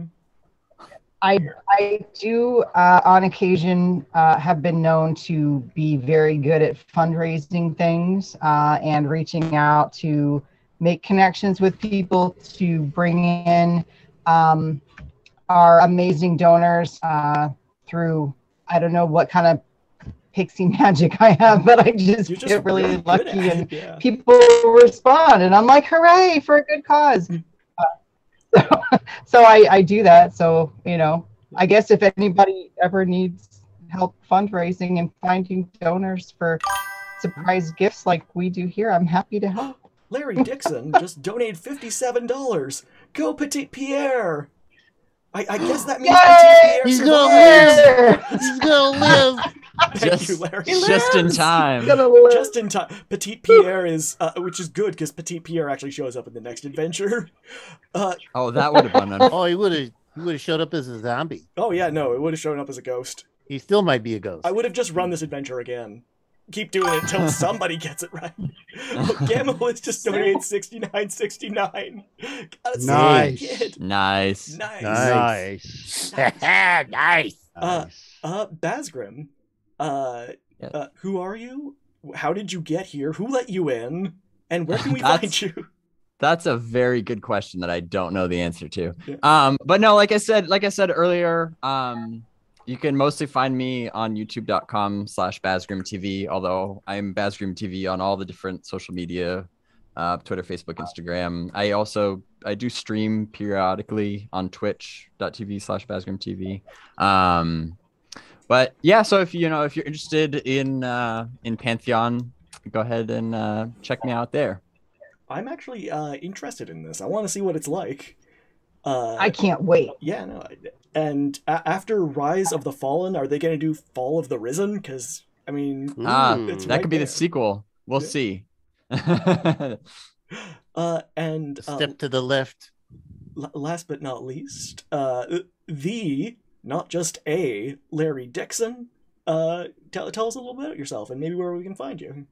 I do, on occasion, have been known to be very good at fundraising things and reaching out to make connections with people to bring in our amazing donors through, I don't know what kind of pixie magic I have, but I just get really lucky and people respond. And I'm like, hooray for a good cause. So I do that. So, I guess if anybody ever needs help fundraising and finding donors for surprise gifts like we do here, I'm happy to help. Larry Dixon just donated $57. Go Petite Pierre! I guess that means Petite Pierre He's gonna live! Thank you, Larry. Just in time. Just in time. Petite Pierre is, which is good because Petite Pierre actually shows up in the next adventure. Oh, that would have been. Oh, he would have showed up as a zombie. Oh yeah, no, it would have shown up as a ghost. He still might be a ghost. I would have just run this adventure again. Keep doing it until somebody gets it right. Gamma is just donated $69.69. Nice. Nice. Bazgrim, who are you? How did you get here? Who let you in? And where can we find you? That's a very good question that I don't know the answer to. Yeah. But no, like I said earlier, you can mostly find me on youtube.com/BazgrimTV, although I'm Bazgrim TV on all the different social media, Twitter, Facebook, Instagram. I do stream periodically on twitch.tv/BazgrimTV. But yeah, so if you're interested in Pantheon, go ahead and check me out there. I'm actually interested in this. I want to see what it's like. I can't wait. Yeah, no. And after Rise of the Fallen, are they going to do Fall of the Risen? Because, I mean... that could be the sequel. We'll see. And step to the left. Last but not least, not just a Larry Dixon. Tell us a little bit about yourself and maybe where we can find you.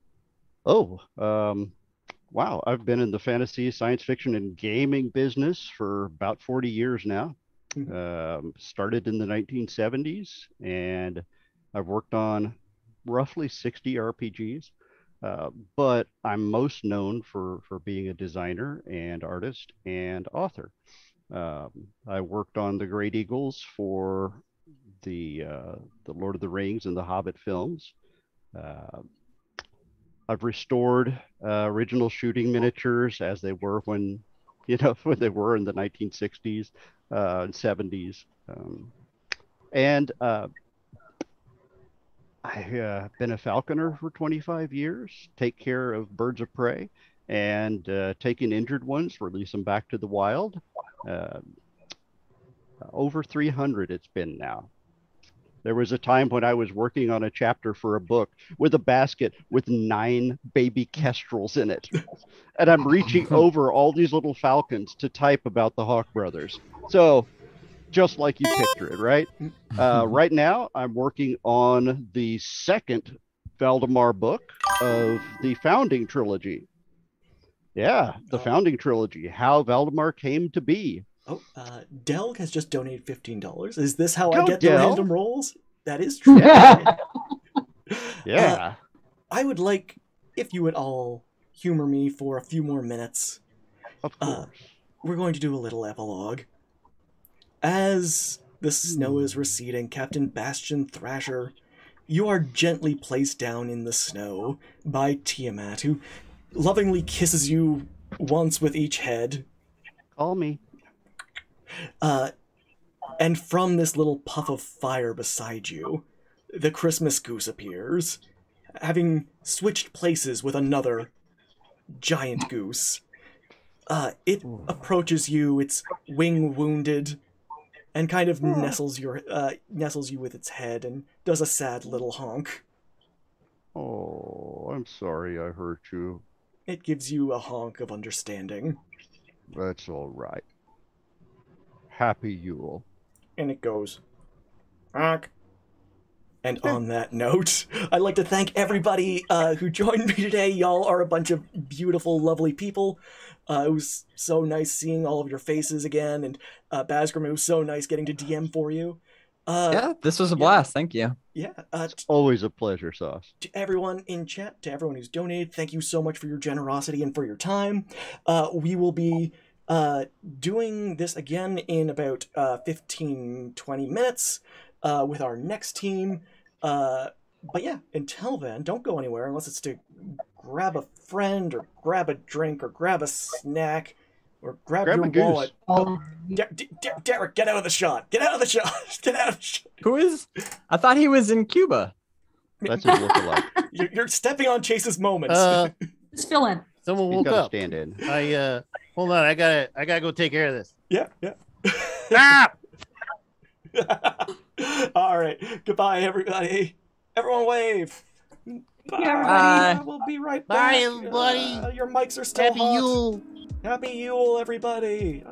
Wow, I've been in the fantasy, science fiction, and gaming business for about 40 years now. Started in the 1970s, and I've worked on roughly 60 RPGs. But I'm most known for being a designer and artist and author. I worked on the Great Eagles for the Lord of the Rings and the Hobbit films. I've restored original shooting miniatures as they were when they were in the 1960s and 70s. And I've been a falconer for 25 years, take care of birds of prey, and taking injured ones, release them back to the wild. Over 300 it's been now. There was a time when I was working on a chapter for a book with a basket with 9 baby kestrels in it. And I'm reaching over all these little falcons to type about the Hawk brothers. So just like you picture it, right? Right now, I'm working on the second Valdemar book of the Founding Trilogy. Yeah, the Founding Trilogy, how Valdemar came to be. Oh, Delg has just donated $15. Is this how Go, I get the Del. random rolls? That is true. Yeah. I would like if you would all humor me for a few more minutes. Of course. We're going to do a little epilogue. As the snow is receding, Captain Bastian Thrasher you are gently placed down in the snow by Tiamat, who lovingly kisses you once with each head. Call me. And from this little puff of fire beside you, the Christmas goose appears, having switched places with another giant goose. It approaches you, its wing wounded, and kind of nestles you with its head and does a sad little honk. Oh, I'm sorry I hurt you. It gives you a honk of understanding. That's all right. Happy Yule. And it goes, honk. And on that note, I'd like to thank everybody who joined me today. Y'all are a bunch of beautiful, lovely people. It was so nice seeing all of your faces again. And Bazgrim, it was so nice getting to DM for you. Yeah, this was a blast. Thank you. Yeah. Always a pleasure, Sauce. To everyone in chat, to everyone who's donated, thank you so much for your generosity and for your time. We will be doing this again in about 15-20 minutes with our next team. But yeah, until then, don't go anywhere unless it's to grab a friend or grab a drink or grab a snack or grab your wallet. Derek, get out of the shot. Get out of the shot. Get out of the shot. Who is? I thought he was in Cuba. That's his look-alike. You're stepping on Chase's moments. Just fill in. Someone He's woke gotta up. stand in. Hold on. I gotta go take care of this. Yeah. Ah! All right. Goodbye, everybody. Everyone wave. Bye. Bye. We'll be right Bye, back. everybody. Your mics are still Happy hot. Yule. Happy Yule, everybody.